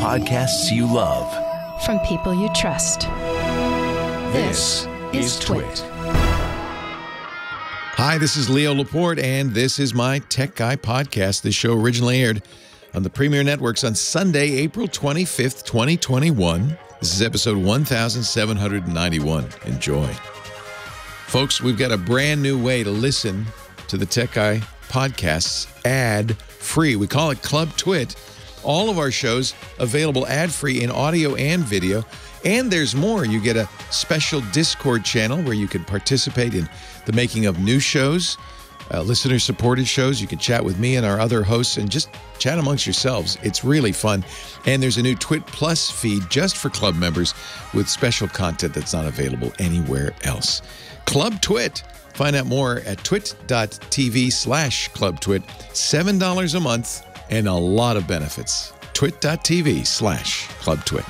podcasts you love. From people you trust. This is TWiT. Hi, this is Leo Laporte, and this is my Tech Guy podcast. This show originally aired on the Premier Networks on Sunday, April 25th, 2021. This is episode 1791. Enjoy. Folks, we've got a brand new way to listen to the Tech Guy podcasts ad-free. We call it Club TWiT. All of our shows available ad-free in audio and video. And there's more. You get a special Discord channel where you can participate in the making of new shows, listener-supported shows. You can chat with me and our other hosts and just chat amongst yourselves. It's really fun. And there's a new TWiT Plus feed just for club members with special content that's not available anywhere else. Club TWiT. Find out more at twit.tv/clubtwit. $7 a month and a lot of benefits. twit.tv/clubtwit.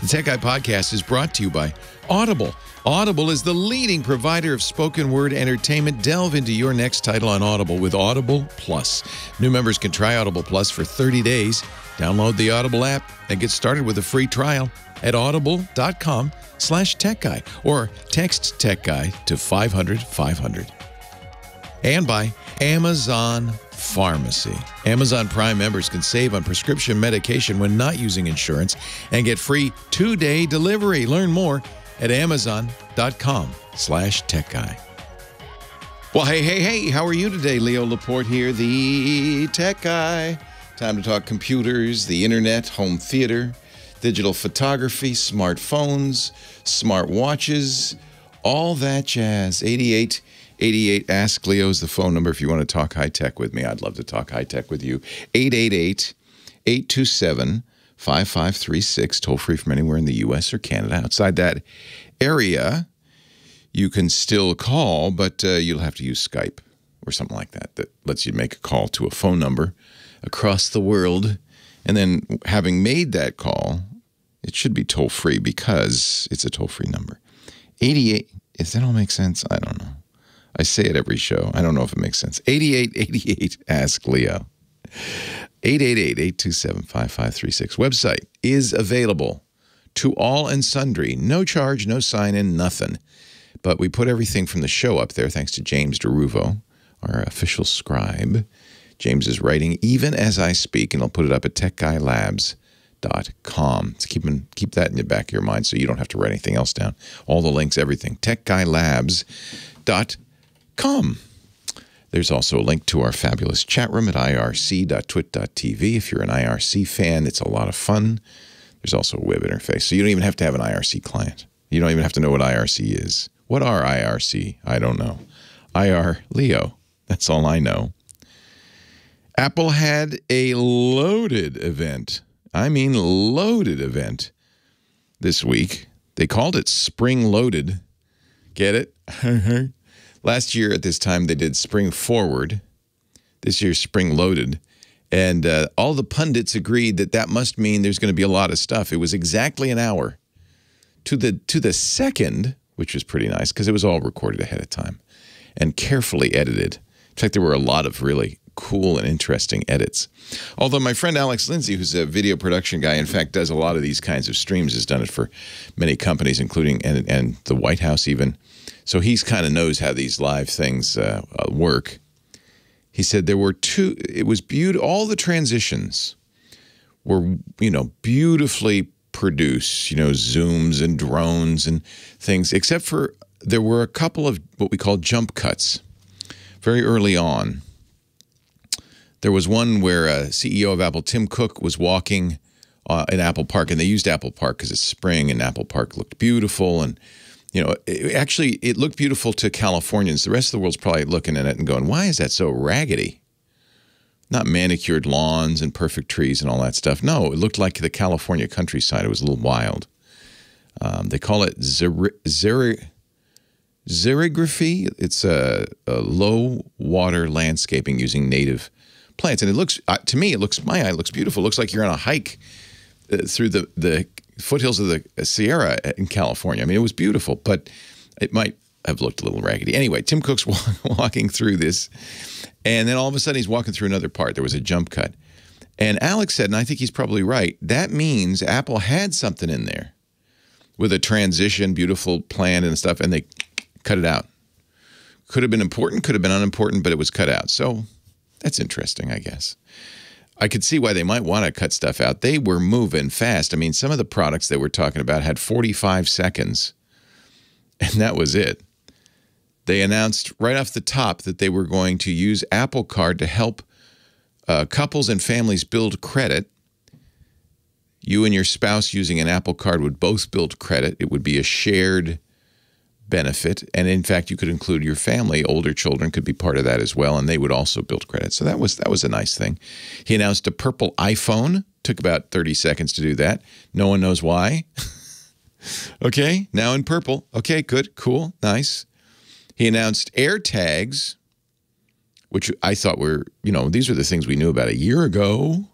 The Tech Guy podcast is brought to you by Audible. Audible is the leading provider of spoken word entertainment. Delve into your next title on Audible with Audible Plus. New members can try Audible Plus for 30 days. Download the Audible app and get started with a free trial at audible.com/techguy or text Tech Guy to 500-500. And by Amazon Pharmacy. Amazon Prime members can save on prescription medication when not using insurance and get free 2-day delivery. Learn more at amazon.com/techguy. Well, hey, how are you today? Leo Laporte here, the Tech Guy. Time to talk computers, the internet, home theater, digital photography, smartphones, smartwatches, all that jazz. 8888 Ask Leo is the phone number if you want to talk high-tech with me. I'd love to talk high-tech with you. 888-827-5536, toll-free from anywhere in the U.S. or Canada. Outside that area, you can still call, but you'll have to use Skype or something like that that lets you make a call to a phone number across the world. And then having made that call, it should be toll-free because it's a toll-free number. 88, does that all make sense? I don't know. I say it every show. I don't know if it makes sense. 8888 Ask Leo. 888-827-5536. Website is available to all and sundry. No charge, no sign-in, nothing. But we put everything from the show up there thanks to James DeRuvo, our official scribe. James is writing even as I speak, and I'll put it up at techguylabs.com. So keep that in the back of your mind so you don't have to write anything else down. All the links, everything. techguylabs.com. There's also a link to our fabulous chat room at irc.twit.tv. If you're an IRC fan, it's a lot of fun. There's also a web interface, so you don't even have to have an IRC client. You don't even have to know what IRC is. What are IRC? I don't know. IR Leo. That's all I know. Apple had a loaded event. I mean loaded event this week. They called it Spring Loaded. Get it? Last year at this time, they did Spring Forward. This year's Spring Loaded. And all the pundits agreed that that must mean there's going to be a lot of stuff. It was exactly an hour to the second, which was pretty nice because it was all recorded ahead of time and carefully edited. In fact, there were a lot of really cool and interesting edits. Although my friend Alex Lindsay, who's a video production guy, in fact, does a lot of these kinds of streams, has done it for many companies, including and the White House even. So he's kind of knows how these live things work. He said there were it was beautiful. All the transitions were, beautifully produced, zooms and drones and things, except for there were a couple of what we call jump cuts very early on. There was one where CEO of Apple, Tim Cook, was walking in Apple Park, and they used Apple Park because it's spring, and Apple Park looked beautiful, and it looked beautiful to Californians. The rest of the world's probably looking at it and going, why is that so raggedy? Not manicured lawns and perfect trees and all that stuff. No, it looked like the California countryside. It was a little wild. They call it xerigraphy. It's a low water landscaping using native plants. And it looks, to me, my eye looks beautiful. It looks like you're on a hike through the foothills of the Sierra in California. I mean, it was beautiful, but it might have looked a little raggedy. Anyway, Tim Cook's walking through this, and then all of a sudden he's walking through another part. There was a jump cut. And Alex said, and I think he's probably right, that means Apple had something in there with a transition, beautiful plan and stuff, and they cut it out. Could have been important, could have been unimportant, but it was cut out. So that's interesting, I guess. I could see why they might want to cut stuff out. They were moving fast. I mean, some of the products they were talking about had 45 seconds, and that was it. They announced right off the top that they were going to use Apple Card to help couples and families build credit. You and your spouse using an Apple Card would both build credit. It would be a shared benefit. And in fact, you could include your family. Older children could be part of that as well, and they would also build credit. So that was a nice thing. He announced a purple iPhone. Took about 30 seconds to do that. No one knows why. Okay, now in purple. Okay, good, cool, nice. He announced AirTags, which I thought were, these are the things we knew about a year ago.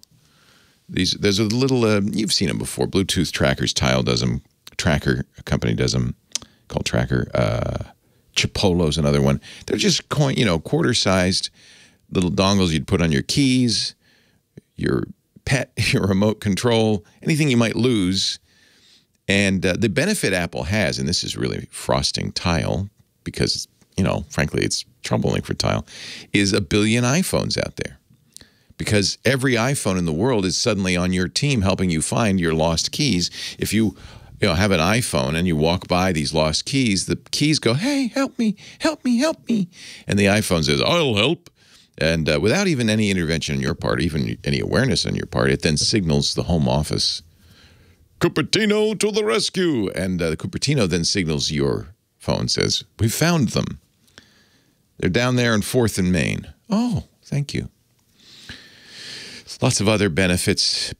There's a little, you've seen them before, Bluetooth trackers. Tile does them. Tracker, a company does them. Called Tracker. Chipolo's another one. They're just quarter-sized little dongles you'd put on your keys, your pet, your remote control, anything you might lose. And the benefit Apple has, and this is really frosting Tile because, frankly, it's troubling for Tile, is 1 billion iPhones out there. Because every iPhone in the world is suddenly on your team helping you find your lost keys. If you have an iPhone and you walk by these lost keys, the keys go, hey, help me, help me, help me. And the iPhone says, I'll help. And without even any intervention on your part, even any awareness on your part, it then signals the home office, Cupertino to the rescue. And the Cupertino then signals your phone, says, we found them. They're down there in 4th and Main. Oh, thank you. Lots of other benefits.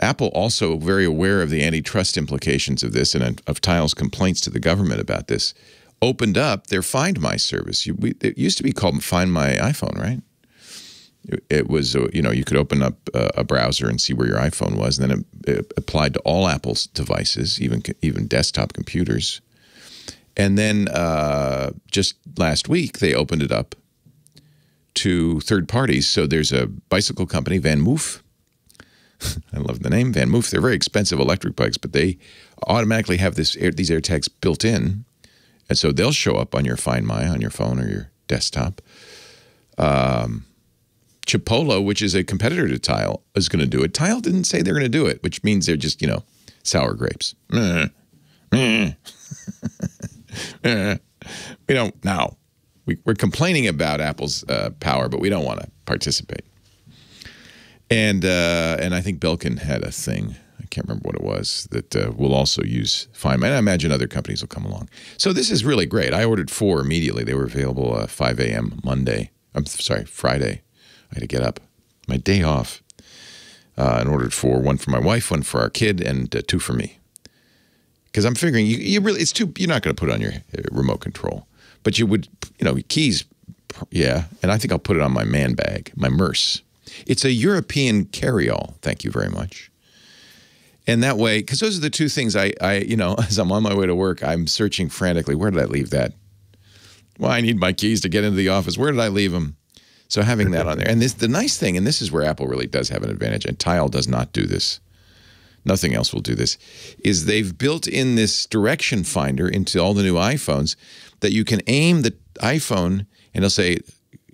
Apple also very aware of the antitrust implications of this and of Tile's complaints to the government about this, opened up their Find My service. It used to be called Find My iPhone, right? It was, you could open up a browser and see where your iPhone was, and then it applied to all Apple's devices, even desktop computers. And then just last week, they opened it up to third parties. So there's a bicycle company, Van Moof. I love the name, Van Moof. They're very expensive electric bikes, but they automatically have these AirTags built in. And so they'll show up on your Find My on your phone or your desktop. Chipolo, which is a competitor to Tile, is going to do it. Tile didn't say they're going to do it, which means they're just, sour grapes. We don't now. We're complaining about Apple's power, but we don't want to participate. And I think Belkin had a thing. I can't remember what it was that will also use Find My. And I imagine other companies will come along. So this is really great. I ordered 4 immediately. They were available 5 a.m. Monday. I'm sorry, Friday. I had to get up. My day off. And ordered 4. 1 for my wife, 1 for our kid, and 2 for me. Because I'm figuring you're not going to put it on your remote control. But you would, keys, yeah. And I think I'll put it on my man bag, my Merce. It's a European carry-all. Thank you very much. And that way, because those are the 2 things I as I'm on my way to work, I'm searching frantically. Where did I leave that? Well, I need my keys to get into the office. Where did I leave them? So having that on there. And the nice thing, and this is where Apple really does have an advantage, and Tile does not do this. Nothing else will do this, is they've built in this direction finder into all the new iPhones that you can aim the iPhone and it'll say,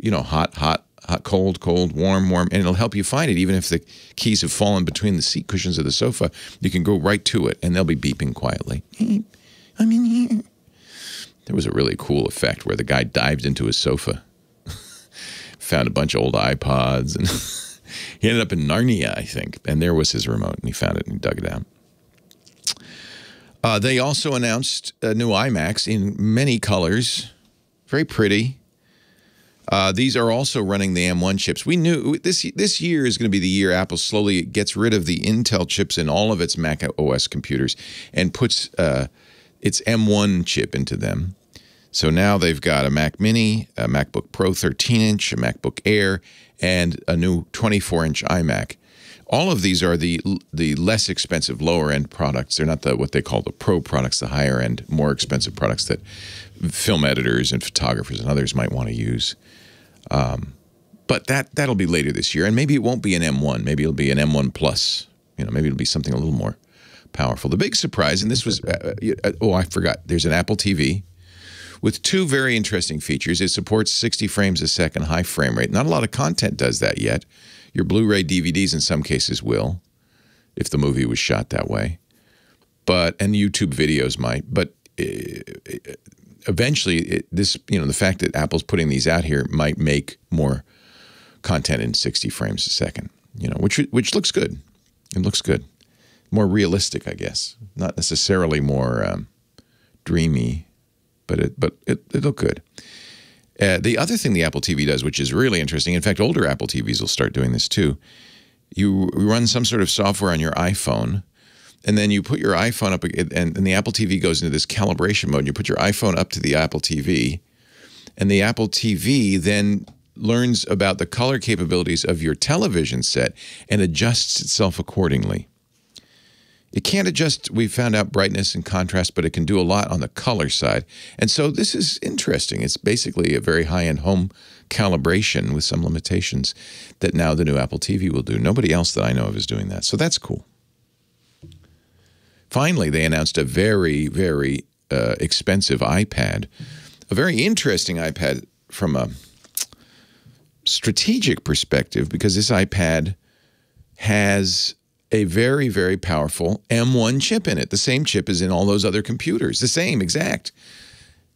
hot, hot, hot, cold, cold, warm, warm, and it'll help you find it. Even if the keys have fallen between the seat cushions of the sofa, you can go right to it and they'll be beeping quietly. Hey, I'm in here. There was a really cool effect where the guy dived into his sofa, found a bunch of old iPods, and he ended up in Narnia, I think, and there was his remote, and he found it and he dug it out. They also announced new Imacs in many colors, very pretty. These are also running the M1 chips. We knew this year is going to be the year Apple slowly gets rid of the Intel chips in all of its Mac OS computers and puts its M1 chip into them. So now they've got a Mac Mini, a MacBook Pro 13-inch, a MacBook Air, and a new 24-inch iMac. All of these are the less expensive, lower-end products. They're not what they call the Pro products, the higher-end, more expensive products that film editors and photographers and others might want to use. But that'll be later this year, and maybe it won't be an M1. Maybe it'll be an M1 Plus. You know, maybe it'll be something a little more powerful. The big surprise, and this was, I forgot. There's an Apple TV with two very interesting features. It supports 60 frames a second high frame rate. Not a lot of content does that yet. Your Blu-ray DVDs in some cases will, if the movie was shot that way. And YouTube videos might. But eventually, the fact that Apple's putting these out here might make more content in 60 frames a second, which looks good. It looks good. More realistic, I guess. Not necessarily more dreamy, but it looked good. The other thing the Apple TV does, which is really interesting, in fact, older Apple TVs will start doing this too. You run some sort of software on your iPhone, and then you put your iPhone up, and the Apple TV goes into this calibration mode. You put your iPhone up to the Apple TV, and the Apple TV then learns about the color capabilities of your television set and adjusts itself accordingly. It can't adjust, we found out, brightness and contrast, but it can do a lot on the color side. And so this is interesting. It's basically a very high-end home calibration with some limitations that now the new Apple TV will do. Nobody else that I know of is doing that, so that's cool. Finally, they announced a very, very expensive iPad, a very interesting iPad from a strategic perspective, because this iPad has a very, very powerful M1 chip in it. The same chip is in all those other computers. The same exact.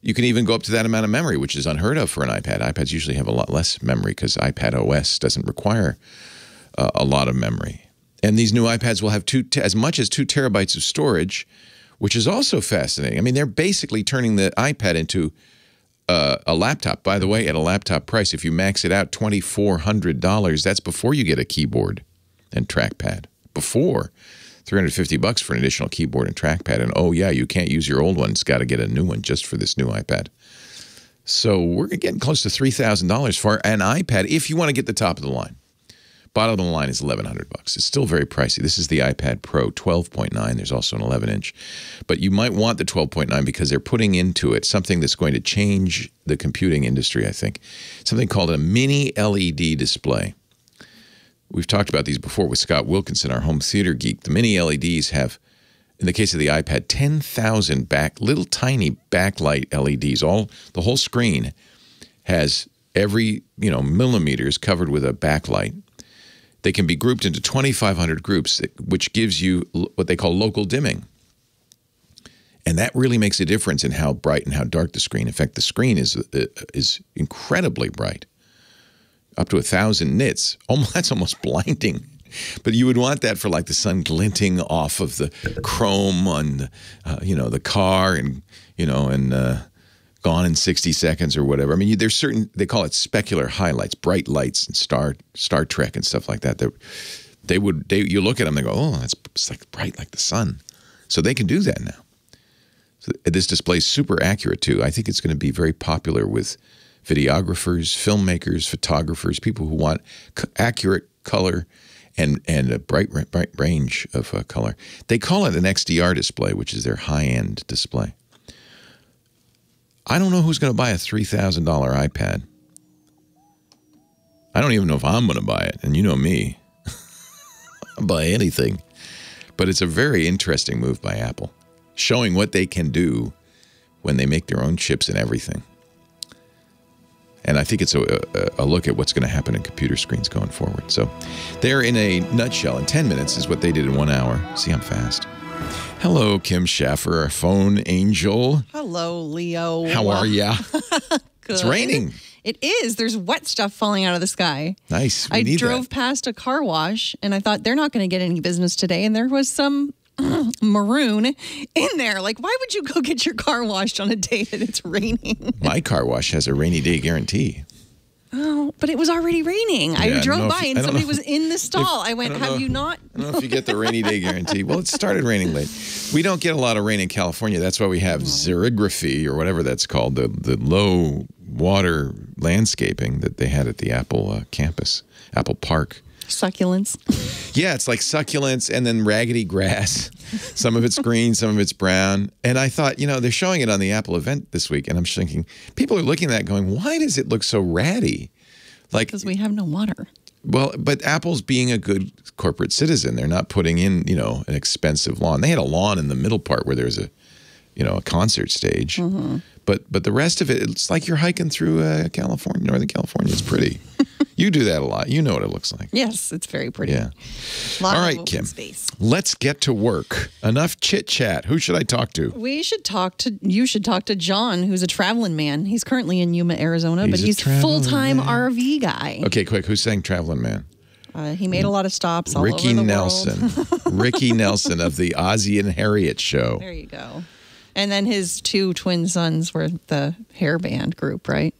You can even go up to that amount of memory, which is unheard of for an iPad. iPads usually have a lot less memory because iPad OS doesn't require a lot of memory. And these new iPads will have as much as 2 terabytes of storage, which is also fascinating. I mean, they're basically turning the iPad into a laptop. By the way, at a laptop price, if you max it out, $2,400. That's before you get a keyboard and trackpad. Before $350 for an additional keyboard and trackpad. And oh yeah, you can't use your old one. It's got to get a new one just for this new iPad. So we're getting close to $3,000 for an iPad if you want to get the top of the line. Bottom of the line is $1,100. It's still very pricey. This is the iPad Pro 12.9. There's also an 11-inch. But you might want the 12.9 because they're putting into it something that's going to change the computing industry, I think. Something called a mini LED display. We've talked about these before with Scott Wilkinson, our home theater geek. The mini LEDs have, in the case of the iPad, 10,000 little tiny backlight LEDs. The whole screen has every millimeters covered with a backlight. They can be grouped into 2,500 groups, which gives you what they call local dimming. And that really makes a difference in how bright and how dark the screen. In fact, the screen is incredibly bright, up to 1,000 nits. That's almost blinding. But you would want that for like the sun glinting off of the chrome on, the car and gone in 60 seconds or whatever. I mean, there's certain, they call it specular highlights, bright lights and Star Trek and stuff like that. You look at them, they go, oh, it's like bright like the sun. So they can do that now. So this display is super accurate too. I think it's going to be very popular with videographers, filmmakers, photographers, people who want accurate color and a bright range of color. They call it an XDR display, which is their high-end display. I don't know who's going to buy a $3,000 iPad. I don't even know if I'm going to buy it, and you know me. I'll buy anything. But it's a very interesting move by Apple, showing what they can do when they make their own chips and everything. And I think it's a look at what's going to happen in computer screens going forward. So there, in a nutshell, in 10 minutes is what they did in 1 hour. See, I'm fast. Hello, Kim Schaffer, our phone angel. Hello, Leo. How are ya? Good. It's raining. It is. There's wet stuff falling out of the sky. Nice. I drove past a car wash, and I thought they're not going to get any business today, and there was some maroon in there. Like, why would you go get your car washed on a day that it's raining? My car wash has a rainy day guarantee. Oh, but it was already raining. Yeah, I drove by and somebody was in the stall. I went, have you not? I don't know if you get the rainy day guarantee. Well, it started raining late. We don't get a lot of rain in California. That's why we have xerigraphy, or whatever that's called, the low water landscaping that they had at the Apple campus, Apple Park. Succulents. Yeah, it's like succulents and then raggedy grass. Some of it's green, some of it's brown. And I thought, they're showing it on the Apple event this week, and I'm thinking, people are looking at that going, why does it look so ratty? Like, because we have no water. well, but Apple's being a good corporate citizen. They're not putting in, an expensive lawn. They had a lawn in the middle part where there's a concert stage. Mm-hmm. But the rest of it, it's like you're hiking through California, Northern California. It's pretty. You do that a lot. You know what it looks like. Yes, it's very pretty. Yeah. All right, Kim. Space. Let's get to work. Enough chit-chat. Who should I talk to? You should talk to John, who's a traveling man. He's currently in Yuma, Arizona, but he's a full-time RV guy. Okay, quick. Who's saying traveling man? He made a lot of stops all Ricky over the Nelson. world. Ricky Nelson of the Ozzie and Harriet show. There you go. And then his two twin sons were the hair band group, right?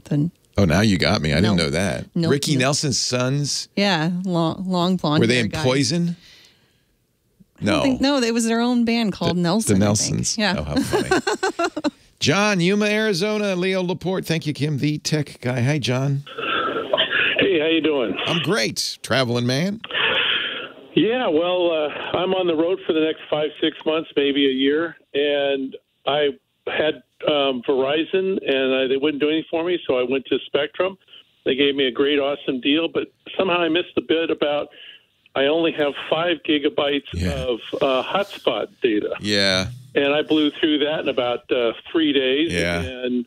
Oh, now you got me. I didn't know that. Ricky no. Nelson's sons? Yeah, long blonde. Were they in guys. Poison? No. No, it was their own band called Nelson. The Nelsons. Yeah. Oh, how funny. John, Yuma, Arizona. Leo Laporte. Thank you, Kim, the tech guy. Hi, John. Hey, how you doing? I'm great. Traveling man. Yeah, well, I'm on the road for the next 5-6 months, maybe a year, and I had Verizon, and they wouldn't do anything for me, so I went to Spectrum. They gave me a great, awesome deal, but somehow I missed the bit about I only have 5 gigabytes of hotspot data. Yeah. And I blew through that in about 3 days. Yeah. And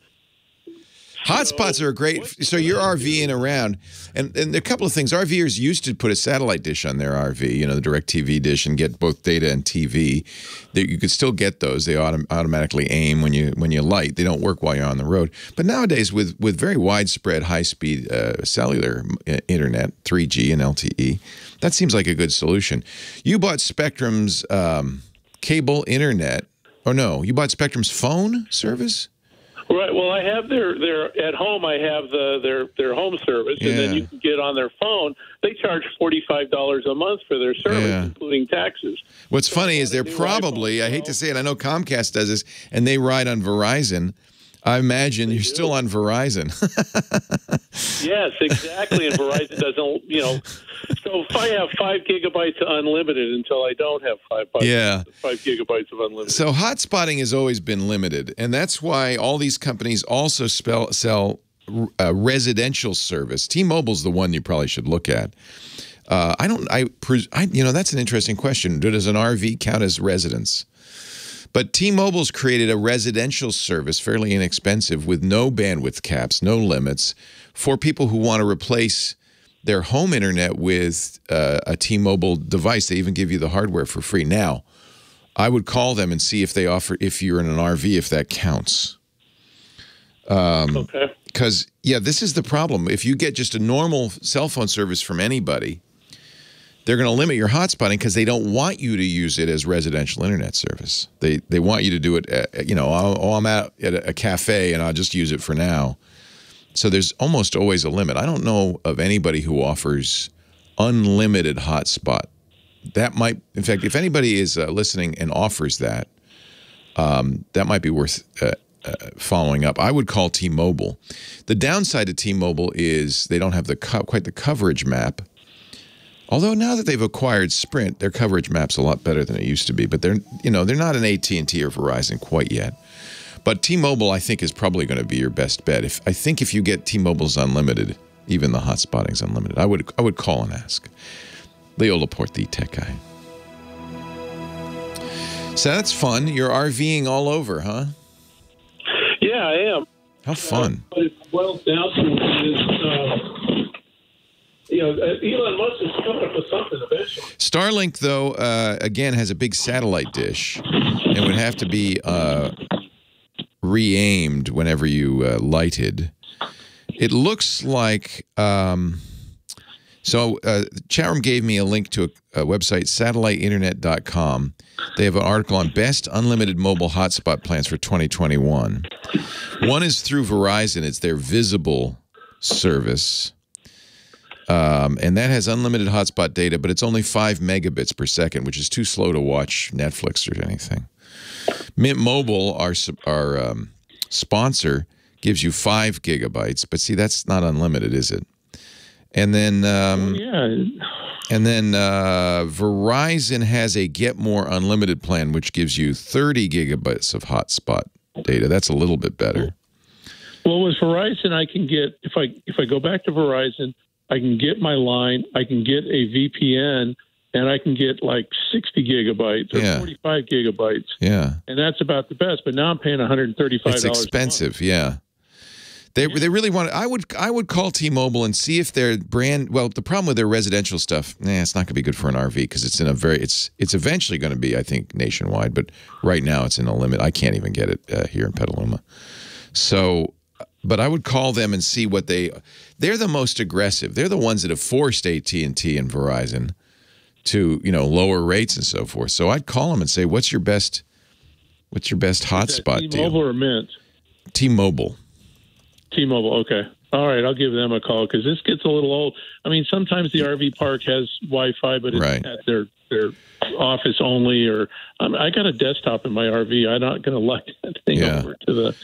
hotspots are great. So you're RVing around, and there are a couple of things. RVers used to put a satellite dish on their RV, the DirecTV dish, and get both data and TV. You could still get those. They automatically aim when you light. They don't work while you're on the road. But nowadays, with very widespread high-speed cellular internet, 3G and LTE, that seems like a good solution. You bought Spectrum's cable internet. Or no, you bought Spectrum's phone service? Right. Well, I have their at home. I have their home service, and then you can get on their phone. They charge $45 a month for their service, including taxes. What's funny is they're probably, I hate to say it, I know Comcast does this, and they ride on Verizon. I imagine you're still on Verizon. Yes, exactly. And Verizon doesn't, So if I have 5 gigabytes unlimited until I don't have 5 gigabytes of unlimited. So hotspotting has always been limited, and that's why all these companies also sell residential service. T-Mobile's the one you probably should look at. That's an interesting question. Does an RV count as residence? But T-Mobile's created a residential service, fairly inexpensive, with no bandwidth caps, no limits, for people who want to replace their home internet with a T-Mobile device. They even give you the hardware for free. Now, I would call them and see if they offer, if you're in an RV, if that counts. Okay. Because, this is the problem. If you get just a normal cell phone service from anybody, they're going to limit your hotspotting because they don't want you to use it as residential internet service. They want you to do it, I'm at a cafe and I'll just use it for now. So there's almost always a limit. I don't know of anybody who offers unlimited hotspot. That might, in fact, if anybody is listening and offers that, that might be worth following up. I would call T-Mobile. The downside of T-Mobile is they don't have quite the coverage map. Although now that they've acquired Sprint, their coverage map's a lot better than it used to be. But they're not an AT&T or Verizon quite yet. But T-Mobile, I think, is probably going to be your best bet. I think if you get T-Mobile's unlimited, even the hotspotting's unlimited, I would call and ask. Leo Laporte, the tech guy. So that's fun. You're RVing all over, huh? Yeah, I am. How fun. What it boils down to is, Elon Musk is coming up with something eventually. Starlink, though, again, has a big satellite dish and would have to be re-aimed whenever you lighted. It looks like... Chatroom gave me a link to a website, satelliteinternet.com. They have an article on best unlimited mobile hotspot plans for 2021. One is through Verizon. It's their Visible service. And that has unlimited hotspot data, but it's only 5 megabits per second, which is too slow to watch Netflix or anything. Mint Mobile, our sponsor, gives you 5 gigabytes, but see, that's not unlimited, is it? And then, Verizon has a Get More Unlimited plan, which gives you 30 gigabytes of hotspot data. That's a little bit better. Well, with Verizon, I can get if I go back to Verizon, I can get my line, I can get a VPN, and I can get like 60 gigabytes or 45 gigabytes. Yeah. And that's about the best. But now I'm paying $135. It's expensive, yeah. They really want to, I would call T-Mobile and see if their brand, well, the problem with their residential stuff, it's not going to be good for an RV because it's in a very, it's eventually going to be, I think, nationwide, but right now it's in a limit. I can't even get it here in Petaluma. So, but I would call them and see what they're the most aggressive. They're the ones that have forced AT&T and Verizon to, lower rates and so forth. So I'd call them and say, what's your best hotspot deal? T-Mobile or Mint? T-Mobile. T-Mobile, okay. All right, I'll give them a call because this gets a little old. I mean, sometimes the RV park has Wi-Fi, but it's at their office only. Or I got a desktop in my RV. I'm not going to luck that thing over to the.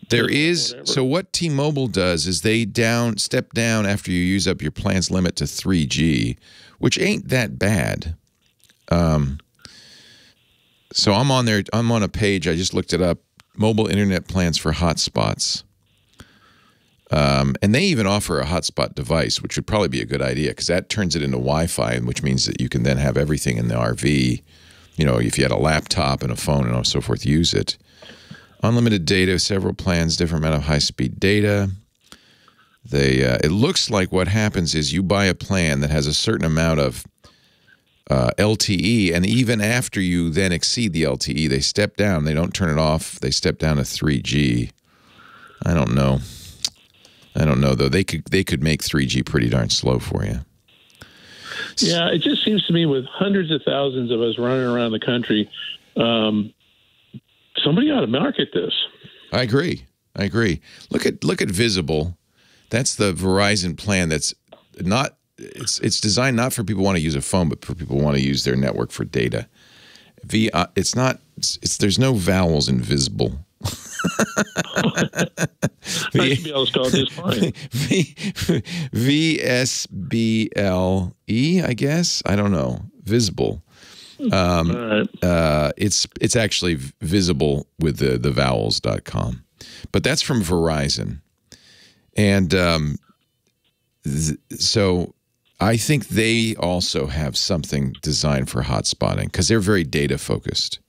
There is so what T-Mobile does is they step down after you use up your plan's limit to 3G, which ain't that bad. So I'm on there. I'm on a page. I just looked it up. Mobile internet plans for hotspots. And they even offer a hotspot device, which would probably be a good idea because that turns it into Wi-Fi, which means that you can then have everything in the RV. If you had a laptop and a phone and so forth, use it. Unlimited data, several plans, different amount of high-speed data. It looks like what happens is you buy a plan that has a certain amount of LTE, and even after you then exceed the LTE, they step down. They don't turn it off. They step down to 3G. I don't know. Though. They could make 3G pretty darn slow for you. Yeah, it just seems to me with hundreds of thousands of us running around the country, somebody ought to market this. I agree. Look at Visible. That's the Verizon plan. That's not. It's designed not for people who want to use a phone, but for people who want to use their network for data. It's not. There's no vowels in Visible. I should be able to spell it just fine. VSBLE, I guess. I don't know. Visible. It's actually visible with the vowels.com. But that's from Verizon. And so I think they also have something designed for hotspotting because they're very data focused.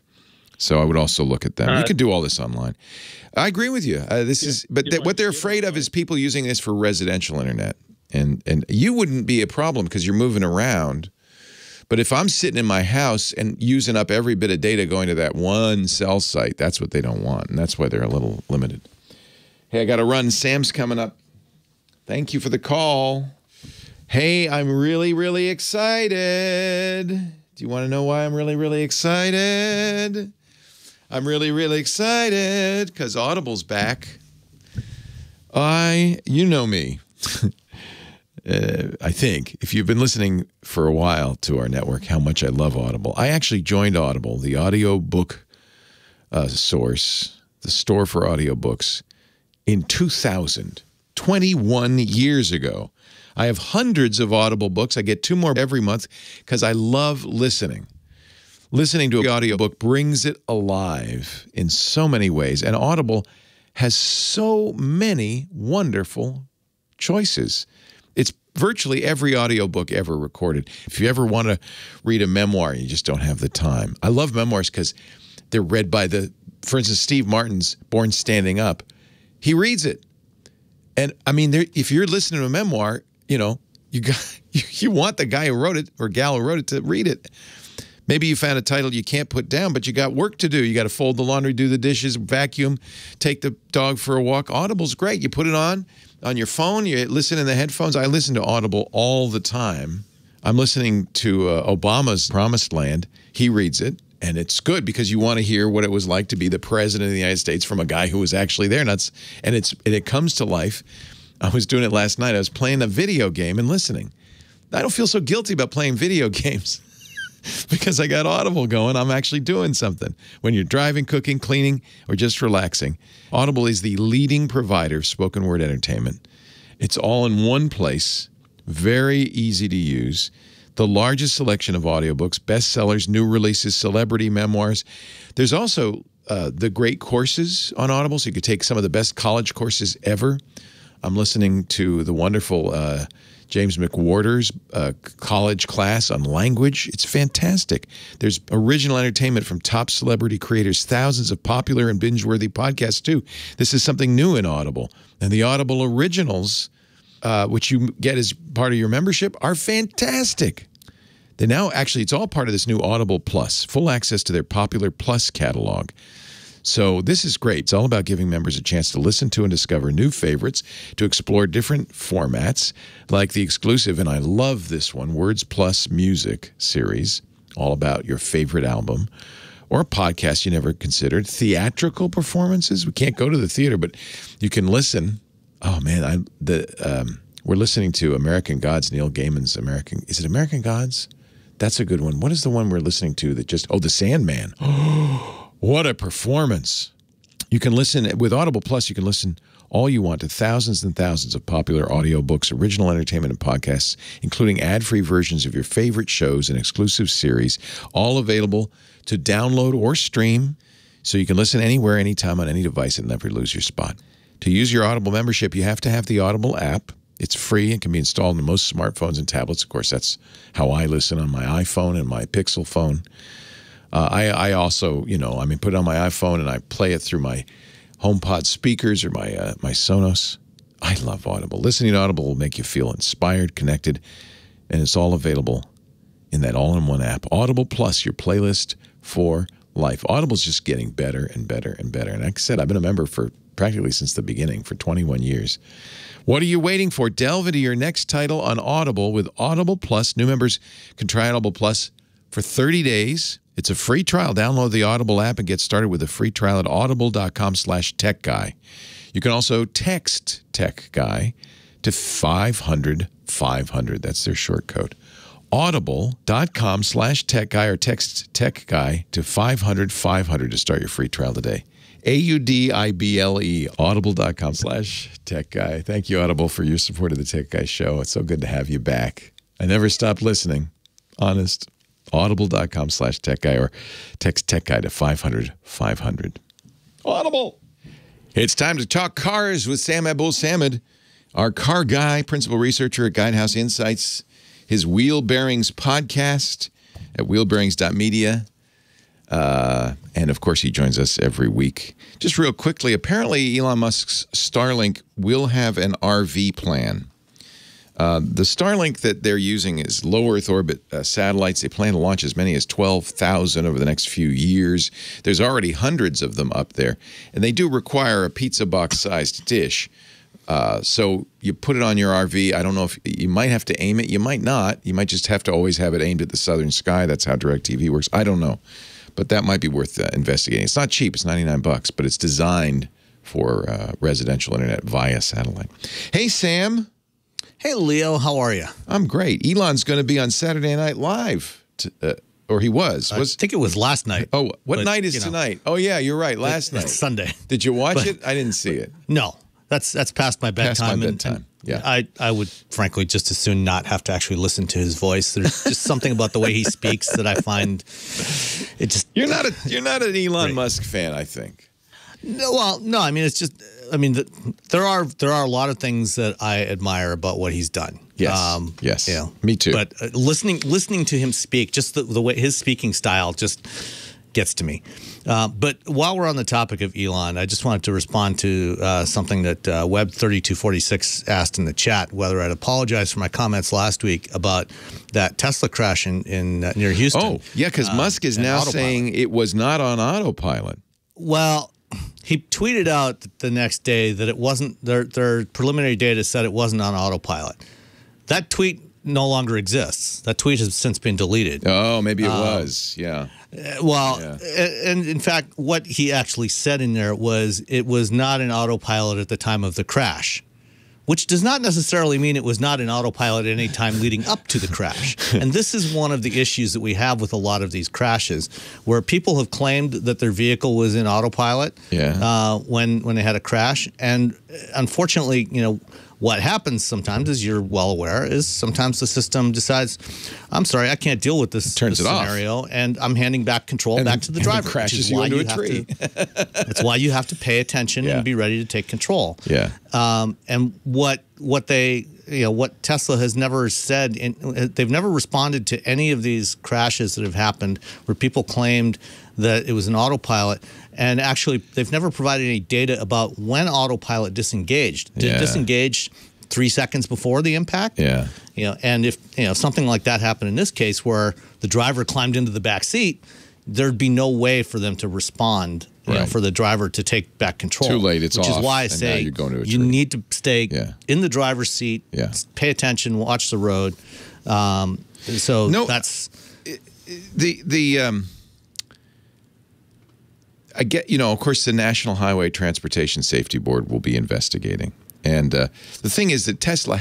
So I would also look at them. You can do all this online. I agree with you. What they're afraid of is people using this for residential internet. And you wouldn't be a problem because you're moving around. But if I'm sitting in my house and using up every bit of data going to that one cell site, that's what they don't want. And that's why they're a little limited. Hey, I got to run. Sam's coming up. Thank you for the call. Hey, I'm really, really excited. Do you want to know why I'm really, really excited? I'm really, really excited because Audible's back. You know me. I think, if you've been listening for a while to our network, how much I love Audible. I actually joined Audible, the audiobook source, the store for audiobooks, in 2000, 21 years ago. I have hundreds of Audible books. I get 2 more every month because I love listening. Listening to an audiobook brings it alive in so many ways. And Audible has so many wonderful choices. It's virtually every audiobook ever recorded. If you ever want to read a memoir, you just don't have the time. I love memoirs because they're read by for instance, Steve Martin's Born Standing Up. He reads it. And I mean, if you're listening to a memoir, you want the guy who wrote it or gal who wrote it to read it. Maybe you found a title you can't put down, but you got work to do. You got to fold the laundry, do the dishes, vacuum, take the dog for a walk. Audible's great. You put it on your phone. You listen in the headphones. I listen to Audible all the time. I'm listening to Obama's Promised Land. He reads it, and it's good because you want to hear what it was like to be the president of the United States from a guy who was actually there. And it comes to life. I was doing it last night. I was playing a video game and listening. I don't feel so guilty about playing video games. Because I got Audible going, I'm actually doing something. When you're driving, cooking, cleaning, or just relaxing, Audible is the leading provider of spoken word entertainment. It's all in one place, very easy to use. The largest selection of audiobooks, bestsellers, new releases, celebrity memoirs. There's also the great courses on Audible, so you could take some of the best college courses ever. I'm listening to the wonderful James McWhorter's college class on language. It's fantastic. There's original entertainment from top celebrity creators, thousands of popular and binge-worthy podcasts, too. This is something new in Audible. And the Audible Originals, which you get as part of your membership, are fantastic. They now, actually, it's all part of this new Audible Plus, full access to their popular Plus catalog. So this is great. It's all about giving members a chance to listen to and discover new favorites, to explore different formats, like the exclusive, and I love this one, Words Plus Music series, all about your favorite album, or a podcast you never considered, theatrical performances. We can't go to the theater, but you can listen. Oh, man, we're listening to American Gods, Neil Gaiman's American. Is it American Gods? That's a good one. What is the one we're listening to that just, The Sandman. What a performance. You can listen, with Audible Plus, you can listen all you want to thousands and thousands of popular audiobooks, original entertainment, and podcasts, including ad-free versions of your favorite shows and exclusive series, all available to download or stream, so you can listen anywhere, anytime, on any device and never lose your spot. To use your Audible membership, you have to have the Audible app. It's free and can be installed on most smartphones and tablets. Of course, that's how I listen on my iPhone and my Pixel phone. I also, put it on my iPhone and I play it through my HomePod speakers or my Sonos. I love Audible. Listening to Audible will make you feel inspired, connected, and it's all available in that all-in-one app. Audible Plus, your playlist for life. Audible's just getting better and better and better. And like I said, I've been a member for practically since the beginning, for 21 years. What are you waiting for? Delve into your next title on Audible with Audible Plus. New members can try Audible Plus for 30 days. It's a free trial. Download the Audible app and get started with a free trial at audible.com/techguy. You can also text Tech Guy to 500-500. That's their short code. Audible.com/techguy or text Tech Guy to 500-500 to start your free trial today. AUDIBLE, audible.com/techguy. Thank you, Audible, for your support of the Tech Guy Show. It's so good to have you back. I never stopped listening. Honest. Audible.com/techguy or text Tech Guy to 500-500. Audible. It's time to talk cars with Sam Abuelsamid, our car guy, principal researcher at Guidehouse Insights, his Wheel Bearings podcast at wheelbearings.media. And, of course, he joins us every week. Just real quickly, apparently Elon Musk's Starlink will have an RV plan. The Starlink that they're using is low Earth orbit satellites. They plan to launch as many as 12,000 over the next few years. There's already hundreds of them up there. And they do require a pizza box-sized dish. So you put it on your RV. I don't know if you might have to aim it. You might not. You might just have to always have it aimed at the southern sky. That's how DirecTV works. I don't know. But that might be worth investigating. It's not cheap. It's $99, but it's designed for residential internet via satellite. Hey, Sam. Hey, Leo. How are you? I'm great. Elon's going to be on Saturday Night Live, or he was. I think it was last night. Oh, what night is tonight? Oh, yeah, you're right. Last night. It's Sunday. Did you watch it? I didn't see it. No. That's past my bedtime. Past my bedtime. Yeah. I would frankly just as soon not have to actually listen to his voice. There's just something about the way he speaks that I find it just. You're not an Elon Musk fan, I think. No, well, no. I mean, it's just. I mean, there are a lot of things that I admire about what he's done. Yes. Yes. You know, me too. But listening to him speak, just the way his speaking style just gets to me. But while we're on the topic of Elon, I just wanted to respond to something that Web3246 asked in the chat, whether I'd apologize for my comments last week about that Tesla crash in near Houston. Oh, yeah, because Musk is now saying it was not on autopilot. Well, he tweeted out the next day that it wasn't. Their preliminary data said it wasn't on autopilot. That tweet no longer exists. That tweet has since been deleted. Oh, maybe it was. Yeah. Well, and in fact, what he actually said in there was it was not in autopilot at the time of the crash, which does not necessarily mean it was not in autopilot at any time leading up to the crash. And this is one of the issues that we have with a lot of these crashes, where people have claimed that their vehicle was in autopilot when they had a crash. And unfortunately, you know, what happens sometimes, as you're well aware, is sometimes the system decides, I'm sorry, I can't deal with this scenario, and I'm handing back control back to the driver. And crashes you into a tree. That's why you have to pay attention and be ready to take control. Yeah. And what what Tesla has never said, and they've never responded to any of these crashes that have happened where people claimed that it was an autopilot. And actually, they've never provided any data about when autopilot disengaged. Did it disengage 3 seconds before the impact? Yeah. And if something like that happened in this case, where the driver climbed into the back seat, there'd be no way for them to respond. For the driver to take back control. Too late. It's which off. Is why I and say now you're going to a you tree. need to stay in the driver's seat. Yeah. Pay attention. Watch the road. That's I get, of course, the National Highway Transportation Safety Board will be investigating. And the thing is that Tesla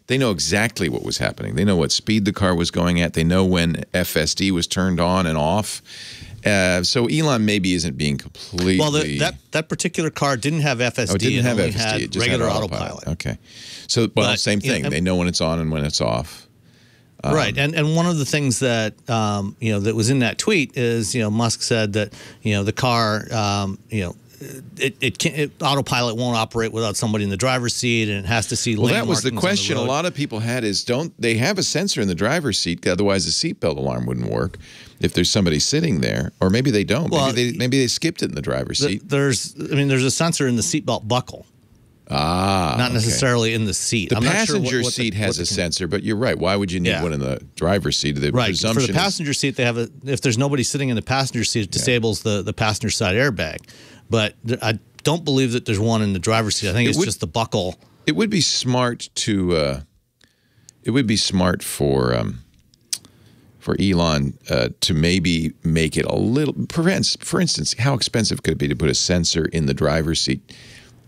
they know exactly what was happening. They know what speed the car was going at. They know when FSD was turned on and off. So Elon maybe isn't being completely... Well, that particular car didn't have FSD. Oh, it didn't have FSD. Had it just regular had autopilot. Okay. So, same thing. They know when it's on and when it's off. Right, and one of the things that that was in that tweet is Musk said that the car autopilot won't operate without somebody in the driver's seat, and it has to see. Well, that was the question a lot of people had: is don't they have a sensor in the driver's seat? Otherwise, the seatbelt alarm wouldn't work if there's somebody sitting there, or maybe they don't. Well, maybe they skipped it in the driver's seat. There's a sensor in the seatbelt buckle. Not necessarily in the seat. The passenger seat has a sensor, but you're right. Why would you need one in the driver's seat? The presumption for the passenger seat, they have if there's nobody sitting in the passenger seat, it disables the passenger side airbag. But I don't believe that there's one in the driver's seat. I think it's just the buckle. It would be smart to. It would be smart for Elon to maybe make it a little. For instance, how expensive could it be to put a sensor in the driver's seat?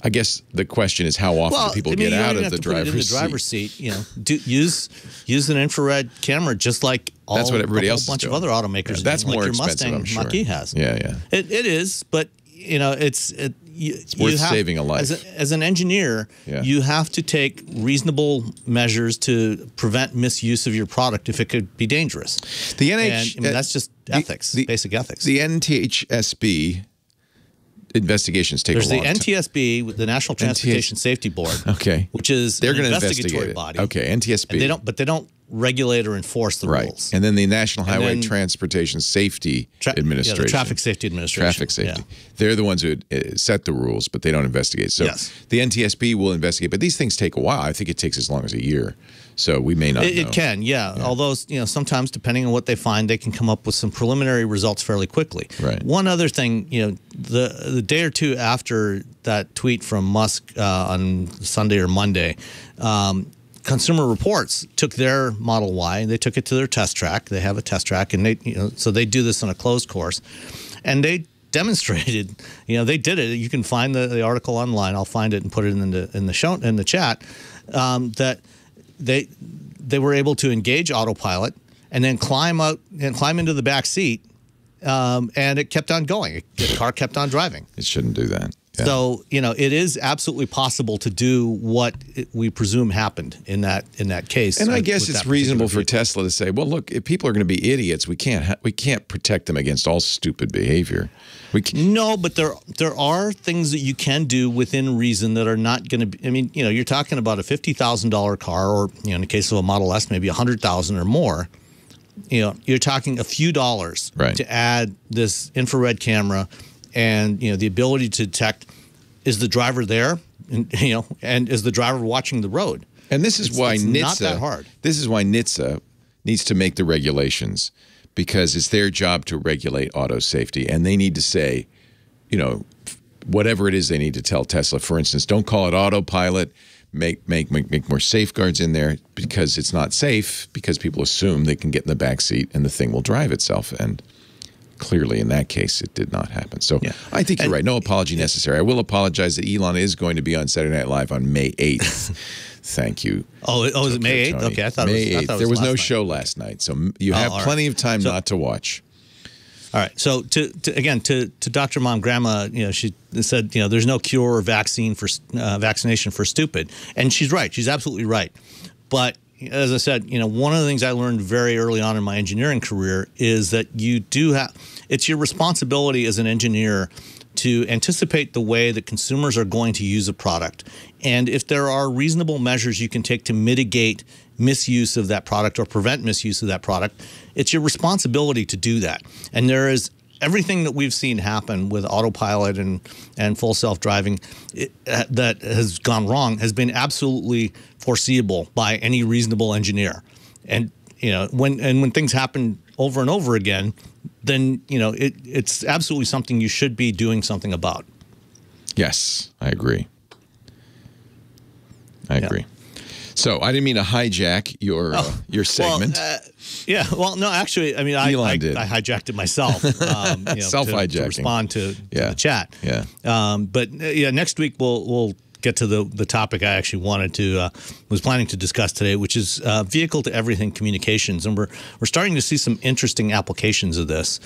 I guess the question is how often do people get out of the driver's seat? Use an infrared camera just like that's what everybody else. A bunch of other automakers. That's more like expensive. Your Mustang Mach-E has. Yeah. It is, but it's worth saving a life. As an engineer, you have to take reasonable measures to prevent misuse of your product if it could be dangerous. The that's just ethics, basic ethics. The NTHSB. Investigations take a long time. There's the NTSB, the National Transportation Safety Board, which is an investigatory body. Okay, NTSB. And they don't regulate or enforce the rules. And then the National Highway Transportation Safety Administration. The Traffic Safety Administration. Traffic Safety. Yeah. They're the ones who set the rules, but they don't investigate. So the NTSB will investigate, but these things take a while. I think it takes as long as a year. So we may not know. It can, yeah. Although, sometimes depending on what they find, they can come up with some preliminary results fairly quickly. Right. One other thing, the day or two after that tweet from Musk on Sunday or Monday, Consumer Reports took their Model Y and they took it to their test track. They have a test track, and so they do this on a closed course, and they demonstrated. They did it. You can find the article online. I'll find it and put it in the chat. That they were able to engage autopilot and then climb into the back seat, and it kept on going. The car kept on driving. It shouldn't do that. Yeah. So it is absolutely possible to do what we presume happened in that case. And I guess it's reasonable for Tesla to say, well, look, if people are going to be idiots, we can't protect them against all stupid behavior. No, but there are things that you can do within reason that are not going to be. I mean, you're talking about a $50,000 car, or in the case of a Model S, maybe $100,000 or more. You're talking a few dollars to add this infrared camera. And the ability to detect, is the driver there, and is the driver watching the road? And this is why NHTSA, not that hard. This is why NHTSA needs to make the regulations, because it's their job to regulate auto safety, and they need to say, whatever it is they need to tell Tesla. For instance, don't call it autopilot. Make more safeguards in there, because it's not safe, because people assume they can get in the back seat and the thing will drive itself. And clearly, in that case, it did not happen. So I think you're right. No apology necessary. I will apologize that Elon is going to be on Saturday Night Live on May 8th. Thank you. Oh, is it May 8th? Okay, I thought May it was 8th. There was no show last night, so you have plenty of time not to watch. All right. So to Dr. Mom Grandma, she said, there's no cure or vaccination for stupid, and she's right. She's absolutely right. But as I said, one of the things I learned very early on in my engineering career is that it's your responsibility as an engineer to anticipate the way that consumers are going to use a product. And if there are reasonable measures you can take to mitigate misuse of that product or prevent misuse of that product, it's your responsibility to do that. And there is everything that we've seen happen with autopilot and full self-driving that has gone wrong has been absolutely foreseeable by any reasonable engineer. And when things happen over and over again, then it's absolutely something you should be doing something about. Yes, I agree. I agree. So I didn't mean to hijack your segment. Well, no, actually, I mean, I hijacked it myself. Self-hijacking to respond to the chat. But next week we'll get to the topic I actually was planning to discuss today, which is vehicle to everything communications, and we're starting to see some interesting applications of this.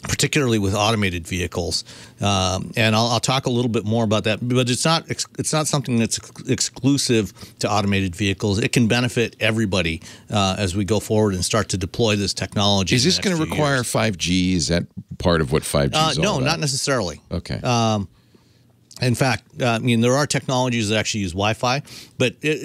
Particularly with automated vehicles, and I'll talk a little bit more about that. But it's not something that's exclusive to automated vehicles. It can benefit everybody as we go forward and start to deploy this technology. Is this going to require 5G? Is that part of what 5G is all about? No, not necessarily. Okay. In fact, I mean, there are technologies that actually use Wi-Fi, but it's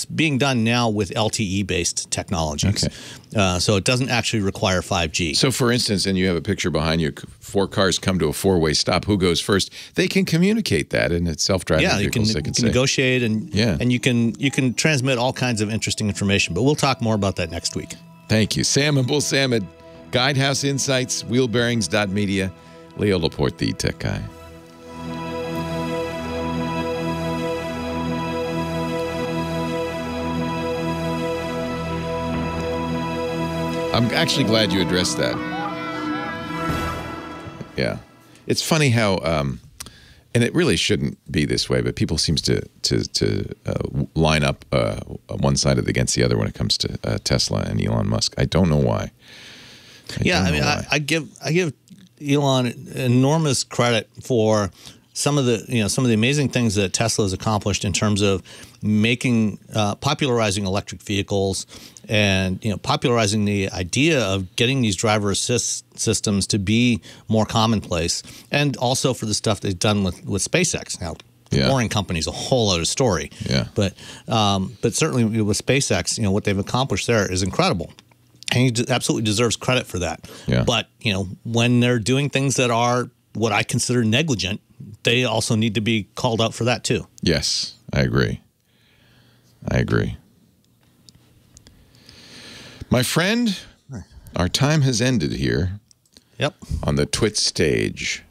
being done now with LTE-based technologies. Okay. So it doesn't actually require 5G. So, for instance, and you have a picture behind you, 4 cars come to a 4-way stop. Who goes first? They can communicate that, and it's self-driving vehicles. You can negotiate, and you can transmit all kinds of interesting information. But we'll talk more about that next week. Thank you, Sam Abuelsamid, Guidehouse Insights, Wheelbearings.media. Leo Laporte, the tech guy. I'm actually glad you addressed that. Yeah. It's funny how, and it really shouldn't be this way, but people seem to line up one side against the other when it comes to Tesla and Elon Musk. I don't know why. I give Elon enormous credit for some of the amazing things that Tesla has accomplished in terms of popularizing electric vehicles and popularizing the idea of getting these driver assist systems to be more commonplace, and also for the stuff they've done with SpaceX. Now, the Boring Company is a whole other story. Yeah. But certainly with SpaceX, what they've accomplished there is incredible. And he absolutely deserves credit for that. Yeah. But, when they're doing things that are what I consider negligent, they also need to be called out for that too. Yes, I agree. I agree. My friend, our time has ended here. Yep. On the TWiT stage.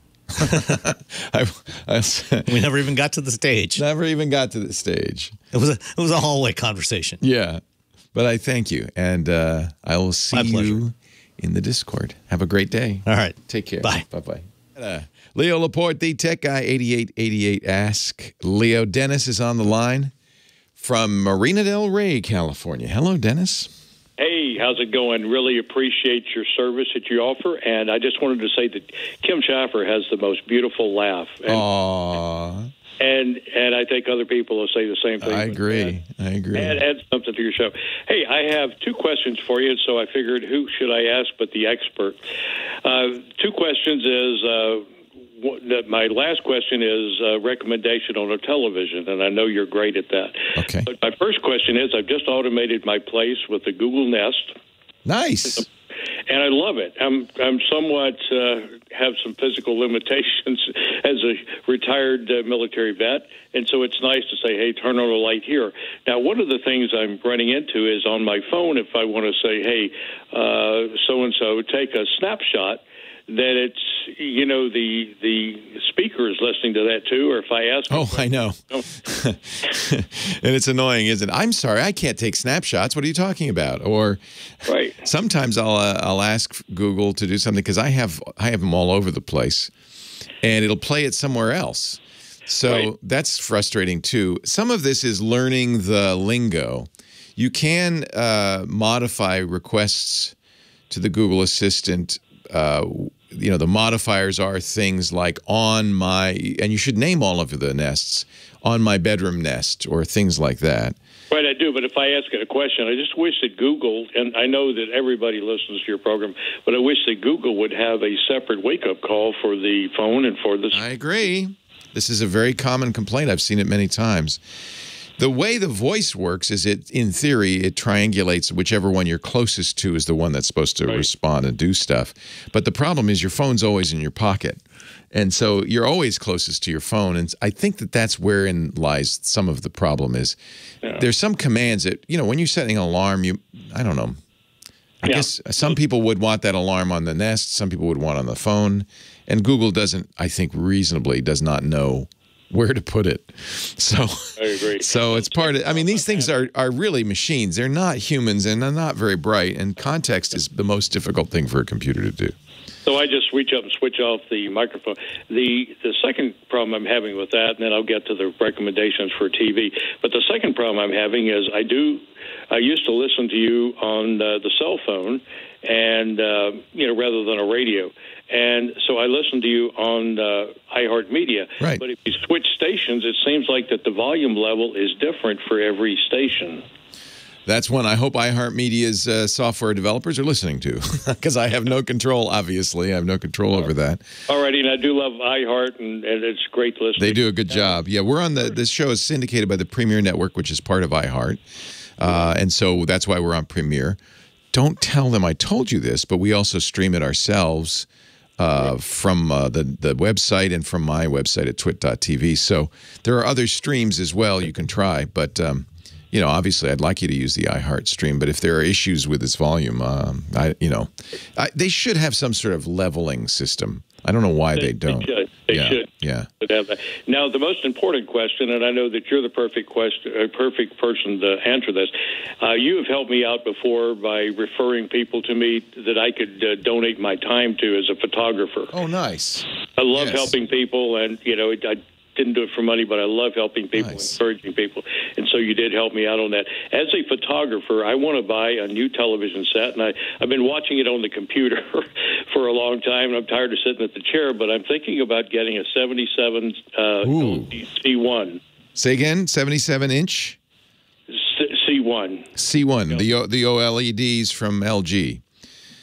We never even got to the stage. Never even got to the stage. It was a hallway conversation. Yeah. But I thank you, and I will see you in the Discord. Have a great day. All right. Take care. Bye. Bye-bye. Leo Laporte, the tech guy, 8888 Ask. Leo, Dennis is on the line from Marina del Rey, California. Hello, Dennis. Hey, how's it going? Really appreciate your service that you offer, and I just wanted to say that Kim Schaffer has the most beautiful laugh. Aww. And I think other people will say the same thing. I agree. Add something to your show. Hey, I have 2 questions for you, so I figured who should I ask but the expert. 2 questions is, my last question is a recommendation on a television, and I know you're great at that. Okay. But my first question is, I've just automated my place with the Google Nest. Nice. And I love it. I'm somewhat have some physical limitations as a retired military vet, and so it's nice to say, hey, turn on the light here. Now, one of the things I'm running into is on my phone, if I want to say, hey, so-and-so, take a snapshot, that it's, the speaker is listening to that too, or if I ask... Oh, I know. And it's annoying, isn't it? I'm sorry, I can't take snapshots. What are you talking about? Or right. Sometimes I'll ask Google to do something because I have them all over the place, and it'll play it somewhere else. So that's frustrating too. Some of this is learning the lingo. You can modify requests to the Google Assistant. The modifiers are things like and you should name all of the nests, on my bedroom nest or things like that. Right, I do. But if I ask it a question, I just wish that Google, and I know that everybody listens to your program, but I wish that Google would have a separate wake-up call for the phone and for the... I agree. This is a very common complaint. I've seen it many times. The way the voice works is in theory, it triangulates whichever one you're closest to is the one that's supposed to respond and do stuff. But the problem is your phone's always in your pocket. And so you're always closest to your phone. And I think that that's wherein lies some of the problem is there's some commands that, you know, when you're setting an alarm, I don't know. I guess some people would want that alarm on the Nest. Some people would want it on the phone. And Google doesn't, I think reasonably, does not know where to put it. So I agree. So it's part of, I mean, these things are really machines. They're not humans and they're not very bright. And context is the most difficult thing for a computer to do. So I just reach up and switch off the microphone. The second problem I'm having with that, and then I'll get to the recommendations for TV. But the second problem I'm having is I used to listen to you on the cell phone, and you know, rather than a radio. And so I listen to you on iHeartMedia. Right. But if you switch stations, it seems like that the volume level is different for every station. That's one I hope iHeartMedia's software developers are listening to, because I have no control, obviously. I have no control over that. All righty, and I do love iHeart, and it's great to listen to. They do a good job. Yeah, we're on this show is syndicated by the Premier Network, which is part of iHeart. And so that's why we're on Premier. Don't tell them I told you this, but we also stream it ourselves from the website and from my website at twit.tv. So there are other streams as well you can try, but you know, obviously I'd like you to use the iHeart stream, but if there are issues with its volume, they should have some sort of leveling system. I don't know why they don't. They should. Yeah. Now, the most important question, and I know that you're the perfect person to answer this. You have helped me out before by referring people to me that I could donate my time to as a photographer. Oh, nice. I love helping people, and you know, I didn't do it for money, but I love helping people, encouraging people, and so you did help me out on that. As a photographer, I want to buy a new television set, and I've been watching it on the computer for a long time, and I'm tired of sitting at the chair, but I'm thinking about getting a 77 C1. Say again, 77-inch? C1. C1, the OLEDs from LG.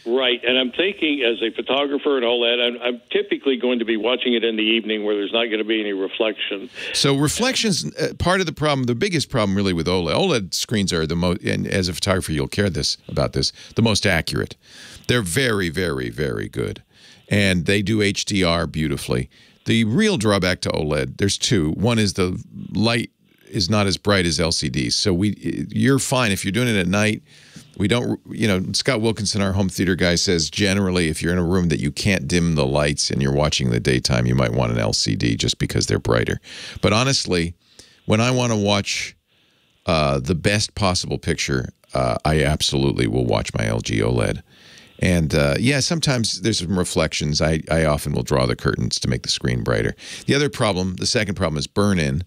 Right, and I'm thinking as a photographer and all that, I'm typically going to be watching it in the evening where there's not going to be any reflection. So reflections, part of the problem, the biggest problem really with OLED. OLED screens are the most, and as a photographer you'll care about this, the most accurate. They're very, very, very good. And they do HDR beautifully. The real drawback to OLED, there's two. One is the light is not as bright as LCDs. So you're fine if you're doing it at night. We don't, you know, Scott Wilkinson, our home theater guy, says generally if you're in a room that you can't dim the lights and you're watching the daytime, you might want an LCD just because they're brighter. But honestly, when I want to watch the best possible picture, I absolutely will watch my LG OLED. And yeah, sometimes there's some reflections. I often will draw the curtains to make the screen brighter. The other problem, the second problem is burn-in.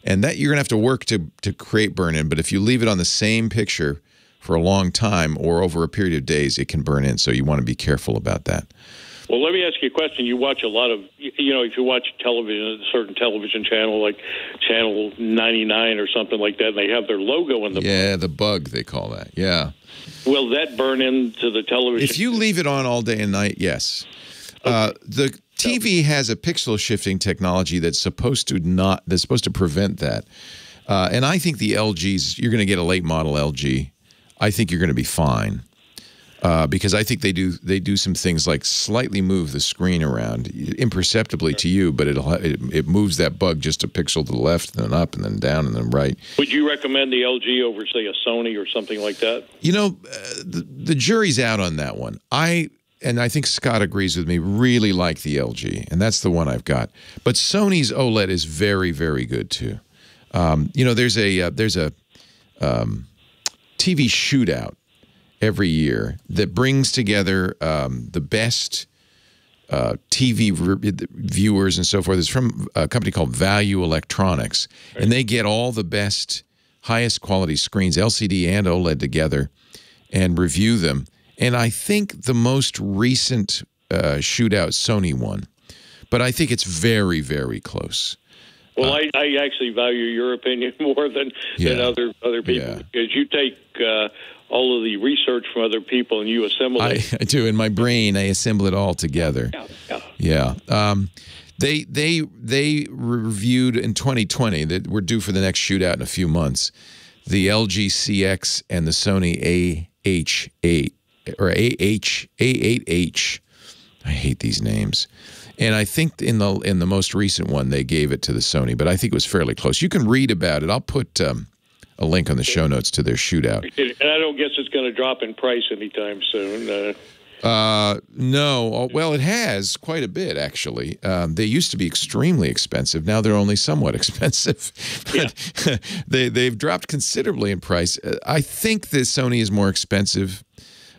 And that you're going to have to work to create burn-in. But if you leave it on the same picture for a long time or over a period of days, it can burn in. So you want to be careful about that. Well, let me ask you a question. You watch a lot of, you know, if you watch television, a certain television channel like Channel 99 or something like that, and they have their logo in the bug. The bug, they call that. Yeah. Will that burn into the television? If you leave it on all day and night, yes. Okay. The TV has a pixel shifting technology that's supposed to prevent that. And I think the LGs, you're going to get a late model LG. I think you're going to be fine because I think they do some things like slightly move the screen around imperceptibly to you, but it moves that bug just a pixel to the left and then up and then down and then right. Would you recommend the LG over, say, a Sony or something like that? You know, the jury's out on that one. And I think Scott agrees with me, really like the LG, and that's the one I've got. But Sony's OLED is very, very good too. You know, there's a TV shootout every year that brings together the best TV viewers and so forth. It's from a company called Value Electronics, and they get all the best, highest quality screens, LCD and OLED together, and review them. And I think the most recent shootout, Sony won. But I think it's very, very close. Well, I actually value your opinion more than other people because you take all of the research from other people and you assemble it. I do. In my brain, I assemble it all together. Yeah. They reviewed in 2020 that we're due for the next shootout in a few months. The LG CX and the Sony A8 or A8H. I hate these names. And I think in the most recent one they gave it to the Sony, but I think it was fairly close. You can read about it. I'll put a link on the show notes to their shootout. And I don't guess it's going to drop in price anytime soon. No. Well, it has quite a bit, actually. They used to be extremely expensive. Now they're only somewhat expensive. But they've dropped considerably in price. I think the Sony is more expensive.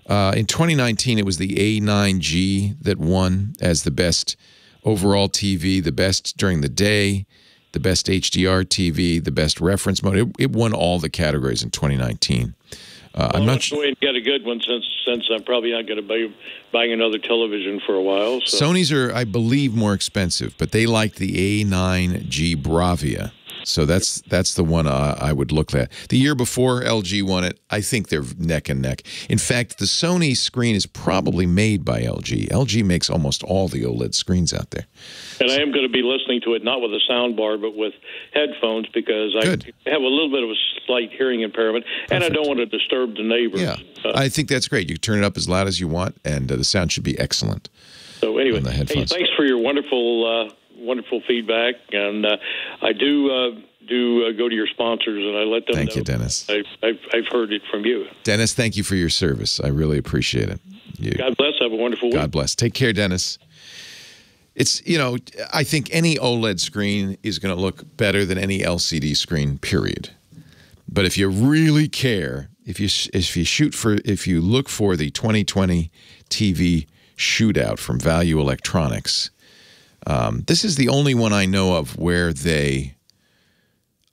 In 2019, it was the A9G that won as the best overall TV, the best during the day, the best HDR TV, the best reference mode. It won all the categories in 2019. I'm not sure. Go ahead and get a good one since I'm probably not going to be buying another television for a while. So. Sony's are, I believe, more expensive, but they like the A9G Bravia. So that's the one I would look at. The year before LG won it, I think they're neck and neck. In fact, the Sony screen is probably made by LG. LG makes almost all the OLED screens out there. And I am going to be listening to it not with a sound bar, but with headphones because I have a little bit of a slight hearing impairment, and I don't want to disturb the neighbors. Yeah, I think that's great. You turn it up as loud as you want, and the sound should be excellent. So anyway, on the headphones. Hey, thanks for your wonderful feedback, and I do go to your sponsors, and I let them know. Thank you, Dennis. I've heard it from you. Dennis, thank you for your service. I really appreciate it. God bless. Have a wonderful week. God bless. Take care, Dennis. It's, I think any OLED screen is going to look better than any LCD screen, period. But if you really care, if you look for the 2020 TV shootout from Value Electronics, this is the only one I know of where they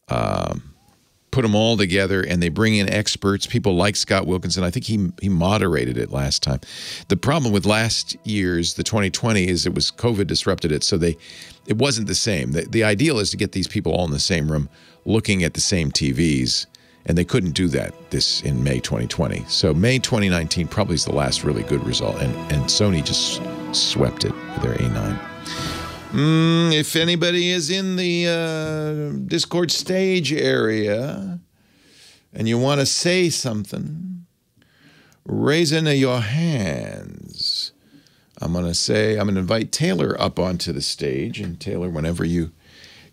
put them all together and they bring in experts, people like Scott Wilkinson. I think he moderated it last time. The problem with last year's, the 2020, is it was COVID disrupted it, so it wasn't the same. The ideal is to get these people all in the same room looking at the same TVs, and they couldn't do that in May 2020. So May 2019 probably is the last really good result, and Sony just swept it with their A9. If anybody is in the Discord stage area and you want to say something, raise your hands. I'm going to invite Taylor up onto the stage. And Taylor, whenever you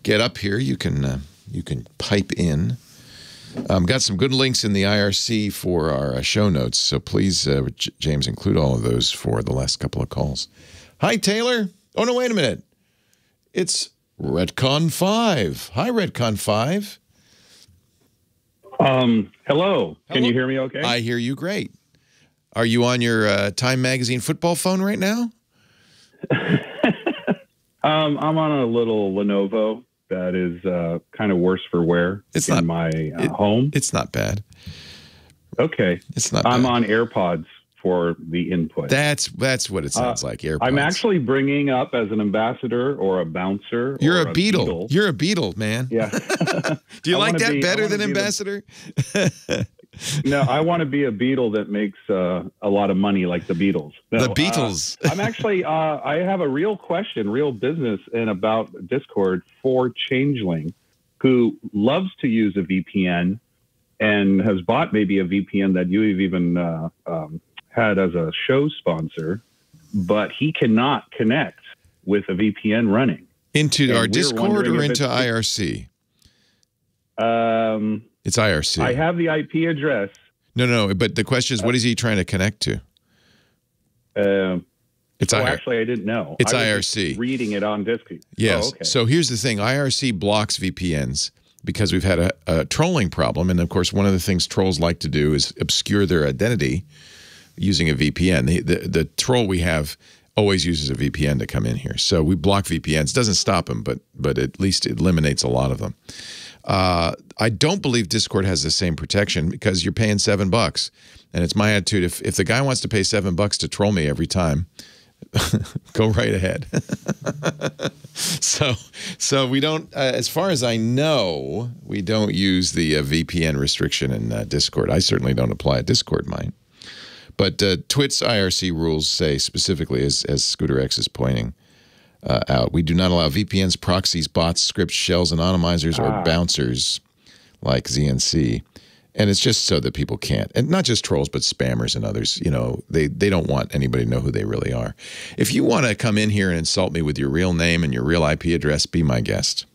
get up here, you can pipe in. Got some good links in the IRC for our show notes. So please, James, include all of those for the last couple of calls. Hi, Taylor. Oh, no, wait a minute. It's Redcon 5. Hi, Redcon 5. Hello. Can you hear me okay? I hear you great. Are you on your Time Magazine football phone right now? I'm on a little Lenovo that is kind of worse for wear in my home. It's not bad. Okay. It's not bad. I'm on AirPods for the input. That's what it sounds like, AirPods. I'm actually bringing up as an ambassador or a bouncer. You're a beetle. You're a beetle, man. Yeah. Do you like that better than ambassador? No, I want to be a beetle that makes a lot of money like the Beatles. No, the Beatles. I'm actually, I have a real question, real business, and about Discord for Changeling, who loves to use a VPN and has bought maybe a VPN that you've even had as a show sponsor, but he cannot connect with a VPN running. Into our Discord or into IRC? It's IRC. I have the IP address. No, but the question is, what is he trying to connect to? Actually, I didn't know. It's I was IRC. Just reading it on Discord. Yes. Oh, okay. So here's the thing. IRC blocks VPNs because we've had a trolling problem. And, of course, one of the things trolls like to do is obscure their identity using a VPN. The troll we have always uses a VPN to come in here. So we block VPNs. Doesn't stop them, but at least it eliminates a lot of them. I don't believe Discord has the same protection because you're paying $7. And it's my attitude, if the guy wants to pay $7 to troll me every time, Go right ahead. So we don't, as far as I know, we don't use the VPN restriction in Discord. I certainly don't apply it. Discord might. But TWiT's IRC rules say specifically, as Scooter X is pointing out, we do not allow VPNs, proxies, bots, scripts, shells, anonymizers, or bouncers like ZNC. And it's just so that people can't, and not just trolls, but spammers and others, you know, they don't want anybody to know who they really are. If you want to come in here and insult me with your real name and your real IP address, be my guest.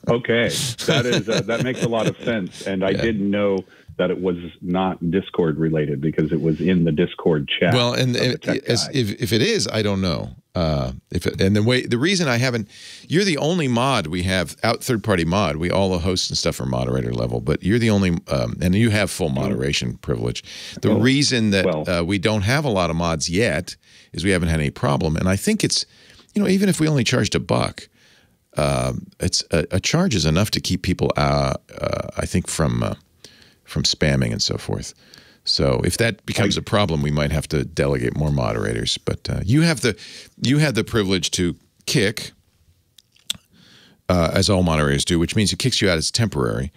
Okay. That makes a lot of sense. And I didn't know that it was not Discord related because it was in the Discord chat. Well, and if it is, I don't know. The reason I haven't, you're the only mod we have out, third-party mod. We all the hosts and stuff are moderator level, but you're the only, and you have full moderation privilege. The reason that we don't have a lot of mods yet is we haven't had any problem. And I think it's, you know, even if we only charged $1, it's a charge is enough to keep people, I think, from spamming and so forth. So if that becomes a problem, we might have to delegate more moderators. But you have the privilege to kick, as all moderators do, which means it kicks you out as temporary,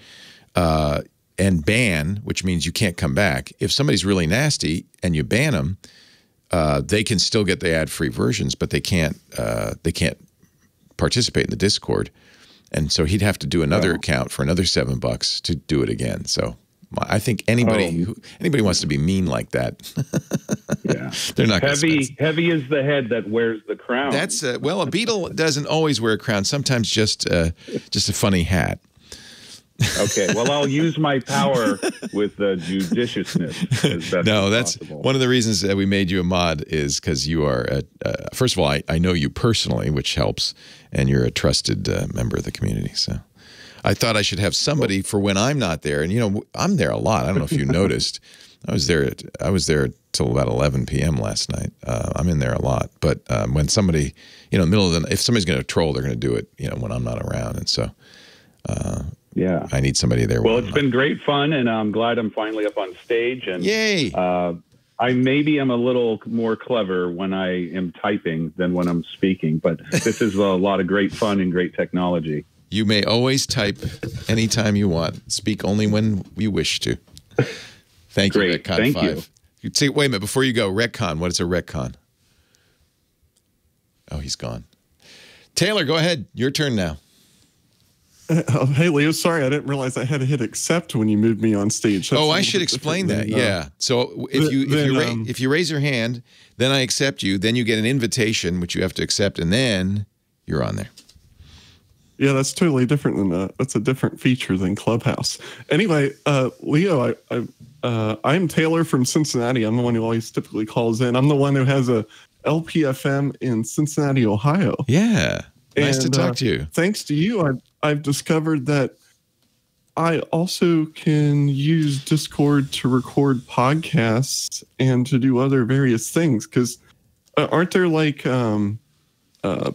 and ban, which means you can't come back. If somebody's really nasty and you ban them, they can still get the ad-free versions, but they can't participate in the Discord. And so he'd have to do another account for another $7 to do it again. So I think anybody wants to be mean like that. Yeah, they're not heavy is the head that wears the crown. That's well, a beetle doesn't always wear a crown. Sometimes just a funny hat. Okay, well, I'll use my power with judiciousness. No, that's possible. One of the reasons that we made you a mod is because you are, first of all, I know you personally, which helps, and you're a trusted member of the community. So I thought I should have somebody for when I'm not there. And, you know, I'm there a lot. I don't know if you noticed. I was there till about 11 p.m. last night. I'm in there a lot. But when somebody, you know, middle of the night, if somebody's going to troll, they're going to do it, you know, when I'm not around. And so yeah, I need somebody there. Well, it's been great fun, and I'm glad I'm finally up on stage. And yay! I maybe am a little more clever when I am typing than when I'm speaking, but this is a lot of great fun and great technology. You may always type anytime you want. Speak only when you wish to. Thank you, Retcon Thank 5. You say, wait a minute, before you go, Retcon, what is a Retcon? Oh, he's gone. Taylor, go ahead. Your turn now. Hey, Leo, sorry, I didn't realize I had to hit accept when you moved me on stage. Oh, I should explain that. Yeah. So if you raise your hand, then I accept you. Then you get an invitation, which you have to accept, and then you're on there. Yeah, that's totally different than that's a different feature than Clubhouse. Anyway, Leo, I'm Taylor from Cincinnati. I'm the one who always typically calls in. I'm the one who has a LPFM in Cincinnati, Ohio. Yeah. Nice to talk to you. Thanks to you, I've discovered that I also can use Discord to record podcasts and to do other various things. Because aren't there like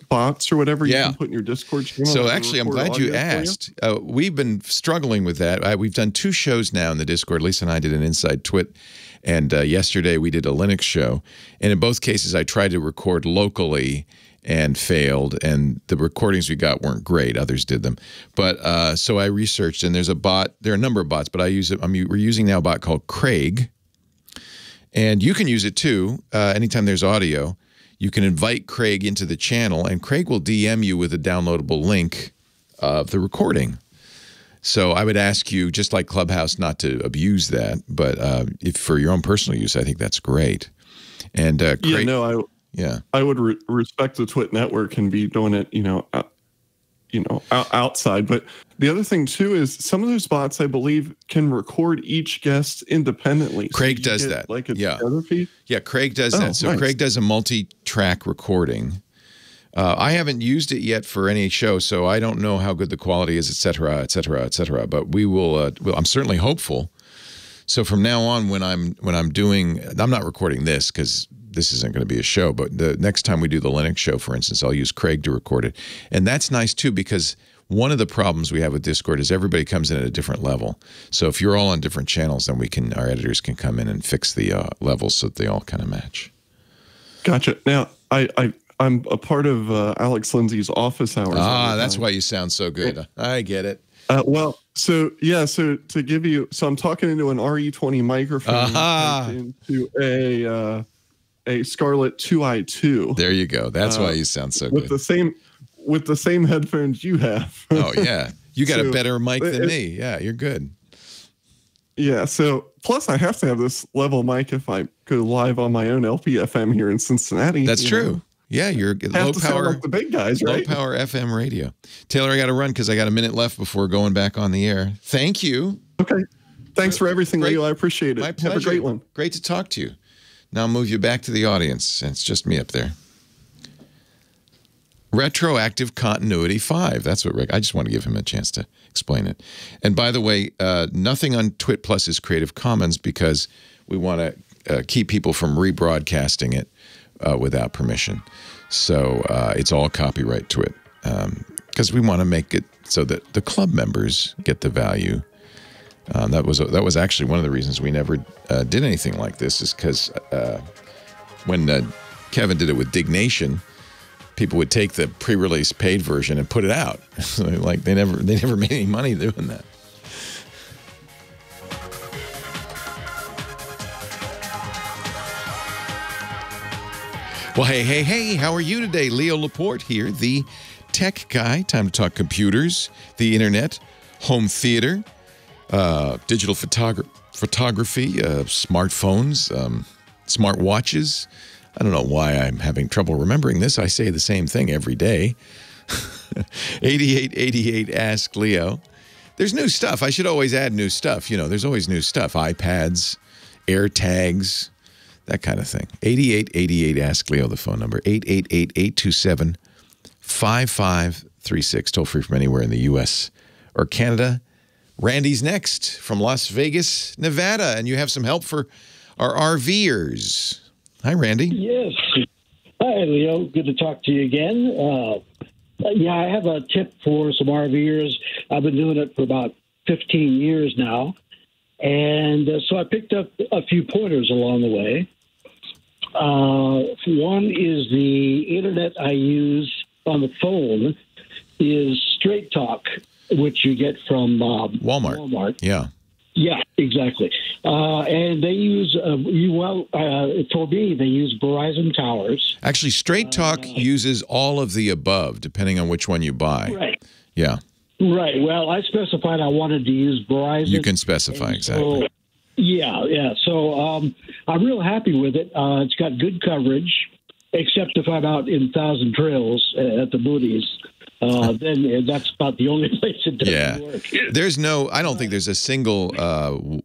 bots or whatever you can put in your Discord channel? So actually, I'm glad you asked. We've been struggling with that. We've done 2 shows now in the Discord. Lisa and I did an Inside TWiT, and yesterday we did a Linux show. And in both cases, I tried to record locally and failed, and the recordings we got weren't great. Others did them, but so I researched, and there's a bot. There are a number of bots, but I use it. We're using now a bot called Craig, and you can use it too. Anytime there's audio, you can invite Craig into the channel, and Craig will DM you with a downloadable link of the recording. So I would ask you, just like Clubhouse, not to abuse that, but if for your own personal use, I think that's great. And Craig, I would respect the TWiT network and be doing it, outside. But the other thing too is some of those bots, I believe, can record each guest independently. Craig does that. Like a together feed? Yeah, Craig does that. So nice. Craig does a multi-track recording. I haven't used it yet for any show, so I don't know how good the quality is, et cetera, et cetera, et cetera. But we will. I'm certainly hopeful. So from now on, when I'm not recording this because this isn't going to be a show, but the next time we do the Linux show, for instance, I'll use Craig to record it. And that's nice too, because one of the problems we have with Discord is everybody comes in at a different level. So if you're all on different channels, then our editors can come in and fix the levels so that they all kind of match. Gotcha. Now, I'm a part of Alex Lindsay's office hours. That's why you sound so good. I get it. So to give you, I'm talking into an RE20 microphone into a Scarlett 2i2. There you go. That's why you sound so good. With the same headphones you have. Oh yeah, you got a better mic than me. Yeah, you're good. Yeah. So plus, I have to have this level mic if I go live on my own LPFM here in Cincinnati. That's true. Know. Yeah, you're low power. Like the big guys, right? Low power FM radio. Taylor, I got to run because I got a minute left before going back on the air. Thank you. Okay. Thanks for everything, Leo. I appreciate it. My pleasure. Have a great one. Great to talk to you. Now I'll move you back to the audience. It's just me up there. Retroactive Continuity 5. That's what Rick. I just want to give him a chance to explain it. And by the way, nothing on TWiT Plus is Creative Commons because we want to keep people from rebroadcasting it without permission. So it's all copyright TWiT because we want to make it so that the club members get the value. That was actually one of the reasons we never did anything like this is because when Kevin did it with Dignation, people would take the pre-release paid version and put it out. Like they never made any money doing that. Well, hey, how are you today? Leo Laporte here, the tech guy. Time to talk computers, the internet, home theater, digital photography, smartphones, smart watches. I don't know why I'm having trouble remembering this. I say the same thing every day. 8888 Ask Leo. There's new stuff. I should always add new stuff. You know, there's always new stuff. iPads, AirTags, that kind of thing. 8888 Ask Leo, the phone number. 888-827-5536. Toll free from anywhere in the U.S. or Canada. Randy's next from Las Vegas, Nevada. And you have some help for our RVers. Hi, Randy. Yes. Hi, Leo. Good to talk to you again. I have a tip for some RVers. I've been doing it for about 15 years now. And so I picked up a few pointers along the way. One is the internet I use on the phone is Straight Talk, which you get from Walmart. Yeah. Yeah, exactly. And they use, for me, they use Verizon towers. Actually, Straight Talk uses all of the above, depending on which one you buy. Right. Yeah. Right. Well, I specified I wanted to use Verizon. You can specify, exactly. Yeah. So I'm real happy with it. It's got good coverage, except if I'm out in Thousand Trails at the Booties. Then that's about the only place it doesn't work. There's I don't think there's a single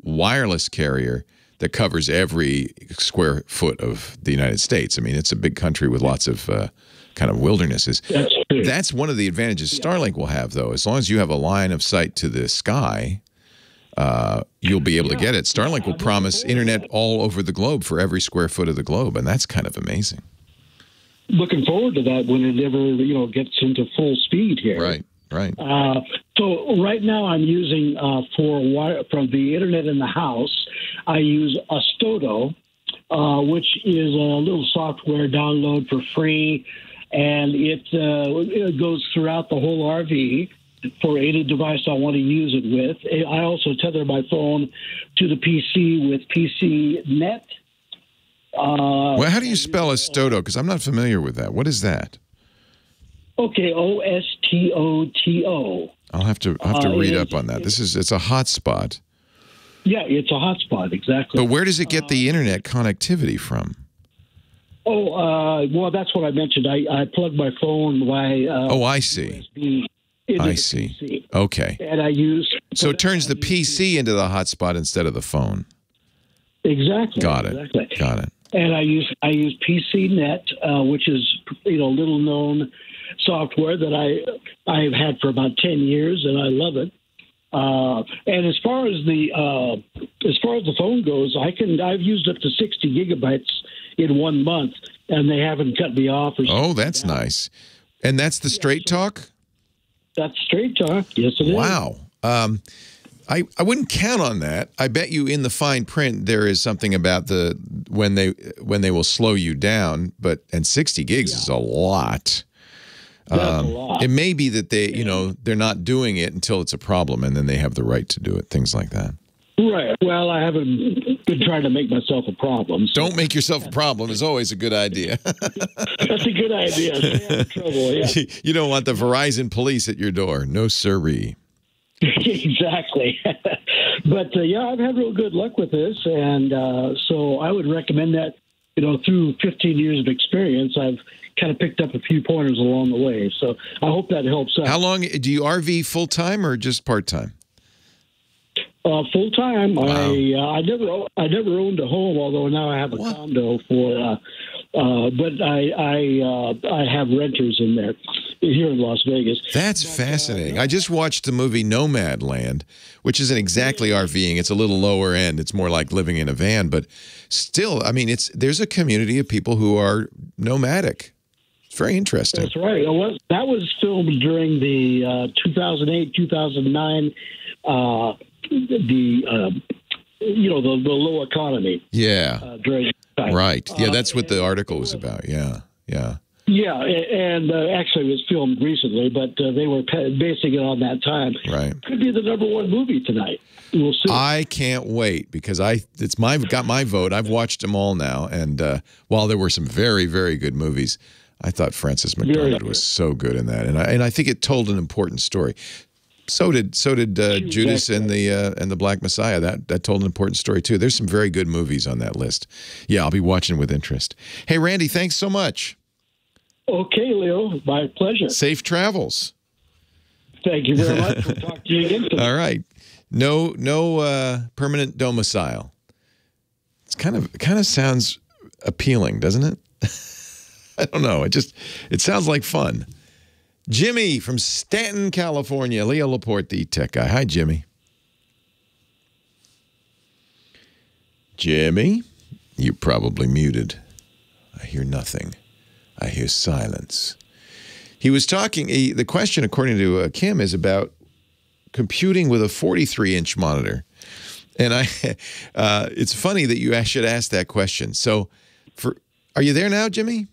wireless carrier that covers every square foot of the United States. I mean, it's a big country with lots of kind of wildernesses. That's true. That's one of the advantages Starlink will have, though. As long as you have a line of sight to the sky, you'll be able to get it. Starlink will promise internet all over the globe for every square foot of the globe, and that's kind of amazing. Looking forward to that when it ever, gets into full speed here. Right. So right now I'm using from the internet in the house, I use Astodo, which is a little software download for free, and it goes throughout the whole RV for any device I want to use it with. I also tether my phone to the PC with PCNet. Well, how do you spell Astodo? Because I'm not familiar with that. What is that? Okay, Ostoto. I'll have to read up on that. It's a hotspot. Yeah, it's a hotspot, exactly. But where does it get the internet connectivity from? Well, that's what I mentioned. I plug my phone by. I see. USB I see. PC. Okay. And I use. So it turns the PC into the hotspot instead of the phone. Exactly. Got it. Exactly. Got it. And I use PCNet, which is little known software that I've had for about 10 years, and I love it. And as far as the phone goes, I've used up to 60 gigabytes in 1 month, and they haven't cut me off. Oh, that's nice. And that's the Straight Talk? That's Straight Talk. Yes, it is. Wow. I wouldn't count on that. I bet you in the fine print there is something about when they will slow you down, and 60 gigs is a lot. That's a lot. It may be that they, they're not doing it until it's a problem, and then they have the right to do it. Things like that. Right. Well, I haven't been trying to make myself a problem. So. Don't make yourself a problem is always a good idea. That's a good idea. Stay out of trouble. Yeah. You don't want the Verizon police at your door. No siree. Exactly. But I've had real good luck with this, and so I would recommend that. Through 15 years of experience, I've kind of picked up a few pointers along the way. So I hope that helps out. How long do you RV full time or just part time? Full time. Wow. I never owned a home, although now I have a condo for. But I have renters in there here in Las Vegas. That's fascinating. I just watched the movie Nomadland, which isn't exactly RVing. It's a little lower end. It's more like living in a van, but still, I mean, there's a community of people who are nomadic. It's very interesting. That's right. That was filmed during the 2008, 2009. The low economy. Yeah. During that time. Right. Yeah, that's what the article was about. Yeah. Yeah. Yeah, and actually it was filmed recently, but they were basing it on that time. Right. Could be the #1 movie tonight. We'll see. I can't wait because got my vote. I've watched them all now, and while there were some very, very good movies, I thought Frances McDormand was so good in that, and I think it told an important story. So did Judas and the Black Messiah. That told an important story too. There's some very good movies on that list. Yeah, I'll be watching with interest. Hey, Randy, thanks so much. Okay, Leo, my pleasure. Safe travels. Thank you very much. We'll talk to you again today. All right. No permanent domicile. It's kind of sounds appealing, doesn't it? I don't know. It sounds like fun. Jimmy from Stanton, California. Leo Laporte, the tech guy. Hi, Jimmy. Jimmy, you're probably muted. I hear nothing. I hear silence. He was talking, the question, according to Kim, is about computing with a 43-inch monitor. And it's funny that you should ask that question. So, are you there now, Jimmy?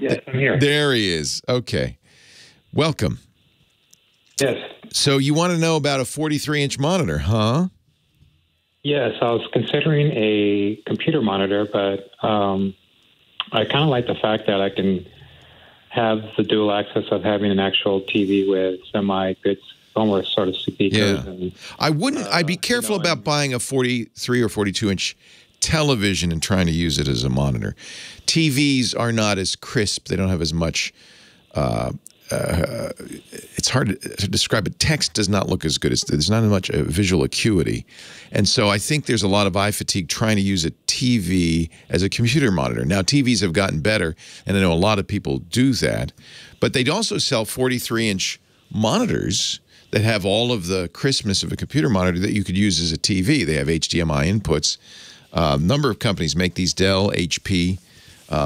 Yes, I'm here. There he is. Okay. Welcome. Yes. So you want to know about a 43-inch monitor, huh? Yes, I was considering a computer monitor, but I kind of like the fact that I can have the dual access of having an actual TV with semi-good, almost sort of speakers. Yeah. And, I'd be careful about buying a 43 or 42-inch television and trying to use it as a monitor. TVs are not as crisp. They don't have as much. It's hard to describe it. Text does not look as good. There's not as much visual acuity. And so I think there's a lot of eye fatigue trying to use a TV as a computer monitor. Now, TVs have gotten better, and I know a lot of people do that. But they also sell 43-inch monitors that have all of the crispness of a computer monitor that you could use as a TV. They have HDMI inputs. A number of companies make these, Dell, HP.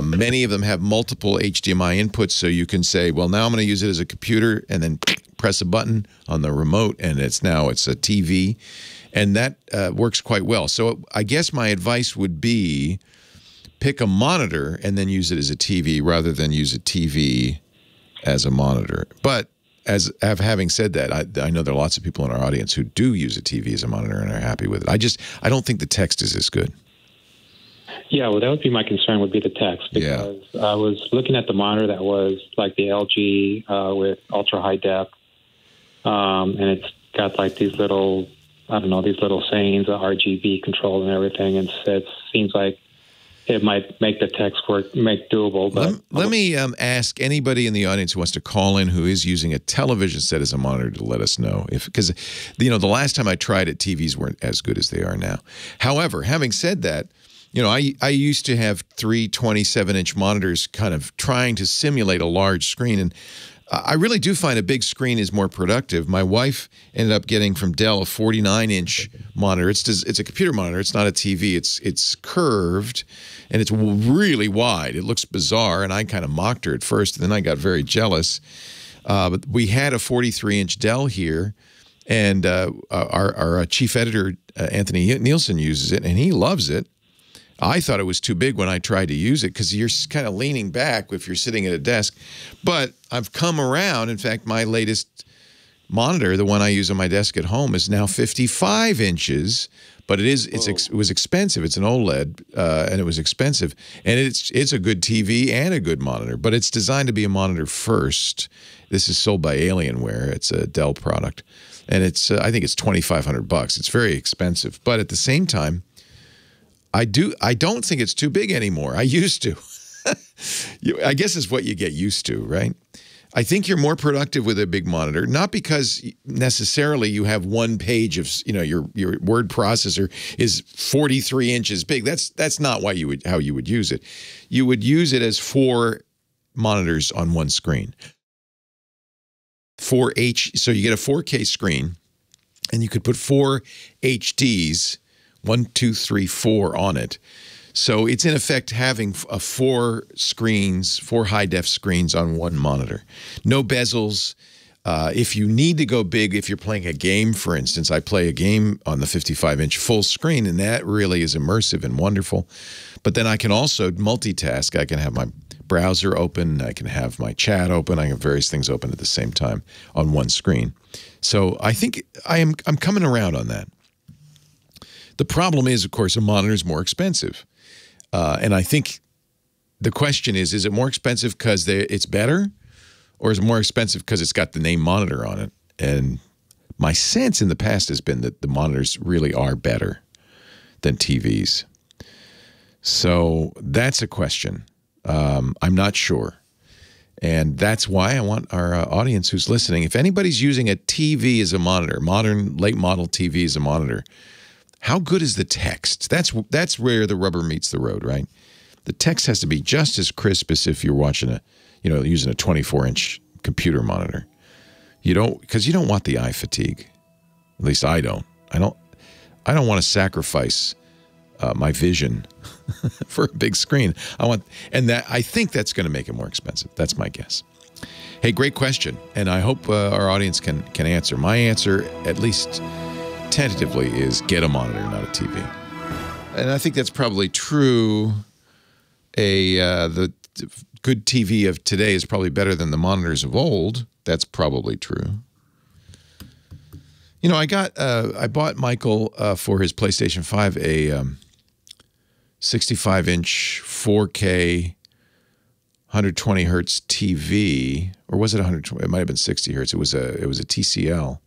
Many of them have multiple HDMI inputs, so you can say, well, now I'm going to use it as a computer, and then press a button on the remote, and it's a TV. And that works quite well. So I guess my advice would be pick a monitor and then use it as a TV rather than use a TV as a monitor. But having said that, I know there are lots of people in our audience who do use a TV as a monitor and are happy with it. I don't think the text is as good. Yeah, well, that would be my concern, would be the text, because I was looking at the monitor that was like the LG with ultra high def, and it's got like these little, these little sayings, RGB control and everything, and it seems like it might make the text make doable. But let me ask anybody in the audience who wants to call in who is using a television set as a monitor to let us know, because the last time I tried it, TVs weren't as good as they are now. However, having said that, I used to have 3 27-inch monitors kind of trying to simulate a large screen, and I really do find a big screen is more productive. My wife ended up getting from Dell a 49-inch monitor. It's a computer monitor. It's not a TV. It's curved, and it's really wide. It looks bizarre, and I kind of mocked her at first, and then I got very jealous. But we had a 43-inch Dell here, and our chief editor, Anthony Nielsen, uses it, and he loves it. I thought it was too big when I tried to use it because you're kind of leaning back if you're sitting at a desk. But I've come around. In fact, my latest monitor, the one I use on my desk at home, is now 55 inches. But it was expensive. It's an OLED, and it was expensive. And it's a good TV and a good monitor. But it's designed to be a monitor first. This is sold by Alienware. It's a Dell product, and it's I think it's $2,500. It's very expensive. But at the same time, I don't think it's too big anymore. I used to. I guess it's what you get used to, right? I think you're more productive with a big monitor, not because necessarily you have one page of, your word processor is 43 inches big. That's not why how you would use it. You would use it as 4 monitors on one screen. So you get a 4K screen, and you could put 4 HDs, 1, 2, 3, 4 on it. So it's in effect having 4 screens, 4 high-def screens on one monitor. No bezels. If you need to go big, if you're playing a game, for instance, I play a game on the 55-inch full screen, and that really is immersive and wonderful. But then I can also multitask. I can have my browser open. I can have my chat open. I can have various things open at the same time on one screen. So I think I'm coming around on that. The problem is, of course, a monitor is more expensive. And I think the question is it more expensive because it's better, or is it more expensive because it's got the name monitor on it? And my sense in the past has been that the monitors really are better than TVs. So that's a question. I'm not sure. And that's why I want our audience who's listening, if anybody's using a TV as a monitor, modern late model TV as a monitor, how good is the text? That's where the rubber meets the road, right? The text has to be just as crisp as if you're watching using a 24-inch computer monitor. Because you don't want the eye fatigue. At least I don't. I don't want to sacrifice my vision for a big screen. I think that's going to make it more expensive. That's my guess. Hey, great question, and I hope our audience can answer. My answer, at least tentatively, is get a monitor, not a TV. And I think that's probably true. The good TV of today is probably better than the monitors of old. That's probably true. I bought Michael for his PlayStation 5 a 65-inch 4K 120 hertz TV, or was it 120? It might have been 60 hertz. It was a TCL.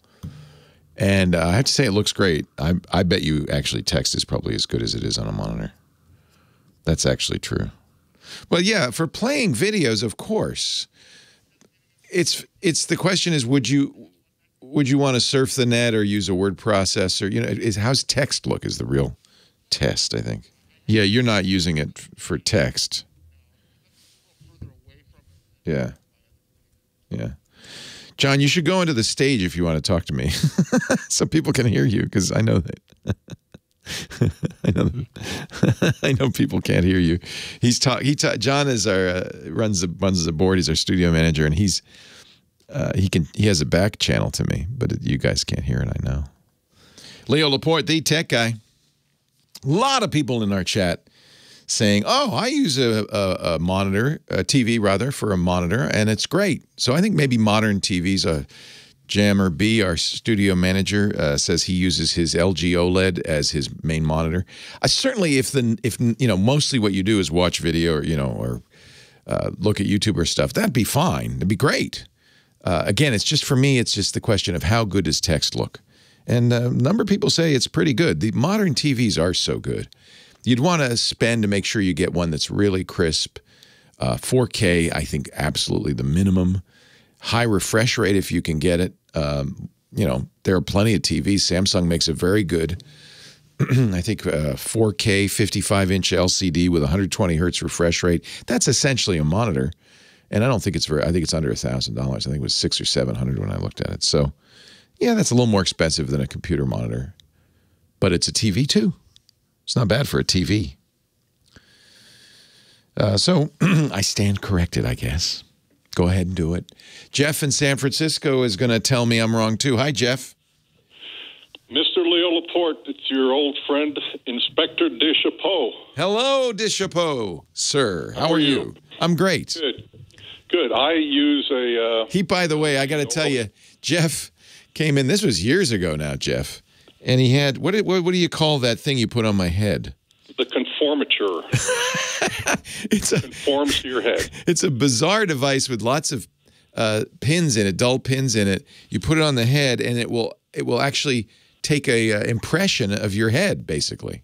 And I have to say, it looks great. I bet you actually text is probably as good as it is on a monitor. That's actually true. But yeah, for playing videos, of course, it's the question is, would you want to surf the net or use a word processor? How's text look is the real test, I think. Yeah, you're not using it for text. Yeah. Yeah. John, you should go into the stage if you want to talk to me, so people can hear you, because I know that. I know people can't hear you. John is runs the board. He's our studio manager, and he has a back channel to me, but you guys can't hear it. I know. Leo Laporte, the tech guy. A lot of people in our chat saying, "Oh, I use a monitor, a TV rather, for a monitor, and it's great." So I think maybe modern TVs. Jammer B, our studio manager, says he uses his LG OLED as his main monitor. Certainly, if mostly what you do is watch video or look at YouTube or stuff, that'd be fine. It'd be great. Again, it's just for me. It's just the question of how good does text look, and a number of people say it's pretty good. The modern TVs are so good. You'd want to spend to make sure you get one that's really crisp. 4K, I think, absolutely the minimum. High refresh rate if you can get it. There are plenty of TVs. Samsung makes a very good, I think, 4K 55-inch LCD with 120 hertz refresh rate. That's essentially a monitor, and I don't think it's I think it's under $1,000. I think it was $600 or $700 when I looked at it. So, yeah, that's a little more expensive than a computer monitor, but it's a TV too. It's not bad for a TV. So I stand corrected, I guess. Go ahead and do it. Jeff in San Francisco is going to tell me I'm wrong, too. Hi, Jeff. Mr. Leo Laporte, it's your old friend, Inspector de Chapeau. Hello, Dishapo, sir. How are you? I'm great. Good. I use a... By the way, I got to tell you, Jeff came in. This was years ago now, Jeff. And he had, what do you call that thing you put on my head? The conformature. Conforms to your head. It's a bizarre device with lots of pins in it, dull pins in it. You put it on the head, and it will actually take a impression of your head, basically.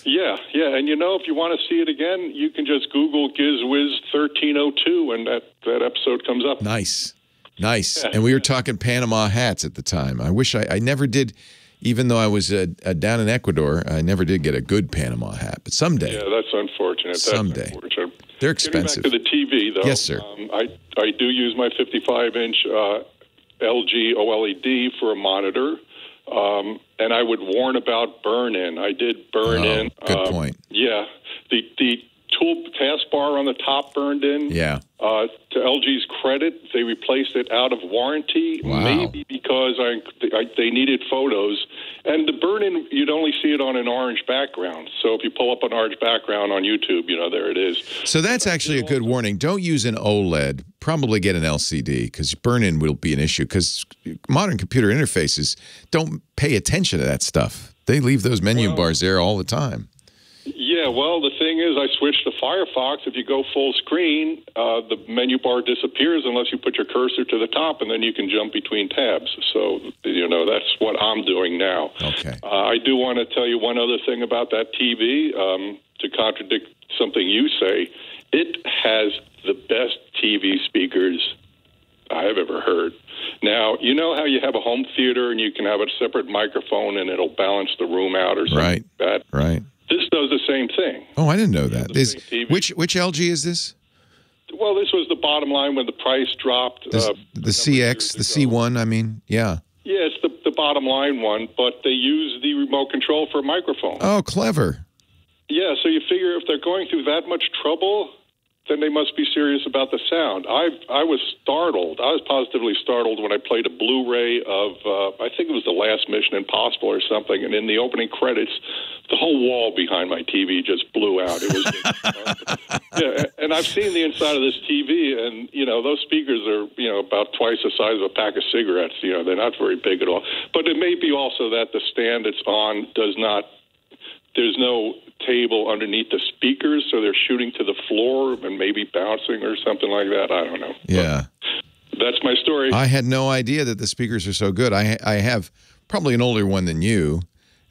Yeah. And if you want to see it again, you can just Google GizWiz 1302, and that episode comes up. Nice. Yeah. And we were talking Panama hats at the time. I wish I never did, even though I was down in Ecuador, I never did get a good Panama hat. But someday. Yeah, that's unfortunate. Someday. They're expensive. Getting back to the TV, though. Yes, sir. I do use my 55-inch LG OLED for a monitor. And I would warn about burn-in. I did burn-in. Good point. Yeah. The tool taskbar on the top burned in. Yeah. To LG's credit, they replaced it out of warranty, maybe because they needed photos. And the burn-in, you'd only see it on an orange background. So if you pull up an orange background on YouTube, there it is. So that's actually a good warning. Don't use an OLED. Probably get an LCD, because burn-in will be an issue, because modern computer interfaces don't pay attention to that stuff. They leave those menu bars there all the time. Yeah, well, the thing is, I switched to Firefox. If you go full screen, the menu bar disappears unless you put your cursor to the top, and then you can jump between tabs. So, that's what I'm doing now. Okay. I do want to tell you one other thing about that TV, to contradict something you say. It has the best TV speakers I have ever heard. Now, you know how you have a home theater and you can have a separate microphone and it'll balance the room out or something like that? Right. This does the same thing. Oh, I didn't know that. Which LG is this? Well, this was the bottom line when the price dropped. The CX, the C1, I mean, yeah. Yeah, it's the bottom line one, but they use the remote control for a microphone. Oh, clever. Yeah, so you figure if they're going through that much trouble, then they must be serious about the sound. I was startled. I was positively startled when I played a Blu-ray of, I think it was The Last Mission Impossible or something, and in the opening credits, the whole wall behind my TV just blew out. It was, yeah, and I've seen the inside of this TV, and, those speakers are, about twice the size of a pack of cigarettes. They're not very big at all. But it may be also that the stand it's on there's no table underneath the speakers, so they're shooting to the floor and maybe bouncing or something like that. I don't know. Yeah. But that's my story. I had no idea that the speakers are so good. I have probably an older one than you,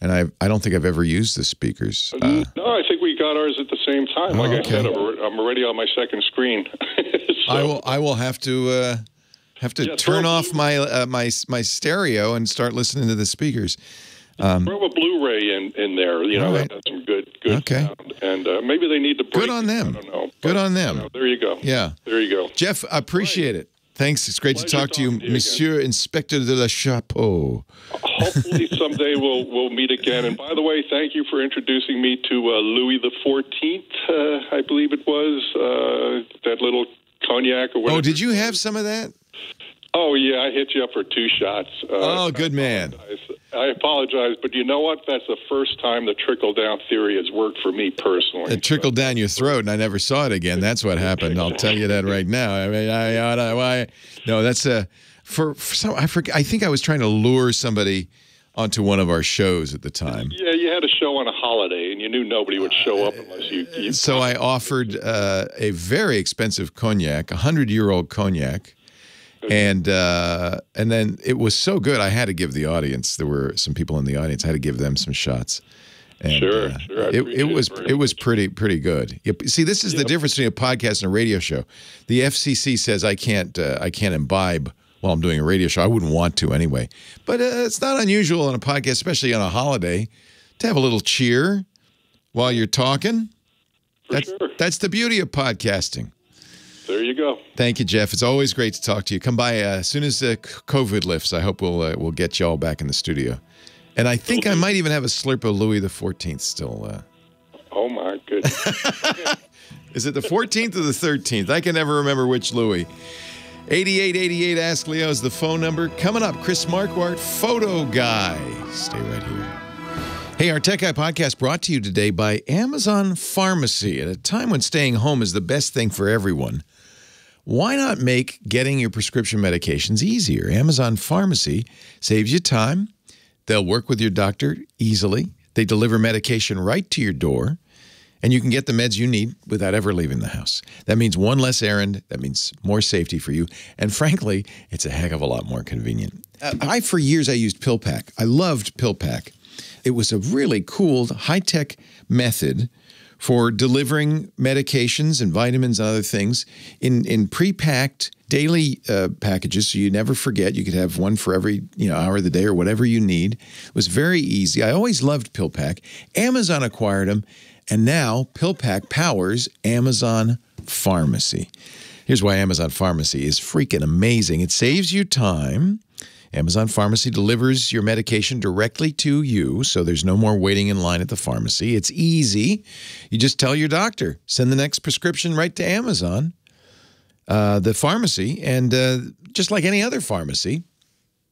and I don't think I've ever used the speakers. No, I think we got ours at the same time. Like I said, I'm already on my second screen. So, I will have to turn off my my stereo and start listening to the speakers. Throw a Blu-ray in there. That has some good sound. And maybe they need to break. Good on them. I don't know. Good on them. There you go. Yeah. There you go. Jeff, I appreciate it. Thanks. It's great to talk to you, Monsieur Inspector de la Chapeau. Hopefully someday we'll meet again. And by the way, thank you for introducing me to Louis XIV, I believe it was, that little cognac or whatever. Oh, did you have some of that? Oh, yeah, I hit you up for 2 shots. Good man. I apologize, but you know what? That's the first time the trickle-down theory has worked for me personally. It trickled down your throat, and I never saw it again. That's what happened. I'll tell you that right now. I mean, no, that's for some. I forget. I think I was trying to lure somebody onto one of our shows at the time. Yeah, you had a show on a holiday, and you knew nobody would show up unless you so I offered a very expensive cognac, 100-year-old cognac. And then it was so good, I had to give the audience. There were some people in the audience. I had to give them some shots. And, sure. It was pretty good. See, this is the difference between a podcast and a radio show. The FCC says I can't imbibe while I'm doing a radio show. I wouldn't want to anyway. But it's not unusual on a podcast, especially on a holiday, to have a little cheer while you're talking. That's the beauty of podcasting. There you go. Thank you, Jeff. It's always great to talk to you. Come by as soon as COVID lifts. I hope we'll get you all back in the studio. And I think I might even have a slurp of Louis XIV still. Oh, my goodness. Is it the 14th or the 13th? I can never remember which Louis. 8888 Ask Leo is the phone number. Coming up, Chris Marquardt, Photo Guy. Stay right here. Hey, our Tech Guy podcast brought to you today by Amazon Pharmacy. At a time when staying home is the best thing for everyone, why not make getting your prescription medications easier? Amazon Pharmacy saves you time. They'll work with your doctor easily. They deliver medication right to your door, and you can get the meds you need without ever leaving the house. That means one less errand. That means more safety for you. And frankly, it's a heck of a lot more convenient. For years, I used PillPack. I loved PillPack. It was a really cool, high-tech method for delivering medications and vitamins and other things in pre-packed daily packages, so you never forget. You could have one for every hour of the day or whatever you need. It was very easy. I always loved PillPack. Amazon acquired them, and now PillPack powers Amazon Pharmacy. Here's why Amazon Pharmacy is freaking amazing. It saves you time. Amazon Pharmacy delivers your medication directly to you, so there's no more waiting in line at the pharmacy. It's easy. You just tell your doctor, send the next prescription right to Amazon, the pharmacy, and just like any other pharmacy,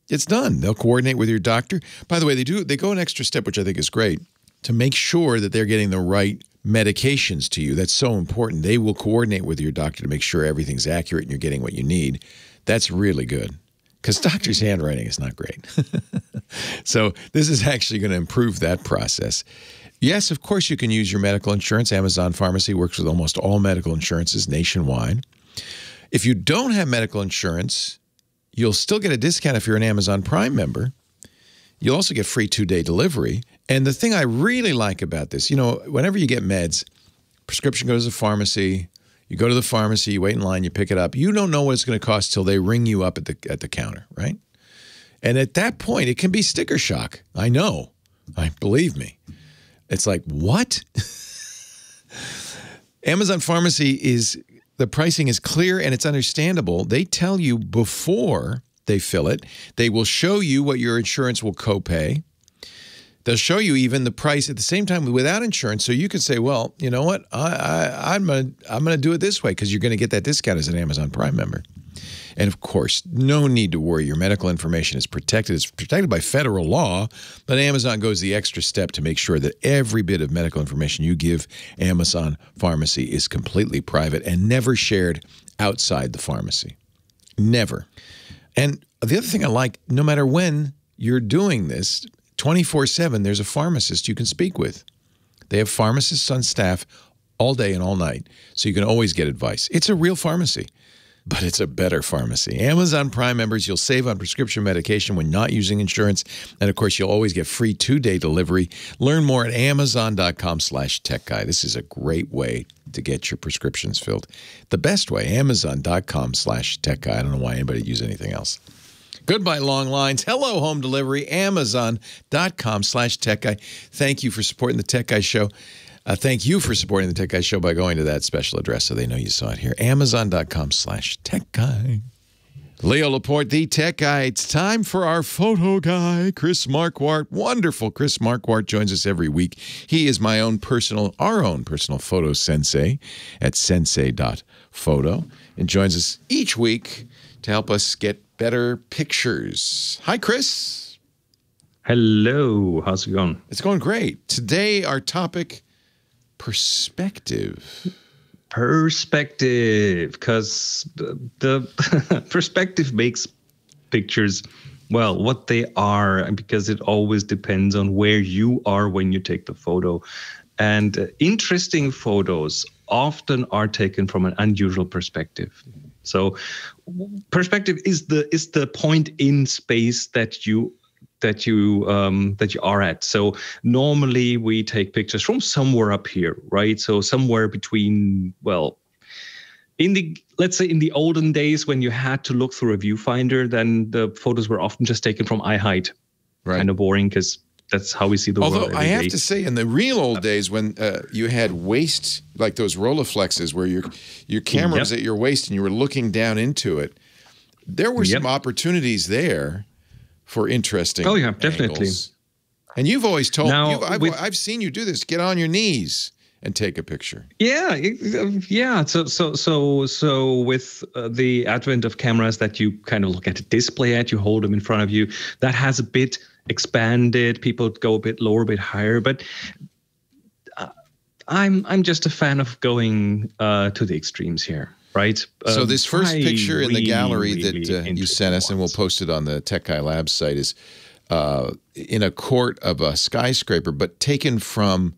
it's done. They'll coordinate with your doctor. By the way, they go an extra step, which I think is great, to make sure that they're getting the right medications to you. That's so important. They will coordinate with your doctor to make sure everything's accurate and you're getting what you need. That's really good. Because doctor's handwriting is not great. So this is actually going to improve that process. Yes, of course, you can use your medical insurance. Amazon Pharmacy works with almost all medical insurances nationwide. If you don't have medical insurance, you'll still get a discount if you're an Amazon Prime member. You'll also get free 2-day delivery. And the thing I really like about this, whenever you get meds, prescription goes to the pharmacy. You go to the pharmacy, you wait in line, you pick it up. You don't know what it's going to cost till they ring you up at the counter, right? And at that point, it can be sticker shock. I know. Believe me. It's like, what? Amazon Pharmacy the pricing is clear and it's understandable. They tell you before they fill it. They will show you what your insurance will copay. They'll show you even the price at the same time without insurance, so you can say, well, you know what, I'm gonna do it this way because you're going to get that discount as an Amazon Prime member. And of course, no need to worry. Your medical information is protected. It's protected by federal law, but Amazon goes the extra step to make sure that every bit of medical information you give Amazon Pharmacy is completely private and never shared outside the pharmacy. Never. And the other thing I like, no matter when you're doing this, 24/7, there's a pharmacist you can speak with. They have pharmacists on staff all day and all night, so you can always get advice. It's a real pharmacy, but it's a better pharmacy. Amazon Prime members, you'll save on prescription medication when not using insurance, and of course, you'll always get free 2-day delivery. Learn more at amazon.com/techguy. This is a great way to get your prescriptions filled. The best way, amazon.com/techguy. I don't know why anybody would use anything else. Goodbye, long lines. Hello, home delivery. Amazon.com/techguy. Thank you for supporting the Tech Guy Show. Thank you for supporting the Tech Guy Show by going to that special address so they know you saw it here. Amazon.com/techguy. Leo Laporte, the Tech Guy. It's time for our photo guy, Chris Marquardt. Wonderful Chris Marquardt joins us every week. He is our own personal photo sensei at sensei.photo and joins us each week to help us get better pictures. Hi, Chris. Hello. How's it going? It's going great. Today, our topic, perspective. Perspective, because the perspective makes pictures, well, what they are, because it always depends on where you are when you take the photo. And interesting photos often are taken from an unusual perspective. So perspective is the point in space that you are at. So normally we take pictures from somewhere up here, right? So somewhere between, well, let's say in the olden days when you had to look through a viewfinder, then the photos were often just taken from eye height. Right. Kind of boring because that's how we see the world. Although I have to say, in the real old days when you had waist, like those Rolleiflexes where your camera was at your waist and you were looking down into it, there were some opportunities there for interesting definitely. And you've always told, I've seen you do this, get on your knees and take a picture. Yeah. So with the advent of cameras that you kind of look at a display at, you hold them in front of you, that has a bit expanded. People go a bit lower, a bit higher, but I'm just a fan of going to the extremes here. Right. So this first picture in the gallery that you sent us, and we'll post it on the Tech Guy Labs site, is in a court of a skyscraper, but taken from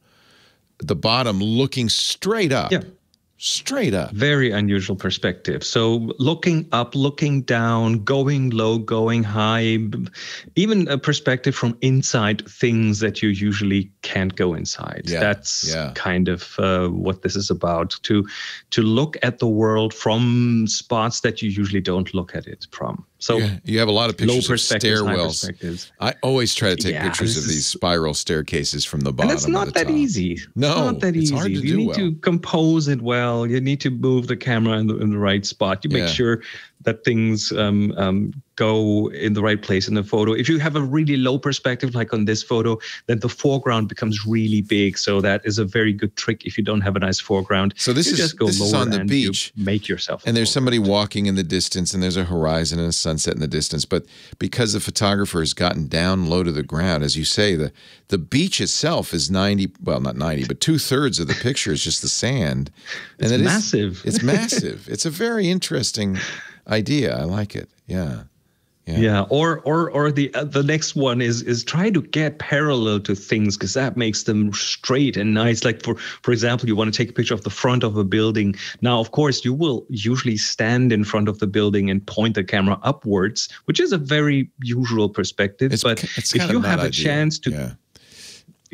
the bottom, looking straight up. Yeah. Straight up. Very unusual perspective. So looking up, looking down, going low, going high, even a perspective from inside things that you usually can't go inside. Yeah. That's kind of what this is about, to look at the world from spots that you usually don't look at it from. So you have a lot of pictures of stairwells. I always try to take pictures of these spiral staircases from the bottom. And it's not that easy. No, it's not that easy. Hard to you need to compose it well. You need to move the camera in the right spot. You make sure that things go in the right place in the photo. If you have a really low perspective, like on this photo, then the foreground becomes really big. So that is a very good trick if you don't have a nice foreground. So this is on the beach. Make yourself. And there's somebody walking in the distance, and there's a horizon and a sunset in the distance. But because the photographer has gotten down low to the ground, as you say, the beach itself is 90, well, not 90, but 2/3 of the picture is just the sand. And it's massive. It's massive. It's a very interesting idea. I like it. Yeah. Or the next one is try to get parallel to things, because that makes them straight and nice. Like for example, you want to take a picture of the front of a building. Now, of course, you will usually stand in front of the building and point the camera upwards, which is a very usual perspective. But if you have a chance to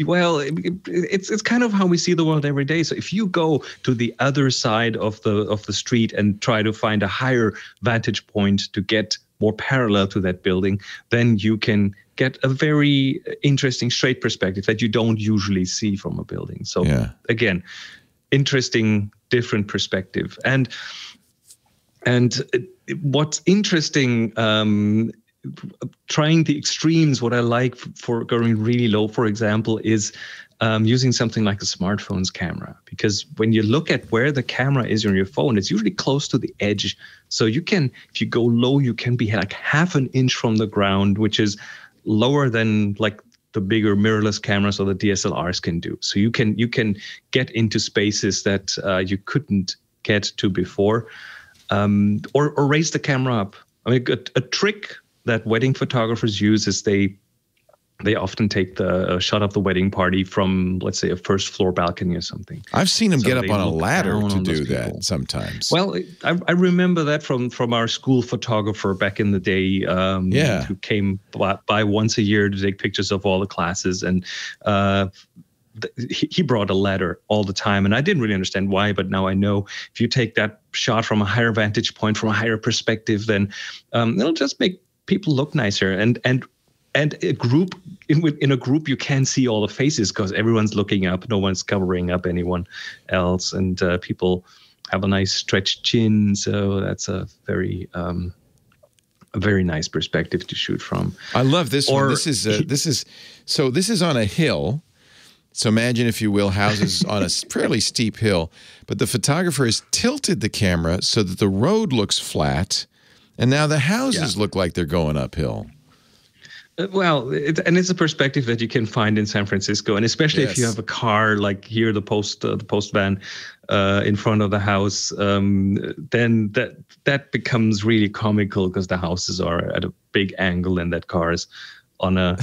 well, it's kind of how we see the world every day. So if you go to the other side of the street and try to find a higher vantage point to get more parallel to that building, then you can get a very interesting straight perspective that you don't usually see from a building. So again, interesting, different perspective. And what's interesting, trying the extremes, what I like for going really low, for example, is using something like a smartphone's camera. Because when you look at where the camera is on your phone, it's usually close to the edge. So you can, if you go low, you can be like half an inch from the ground, which is lower than like the bigger mirrorless cameras or the DSLRs can do. So you can get into spaces that you couldn't get to before, or raise the camera up. I mean, a trick that wedding photographers use is they often take the shot of the wedding party from, let's say, a first floor balcony or something. I've seen them get up on a ladder to do that sometimes. Well, I remember that from our school photographer back in the day, who came by once a year to take pictures of all the classes. And he brought a ladder all the time. And I didn't really understand why, but now I know if you take that shot from a higher vantage point, from a higher perspective, then it'll just make people look nicer. And a group in a group, you can see all the faces because everyone's looking up. No one's covering up anyone else, and people have a nice stretched chin. So that's a very nice perspective to shoot from. I love this one. This is on a hill. So imagine, if you will, houses on a fairly steep hill, but the photographer has tilted the camera so that the road looks flat, and now the houses look like they're going uphill. Well, it's a perspective that you can find in San Francisco, and especially if you have a car like here, the post van in front of the house, then that becomes really comical because the houses are at a big angle and that car is on a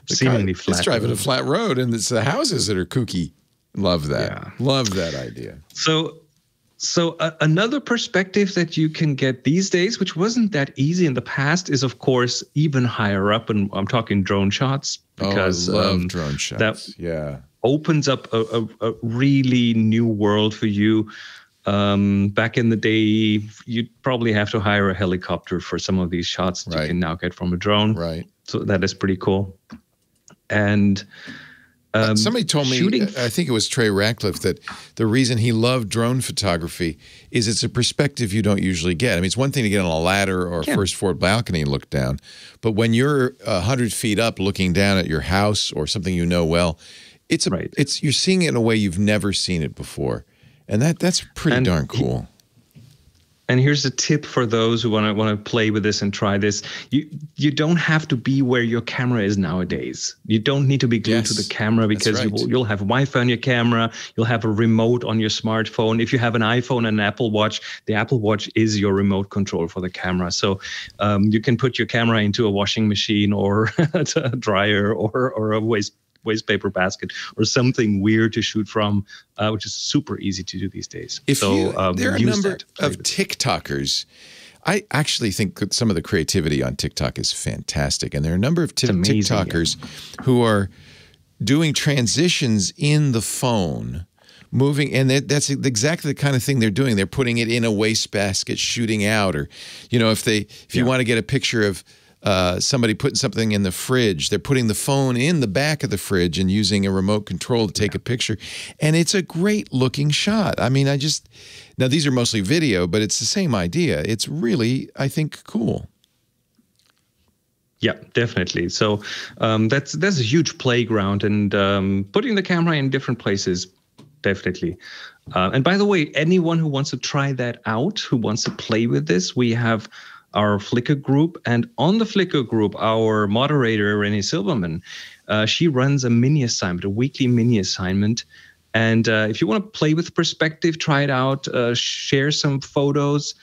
seemingly flat. It's driving a flat road, and it's the houses that are kooky. Love that. Yeah. Love that idea. So another perspective that you can get these days, which wasn't that easy in the past, is of course even higher up, and I'm talking drone shots, because I love drone shots. That opens up a really new world for you. Back in the day, you'd probably have to hire a helicopter for some of these shots that you can now get from a drone. Right. So that is pretty cool. And somebody told me, I think it was Trey Ratcliffe, that the reason he loved drone photography is it's a perspective you don't usually get. I mean, it's one thing to get on a ladder or a first floor balcony and look down, but when you're 100 feet up looking down at your house or something you know well, it's you're seeing it in a way you've never seen it before, and that's pretty darn cool. And here's a tip for those who want to play with this and try this. You don't have to be where your camera is nowadays. You don't need to be glued to the camera, because you'll have Wi-Fi on your camera. You'll have a remote on your smartphone. If you have an iPhone and an Apple Watch, the Apple Watch is your remote control for the camera. So you can put your camera into a washing machine or a dryer or a waste paper basket or something weird to shoot from, which is super easy to do these days. There are a number of TikTokers. I actually think that some of the creativity on TikTok is fantastic. And there are a number of TikTokers who are doing transitions in the phone, moving, and that's exactly the kind of thing they're doing. They're putting it in a wastebasket, shooting out, or, if you want to get a picture of somebody putting something in the fridge, they're putting the phone in the back of the fridge and using a remote control to take a picture. And it's a great looking shot. I mean, now these are mostly video, but it's the same idea. It's really, I think, cool. Yeah, definitely. So that's a huge playground, and putting the camera in different places, definitely. And by the way, anyone who wants to try that out, who wants to play with this, we have our Flickr group, and on the Flickr group, our moderator, Renee Silverman, she runs a weekly mini assignment. And if you want to play with perspective, try it out, share some photos.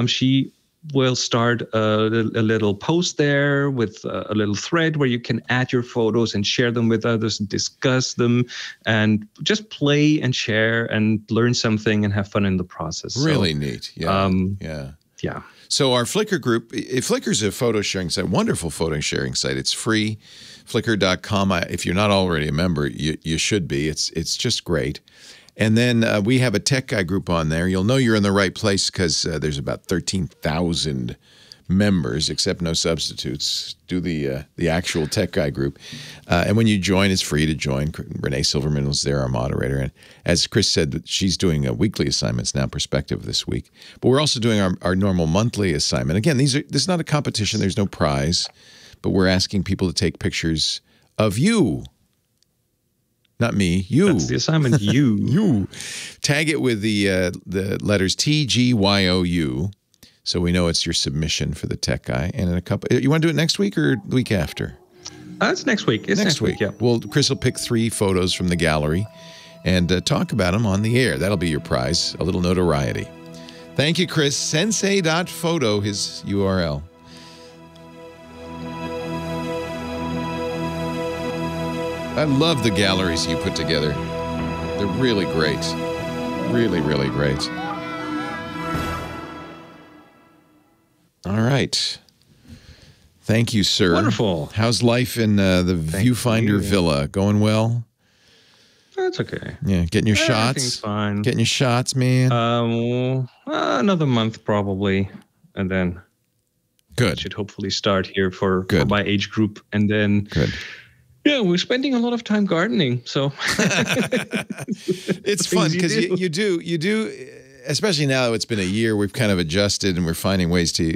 She will start a little post there with a little thread where you can add your photos and share them with others and discuss them and just play and share and learn something and have fun in the process. Really neat. Yeah. Yeah. So our Flickr group, Flickr's a photo sharing site, wonderful photo sharing site. It's free, flickr.com. If you're not already a member, you should be. It's just great. And then we have a tech guy group on there. You'll know you're in the right place because there's about 13,000 members, except no substitutes. Do the actual tech guy group. And when you join, it's free to join. Renee Silverman was there, our moderator. And as Chris said, she's doing weekly assignments now, Perspective this week. But we're also doing our normal monthly assignment. Again, this is not a competition. There's no prize. But we're asking people to take pictures of you. Not me, you. That's the assignment, you. You. Tag it with the letters TGYOU. So we know it's your submission for the tech guy. And in a couple, you want to do it next week or the week after? It's next week. It's next week. Yeah. Well, Chris will pick 3 photos from the gallery and talk about them on the air. That'll be your prize, a little notoriety. Thank you, Chris. Sensei.photo, his URL. I love the galleries you put together. They're really great. Really, really great. All right. Thank you, sir. Wonderful. How's life in the Viewfinder Villa? Going well? That's okay. Yeah, getting your shots? Everything's fine. Getting your shots, man? Another month probably, and then good. Should hopefully start here for my age group, and then good. Yeah, we're spending a lot of time gardening, so it's fun because you do. Especially now that it's been a year, we've kind of adjusted and we're finding ways to,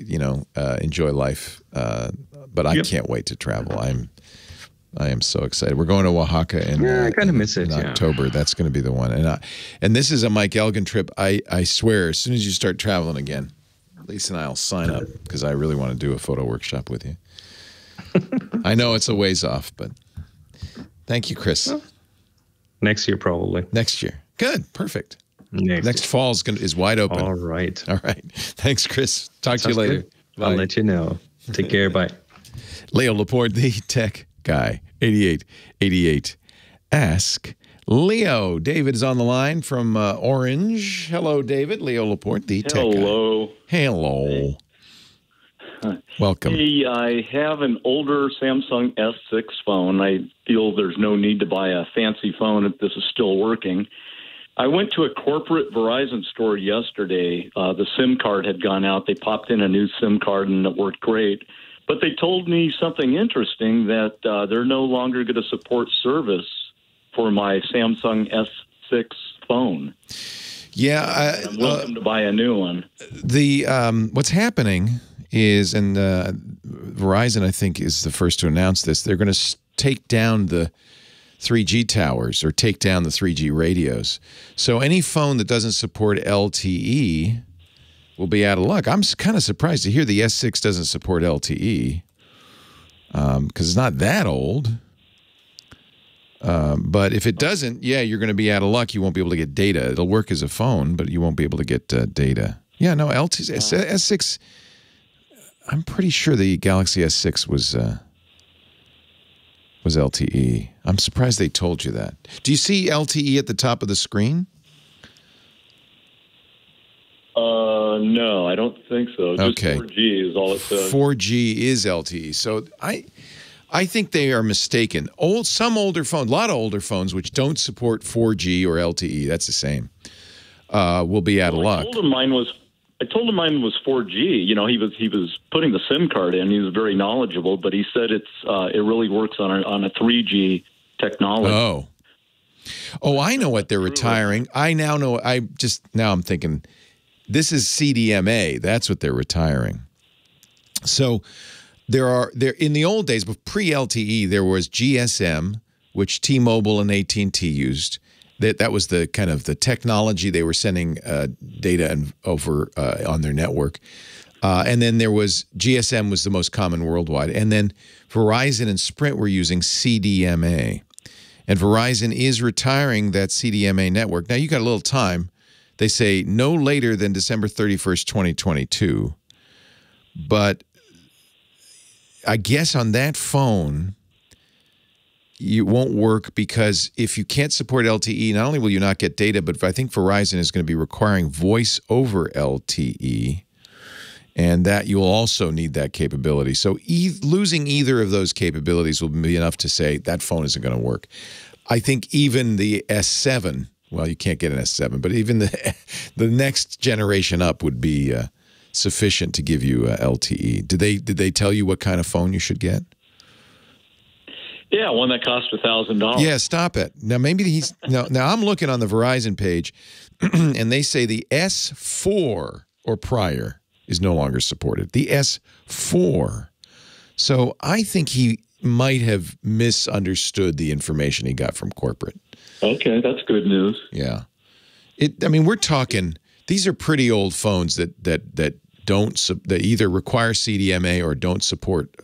enjoy life. But I can't wait to travel. I am so excited. We're going to Oaxaca in I kind of miss it. In October. That's going to be the one. And this is a Mike Elgin trip. I swear, as soon as you start traveling again, Lisa and I'll sign up because I really want to do a photo workshop with you. I know it's a ways off, but thank you, Chris. Well, next year, probably. Next year. Good. Perfect. Next fall is wide open. All right. Thanks, Chris. Talk to you later. I'll let you know. Take care. Bye. Leo Laporte, the tech guy, 8888. Ask Leo. David is on the line from Orange. Hello, David. Leo Laporte, the tech guy. Hello. Welcome. Hey, I have an older Samsung S6 phone. I feel there's no need to buy a fancy phone if this is still working. I went to a corporate Verizon store yesterday. The SIM card had gone out. They popped in a new SIM card, and it worked great. But they told me something interesting, that they're no longer going to support service for my Samsung S6 phone. Yeah. I'm welcome to buy a new one. What's happening is, and Verizon, I think, is the first to announce this, they're going to take down the 3G towers or take down the 3G radios. So any phone that doesn't support LTE will be out of luck. I'm kind of surprised to hear the S6 doesn't support LTE because it's not that old. But if it doesn't, yeah, you're going to be out of luck. You won't be able to get data. It'll work as a phone, but you won't be able to get data. Yeah, no, S6, I'm pretty sure the Galaxy S6 was LTE. I'm surprised they told you that. Do you see LTE at the top of the screen? No, I don't think so. Just Okay. 4G is all it says. 4G is LTE. So I think they are mistaken. Some older phones, a lot of older phones which don't support 4G or LTE, that's the same, will be out of luck. I told him mine was 4G. You know, he was putting the SIM card in. He was very knowledgeable, but he said it really works on a 3G technology. Oh, I know what they're retiring. I now know. Now I'm thinking this is CDMA. That's what they're retiring. So there in the old days, but pre-LTE, there was GSM, which T-Mobile and AT&T used. That was the kind of the technology they were sending data over on their network. And then there was GSM was the most common worldwide. And then Verizon and Sprint were using CDMA. And Verizon is retiring that CDMA network. Now, you got a little time. They say no later than December 31st, 2022. But I guess on that phone, it won't work because if you can't support LTE, not only will you not get data, but I think Verizon is going to be requiring voice over LTE, and that you'll also need that capability. So losing either of those capabilities will be enough to say that phone isn't going to work. I think even the S7, well, you can't get an S7, but even the next generation up would be sufficient to give you LTE. Did they tell you what kind of phone you should get? Yeah, one that cost $1,000. Yeah, stop it. Now maybe now I'm looking on the Verizon page, and they say the S4 or prior is no longer supported. The S4. So I think he might have misunderstood the information he got from corporate. Okay, that's good news. Yeah, I mean, we're talking. These are pretty old phones that either require CDMA or don't support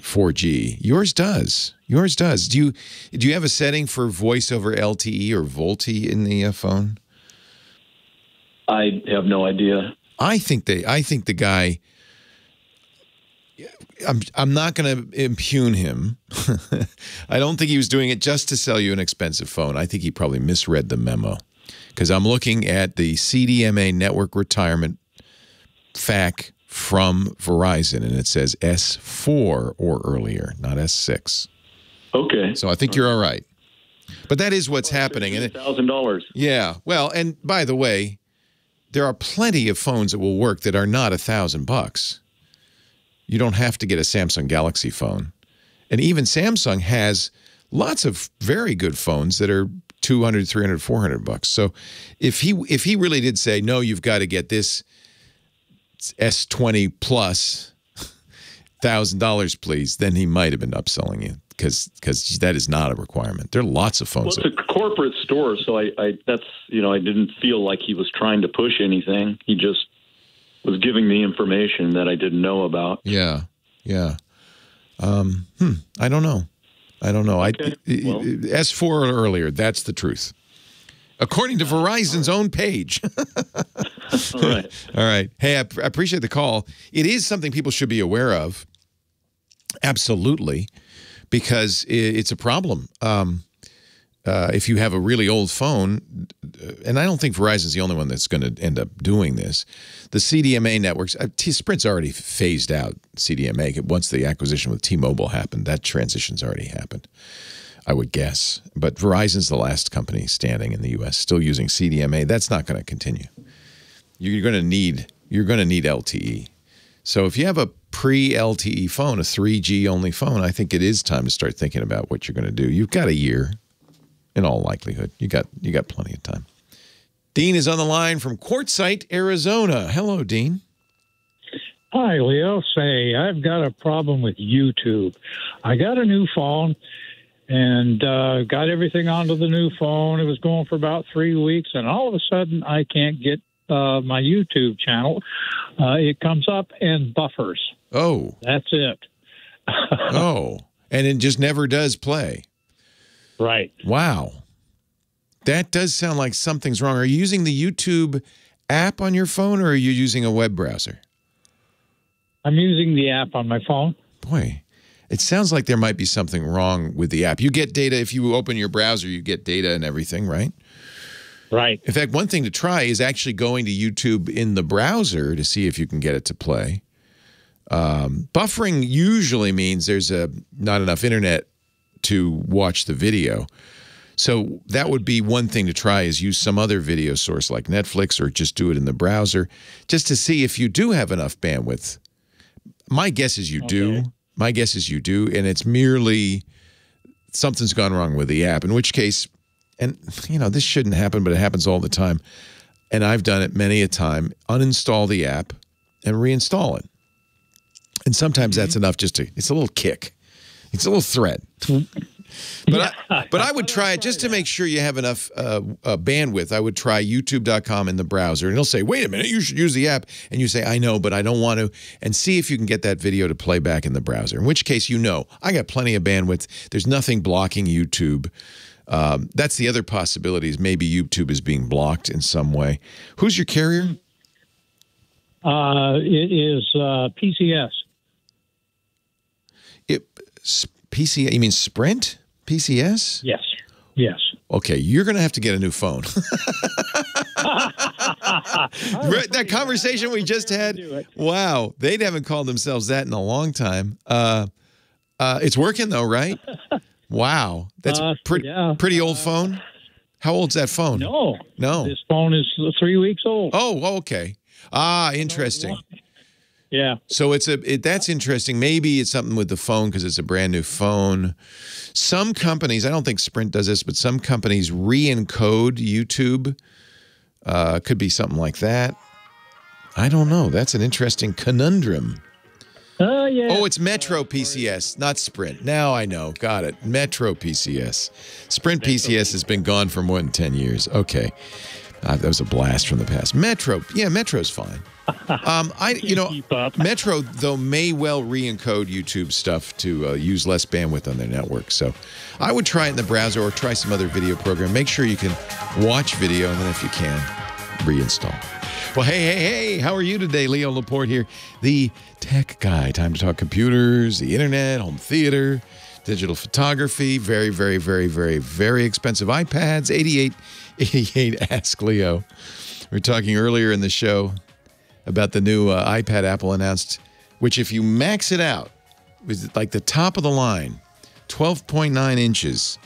4G. Yours does. Yours does. Do you have a setting for voice over LTE or VoLTE in the phone? I have no idea. I think the guy. I'm not going to impugn him. I don't think he was doing it just to sell you an expensive phone. I think he probably misread the memo, because I'm looking at the CDMA network retirement FAQ from Verizon, and it says S4 or earlier, not S6. Okay. So I think you're all right. But that is what's happening. $1,000. Yeah. Well, and by the way, there are plenty of phones that will work that are not $1,000. You don't have to get a Samsung Galaxy phone. And even Samsung has lots of very good phones that are $200, $300, $400. So if he really did say, no, you've got to get this S20 plus $1,000, please, then he might have been upselling you, because that is not a requirement. There are lots of phones. Well, it's a corporate store, so I didn't feel like he was trying to push anything. He just was giving me information that I didn't know about. Yeah, yeah. I don't know. Okay. S4 or earlier, that's the truth, according to Verizon's own page. All right. All right. Hey, I appreciate the call. It is something people should be aware of. Absolutely. Because it's a problem. If you have a really old phone, and I don't think Verizon's the only one that's going to end up doing this, the CDMA networks, Sprint's already phased out CDMA. Once the acquisition with T-Mobile happened, that transition's already happened, I would guess. But Verizon's the last company standing in the U.S. still using CDMA. That's not going to continue. You're going to need LTE. So if you have a pre-LTE phone, a 3G only phone, I think it is time to start thinking about what you're going to do. You've got a year, in all likelihood. You got plenty of time. Dean is on the line from Quartzsite, Arizona. Hello, Dean. Hi, Leo. Say, I've got a problem with YouTube. I got a new phone and got everything onto the new phone. It was going for about 3 weeks, and all of a sudden I can't get my YouTube channel. It comes up and buffers. Oh. That's it. Oh. And it just never does play. Right. Wow. That does sound like something's wrong. Are you using the YouTube app on your phone, or are you using a web browser? I'm using the app on my phone. Boy, it sounds like there might be something wrong with the app. You get data. If you open your browser, you get data and everything, right? Right. In fact, one thing to try is actually going to YouTube in the browser to see if you can get it to play. Buffering usually means there's not enough internet to watch the video. So that would be one thing to try, is use some other video source like Netflix, or just do it in the browser just to see if you do have enough bandwidth. My guess is you do. My guess is you do, and it's merely something's gone wrong with the app, in which case, and you know, this shouldn't happen, but it happens all the time, and I've done it many a time, uninstall the app and reinstall it. And sometimes that's enough just to, it's a little kick. It's a little threat. But I would try it just to make sure you have enough bandwidth. I would try youtube.com in the browser, and it'll say, wait a minute, you should use the app. And you say, I know, but I don't want to. And see if you can get that video to play back in the browser, in which case, you know, I got plenty of bandwidth. There's nothing blocking YouTube. That's the other possibility, is maybe YouTube is being blocked in some way. Who's your carrier? It is PCS. PCS, you mean Sprint? PCS? Yes. Yes. Okay, you're going to have to get a new phone. That conversation we just had, wow, they haven't called themselves that in a long time. It's working though, right? Wow, that's a pretty old phone. How old's that phone? No. This phone is 3 weeks old. Oh, okay. Ah, interesting. Yeah. So that's interesting. Maybe it's something with the phone because it's a brand new phone. Some companies, I don't think Sprint does this, but some companies re-encode YouTube. Could be something like that. I don't know. That's an interesting conundrum. Yeah. Oh, it's Metro PCS, not Sprint. Now I know. Got it. Metro PCS. Sprint PCS has been gone for more than 10 years. Okay. That was a blast from the past. Metro. Yeah, Metro's fine. Metro, though, may well re-encode YouTube stuff to use less bandwidth on their network. So I would try it in the browser or try some other video program. Make sure you can watch video, and then if you can, reinstall. Well, hey, how are you today? Leo Laporte here, the tech guy. Time to talk computers, the internet, home theater, digital photography, very, very, very, very, very expensive iPads, 8888 Ask Leo. We were talking earlier in the show about the new iPad Apple announced, which if you max it out, was like the top of the line, 12.9 inches,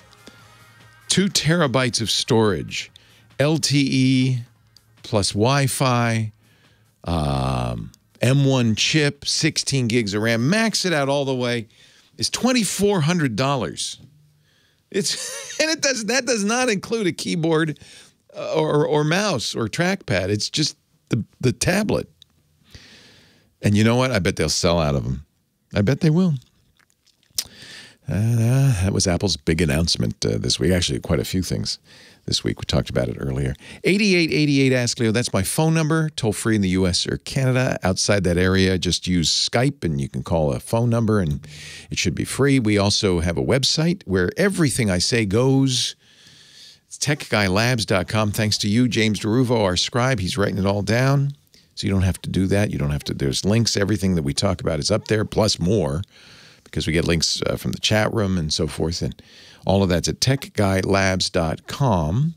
2 terabytes of storage, LTE plus Wi-Fi, M1 chip, 16 gigs of RAM. Max it out all the way is $2,400. That does not include a keyboard or mouse or trackpad. It's just the tablet. And you know what? I bet they'll sell out of them. I bet they will. That was Apple's big announcement this week. Actually, quite a few things this week. We talked about it earlier. 8888 Ask Leo. That's my phone number. Toll free in the U.S. or Canada. Outside that area, just use Skype and you can call a phone number and it should be free. We also have a website where everything I say goes. It's techguylabs.com. Thanks to you, James DeRuvo, our scribe. He's writing it all down. So you don't have to do that. You don't have to. There's links. Everything that we talk about is up there, plus more, because we get links from the chat room and so forth. And all of that's at techguylabs.com.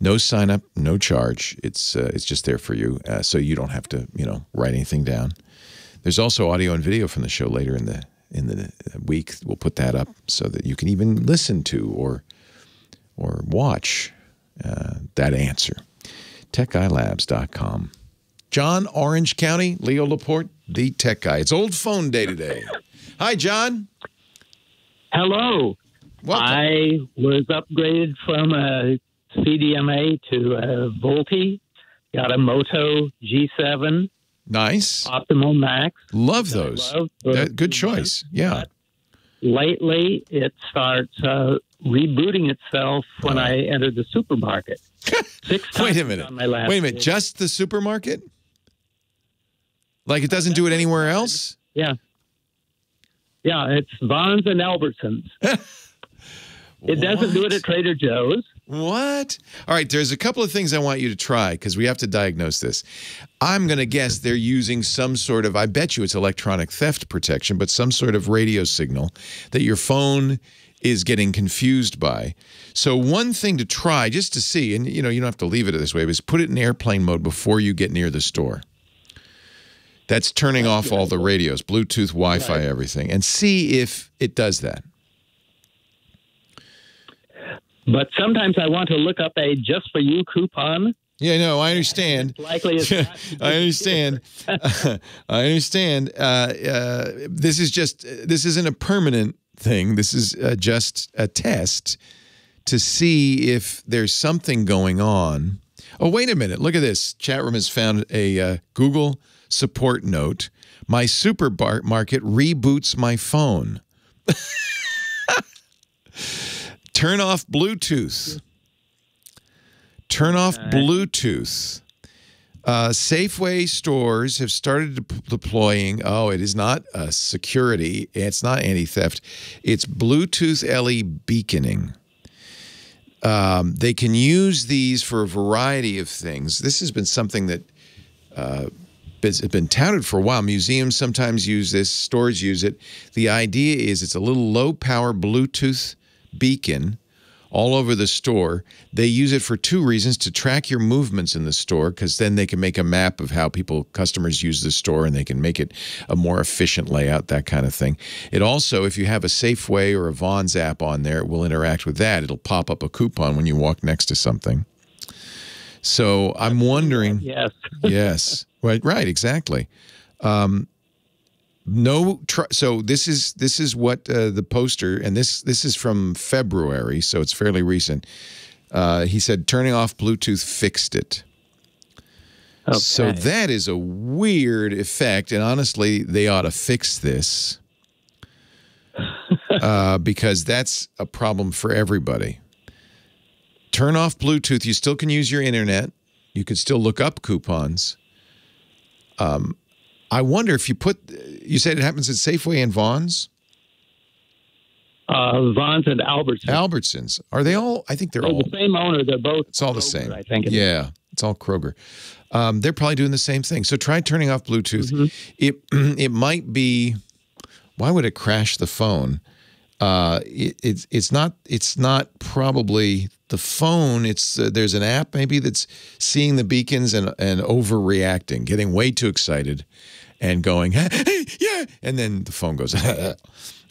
No sign up, no charge. It's just there for you, so you don't have to, write anything down. There's also audio and video from the show later in the week. We'll put that up so that you can even listen to or watch that answer. techguylabs.com. John, Orange County, Leo Laporte, the tech guy. It's old phone day today. Hi, John. Hello. Welcome. I was upgraded from a CDMA to a Volti. Got a Moto G7. Nice. Optimum Max. Love those. Good choice. Yeah. Lately, it starts rebooting itself when I enter the supermarket. 6 times Wait a minute. on my last Wait a minute. day. Just the supermarket? Like it doesn't do it anywhere else? Yeah. Yeah, it's Vons and Albertsons. It doesn't do it at Trader Joe's. What? All right, there's a couple of things I want you to try because we have to diagnose this. I'm going to guess they're using some sort of, I bet you it's electronic theft protection, but some sort of radio signal that your phone is getting confused by. So one thing to try just to see, and you know, you don't have to leave it this way, is put it in airplane mode before you get near the store. That's turning off all the radios, Bluetooth, Wi-Fi, everything, and see if it does that. But sometimes I want to look up a just for you coupon. Yeah, no, I understand. It's likely it's not. I understand. I understand. This isn't a permanent thing. This is just a test to see if there's something going on. Oh, wait a minute. Look at this. Chat room has found a Google support note. My supermarket reboots my phone. Turn off Bluetooth. Turn off Bluetooth. Safeway stores have started deploying, it is not security, it's not anti-theft, it's Bluetooth LE beaconing. They can use these for a variety of things. This has been something that has been touted for a while. Museums sometimes use this, stores use it. The idea is it's a little low-power Bluetooth beacon all over the store. They use it for 2 reasons: to track your movements in the store, because then they can make a map of how customers use the store, and they can make it a more efficient layout, that kind of thing. It also, if you have a Safeway or a Vons app on there, it will interact with that. It'll pop up a coupon when you walk next to something. So I'm wondering. Yes. Yes. Right. Exactly. So this is what the poster, and this is from February, so it's fairly recent. He said turning off Bluetooth fixed it. Okay. So that is a weird effect, and honestly, they ought to fix this because that's a problem for everybody. Turn off Bluetooth. You still can use your internet. You can still look up coupons. I wonder if you said it happens at Safeway and Vons? Vons and Albertsons. Albertsons. Are they all? I think they're all the same owner. They're both. It's all Kroger, the same. I think. It's all Kroger. They're probably doing the same thing. So try turning off Bluetooth. Mm-hmm. It might be. Why would it crash the phone? It's not probably the phone. It's there's an app maybe that's seeing the beacons and overreacting, getting way too excited, and going, hey, yeah, and then the phone goes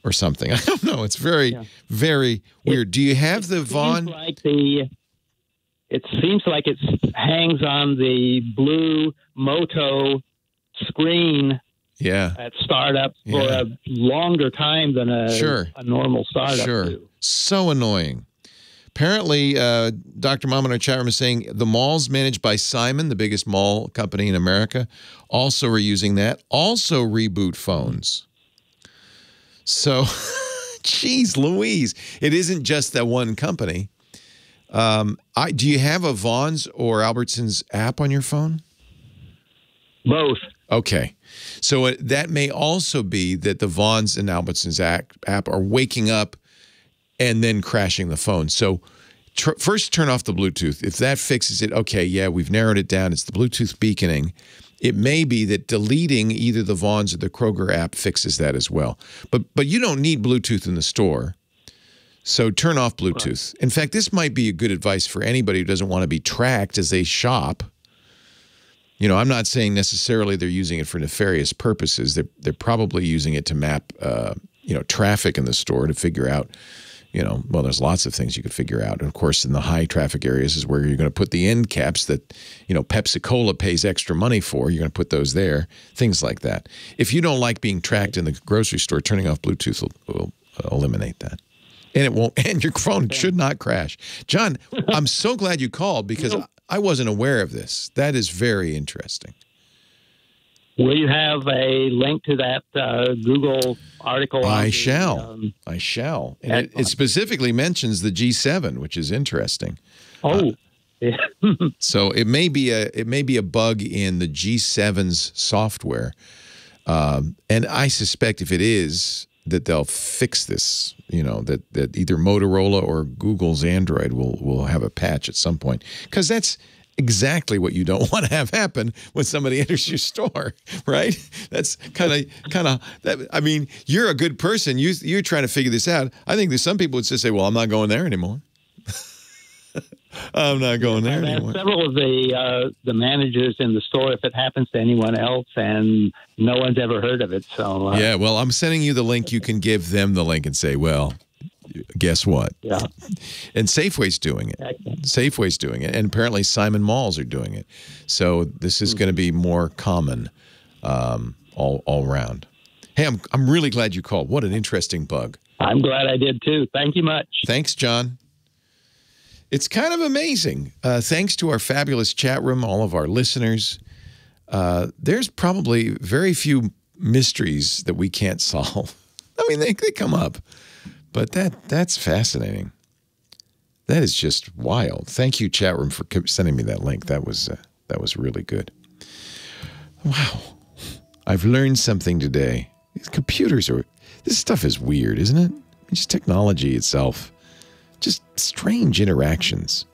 or something. I don't know. It's very weird. Do you have the Vaughn? It seems like it hangs on the blue Moto screen. Yeah. At startup for a longer time than a normal startup. Sure. So annoying. Apparently, Dr. Mom in our chat room is saying the malls managed by Simon, the biggest mall company in America, also are using that. Also reboot phones. So, geez Louise. It isn't just that one company. Do you have a Vons or Albertsons app on your phone? Both. Okay. So that may also be that the Vons and Albertsons app are waking up and then crashing the phone. So first turn off the Bluetooth. If that fixes it, okay, yeah, we've narrowed it down. It's the Bluetooth beaconing. It may be that deleting either the Vons or the Kroger app fixes that as well. But you don't need Bluetooth in the store. So turn off Bluetooth. In fact, this might be a good advice for anybody who doesn't want to be tracked as they shop. You know, I'm not saying necessarily they're using it for nefarious purposes. They're probably using it to map, traffic in the store to figure out, well, there's lots of things you could figure out. And of course, in the high traffic areas is where you're going to put the end caps that, Pepsi-Cola pays extra money for. You're going to put those there, things like that. If you don't like being tracked in the grocery store, turning off Bluetooth will eliminate that. And it won't, and your phone should not crash. John, I'm so glad you called because I wasn't aware of this. That is very interesting. Will you have a link to that Google article? I shall. And it specifically mentions the G7, which is interesting. Yeah. So it may be a bug in the G7's software, and I suspect if it is, that they'll fix this. You know, that either Motorola or Google's Android will have a patch at some point, because that's exactly what you don't want to have happen when somebody enters your store, right? That's kind of that. I mean, you're a good person. You're trying to figure this out. I think there's some people would just say, "Well, I'm not going there anymore." I'm not going there anymore. Several of the managers in the store, if it happens to anyone else, and no one's ever heard of it. So yeah, well, I'm sending you the link. You can give them the link and say, "Well, guess what?" Yeah. And Safeway's doing it. Safeway's doing it, and apparently Simon Malls are doing it. So this is going to be more common all around. Hey, I'm really glad you called. What an interesting bug. I'm glad I did too. Thank you much. Thanks, John. It's kind of amazing. Thanks to our fabulous chat room, all of our listeners. There's probably very few mysteries that we can't solve. I mean, they come up, but that's fascinating. That is just wild. Thank you, chat room, for sending me that link. That was really good. Wow, I've learned something today. These computers this stuff is weird, isn't it? Just technology itself. Just strange interactions.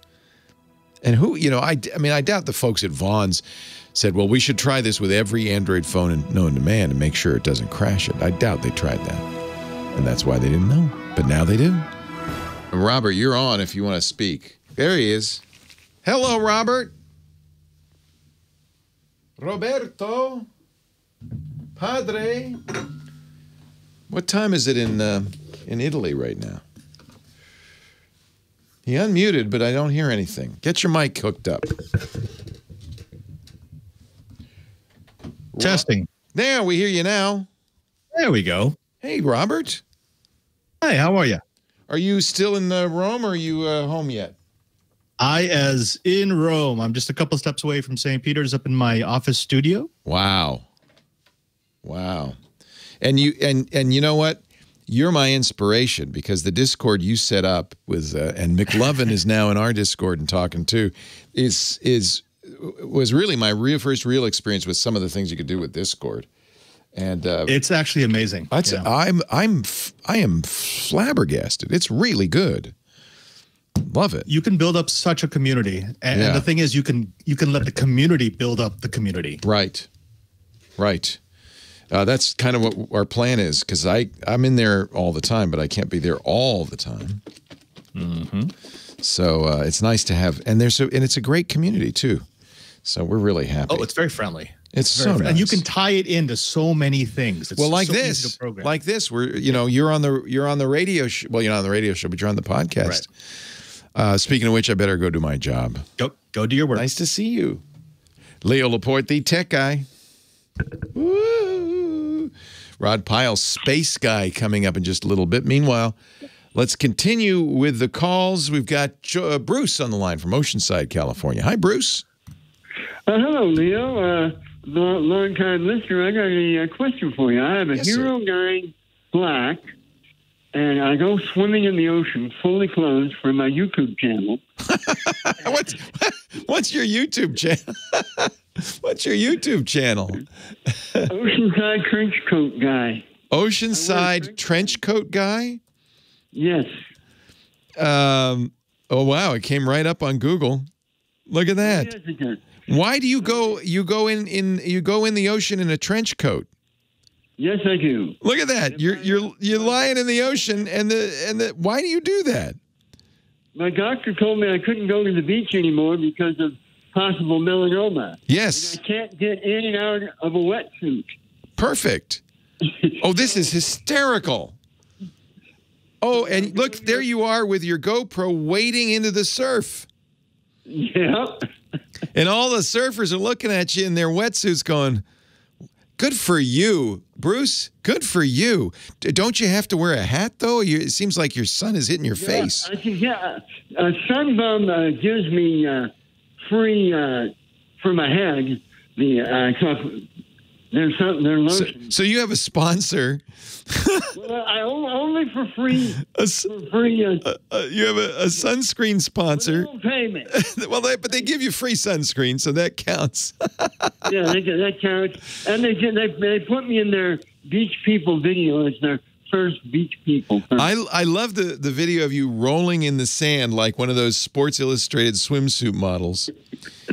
And I mean, I doubt the folks at Vaughn's said, well, we should try this with every Android phone known to man and make sure it doesn't crash it. I doubt they tried that. And that's why they didn't know. But now they do. Robert, you're on if you want to speak. There he is. Hello, Robert. Roberto. Padre. What time is it in Italy right now? He unmuted, but I don't hear anything. Get your mic hooked up. Testing. There, we hear you now. There we go. Hey, Robert. Hi, how are you? Are you still in Rome, or are you home yet? I is in Rome. I'm just a couple steps away from St. Peter's, up in my office studio. Wow. Wow. And you know what? You're my inspiration, because the Discord you set up with, and McLovin is now in our Discord and talking too, was really my first real experience with some of the things you could do with Discord, and it's actually amazing. I am flabbergasted. It's really good. Love it. You can build up such a community, and the thing is, you can let the community build up the community. Right. Right. That's kind of what our plan is, because I'm in there all the time, but I can't be there all the time. Mm-hmm. So it's nice to have, and it's a great community too. So we're really happy. Oh, it's very friendly. It's so nice. And you can tie it into so ming things. It's like so this, easy to program. like this, where you're on the radio. Well, you're not on the radio show, but you're on the podcast. Right. Speaking of which, I better go do my job. Go do your work. Nice to see you, Leo Laporte, the tech guy. Woo! Rod Pyle, space guy, coming up in just a little bit. Meanwhile, let's continue with the calls. We've got Bruce on the line from Oceanside, California. Hi, Bruce. Hello, Leo. Long-time listener. I got a question for you. I have a Hero 9 Black, and I go swimming in the ocean fully clothed for my YouTube channel. What's your YouTube channel? What's your YouTube channel? Oceanside Trench Coat Guy. Oceanside Trench Coat Guy? Yes. Oh, wow. It came right up on Google. Look at that. Yes, it did. Why do you go in the ocean in a trench coat? Yes, I do. Look at that. You're lying in the ocean, and why do you do that? My doctor told me I couldn't go to the beach anymore because of possible melanoma. Yes. And I can't get in and out of a wetsuit. Perfect. Oh, this is hysterical. Oh, and look, there you are with your GoPro wading into the surf. Yeah. And all the surfers are looking at you in their wetsuits going, good for you, Bruce. Good for you. Don't you have to wear a hat, though? It seems like your sun is hitting your face. Sunbum gives me free for my head. There's lotion. So you have a sponsor. Well, I only for free. You have a sunscreen sponsor. They don't pay me. Well, but they give you free sunscreen, so that counts. Yeah, that counts. And they put me in their Beach People video as their first Beach People. I love the video of you rolling in the sand like one of those Sports Illustrated swimsuit models.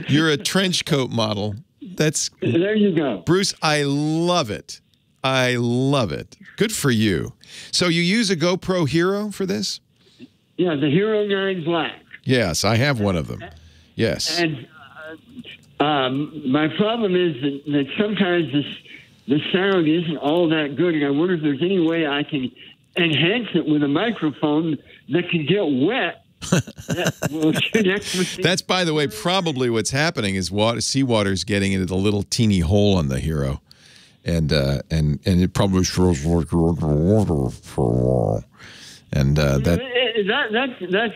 You're a trench coat model. There you go. Bruce, I love it. I love it. Good for you. So you use a GoPro Hero for this? Yeah, the Hero 9 Black. Yes, I have one of them. Yes. And my problem is that sometimes the sound isn't all that good, and I wonder if there's any way I can enhance it with a microphone that can get wet. That's, by the way, probably what's happening is seawater's getting into the little teeny hole on the Hero, and it probably feels like you're underwater for a while. And that's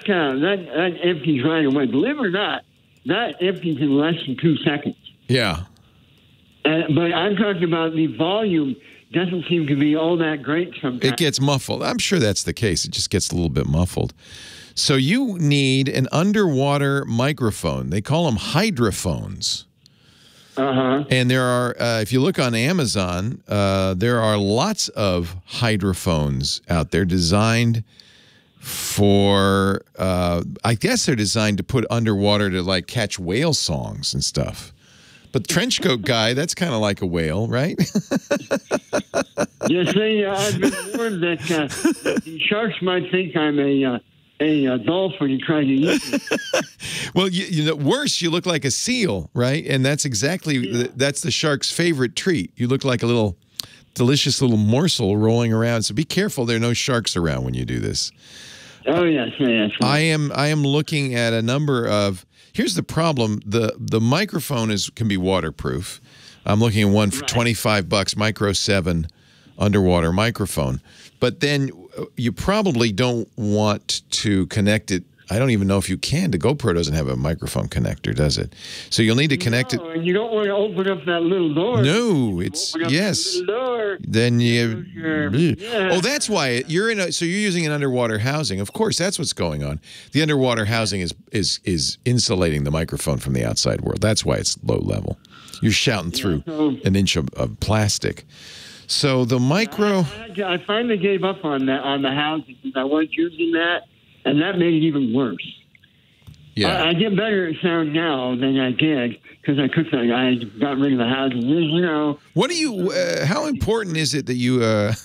kind of that empties right away. Believe it or not, that empties in less than 2 seconds. Yeah. But I'm talking about the volume doesn't seem to be all that great sometimes. It gets muffled. I'm sure that's the case. It just gets a little bit muffled. So you need an underwater microphone. They call them hydrophones. Uh-huh. And there are, if you look on Amazon, there are lots of hydrophones out there designed for, I guess they're designed to put underwater to like catch whale songs and stuff. But the trench coat guy, that's kind of like a whale, right? You see, I've been warned that the sharks might think I'm a dolphin trying to eat me. Well, you know, worse, you look like a seal, right? And that's exactly, that's the shark's favorite treat. You look like a little delicious little morsel rolling around. So be careful there are no sharks around when you do this. Oh, yes. I am looking at a number of, here's the problem. The microphone can be waterproof. I'm looking at one for $25, Micro 7 underwater microphone. But then you probably don't want to connect it. I don't even know if you can. The GoPro doesn't have a microphone connector, does it? So you'll need to connect it. And you don't want to open up that little door. No, it's yes. Then you. Oh, that's why you're in a. So you're using an underwater housing. Of course, that's what's going on. The underwater housing is insulating the microphone from the outside world. That's why it's low level. You're shouting through an inch of plastic. So the micro. I finally gave up on that on the housing because I was using that, and that made it even worse. Yeah, I get better at sound now than I did because I got rid of the housing. You know. What do you? How important is it that you that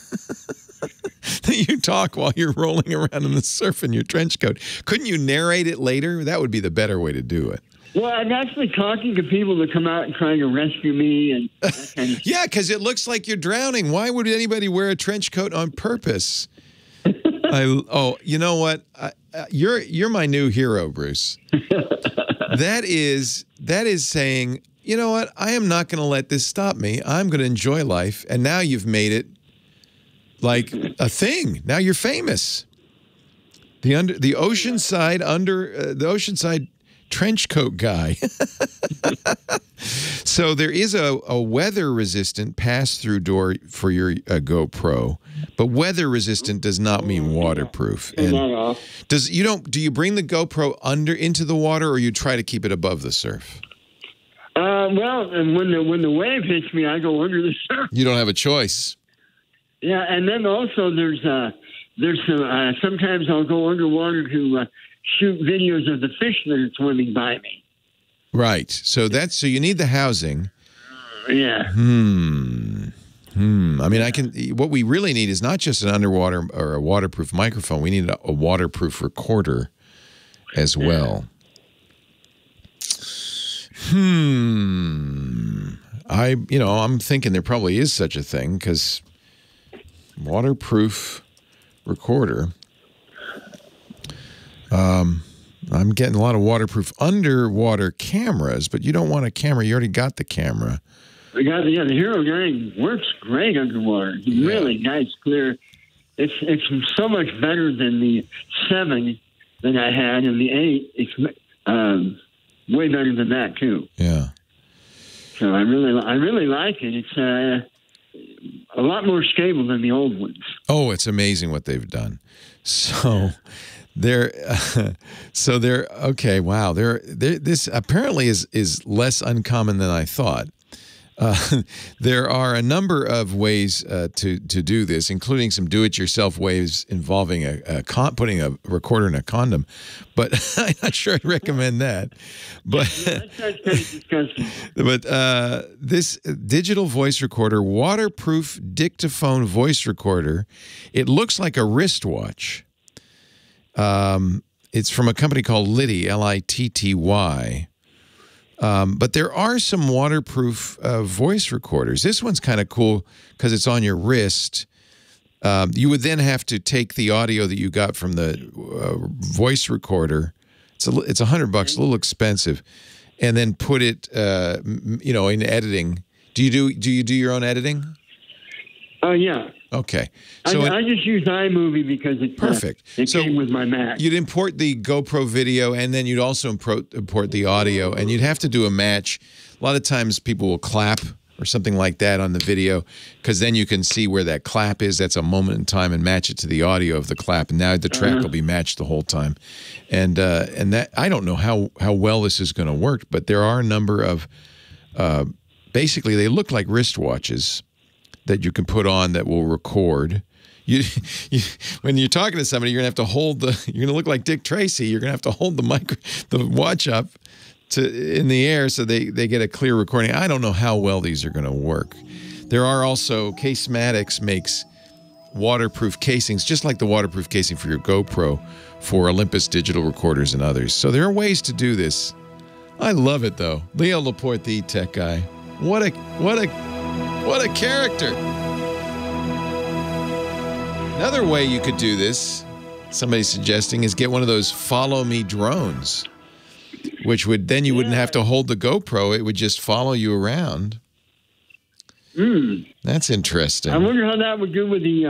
you talk while you're rolling around in the surf in your trench coat? Couldn't you narrate it later? That would be the better way to do it. Well, I'm actually talking to people that come out and trying to rescue me and that kind of stuff. Yeah, because it looks like you're drowning. Why would anybody wear a trench coat on purpose? You know what? You're my new hero, Bruce. That is saying, you know what? I am not going to let this stop me. I'm going to enjoy life. And now you've made it like a thing. Now you're famous. The oceanside trench coat guy. So there is a weather-resistant pass-through door for your GoPro, but weather-resistant does not mean waterproof. And do you bring the GoPro into the water, or you try to keep it above the surf? Well, and when the wave hits me, I go under the surf. You don't have a choice. Yeah, and then also there's some. Sometimes I'll go underwater to shoot videos of the fish that are swimming by me. Right. So you need the housing. Yeah. I mean, what we really need is not just an underwater or a waterproof microphone. We need a waterproof recorder as well. I'm thinking there probably is such a thing because waterproof recorder. I'm getting a lot of waterproof underwater cameras, but you don't want a camera. You already got the camera. The Hero 9 works great underwater. Really nice, clear. It's so much better than the 7 that I had, and the 8. It's way better than that too. Yeah. So I really like it. It's a lot more stable than the old ones. Oh, it's amazing what they've done. So they're okay. Wow, this apparently is less uncommon than I thought. There are a number of ways to do this, including some do-it-yourself ways involving putting a recorder in a condom. But I'm not sure I'd recommend that. But that sounds kind of disgusting. But this digital voice recorder, waterproof dictaphone voice recorder, it looks like a wristwatch. It's from a company called Litty, Litty. But there are some waterproof voice recorders. This one's kind of cool because it's on your wrist. You would then have to take the audio that you got from the voice recorder. It's $100, a little expensive, and then put it, in editing. Do you do your own editing? Yeah. Okay. So I just use iMovie because it's perfect. It came with my Mac. You'd import the GoPro video, and then you'd also import the audio, and you'd have to do a match. A lot of times people will clap or something like that on the video, because then you can see where that clap is. That's a moment in time, and match it to the audio of the clap. And now the track will be matched the whole time. And that, I don't know how well this is going to work, but there are a number of basically they look like wristwatches that you can put on that will record. When you're talking to somebody, you're gonna have to hold you're gonna look like Dick Tracy. You're gonna have to hold the watch up in the air so they get a clear recording. I don't know how well these are gonna work. There are also, Casematics makes waterproof casings, just like the waterproof casing for your GoPro, for Olympus digital recorders and others. So there are ways to do this. I love it though. Leo Laporte, the tech guy. What a character. Another way you could do this, somebody's suggesting, is get one of those follow me drones, which would then you wouldn't have to hold the GoPro. It would just follow you around. That's interesting. I wonder how that would do with the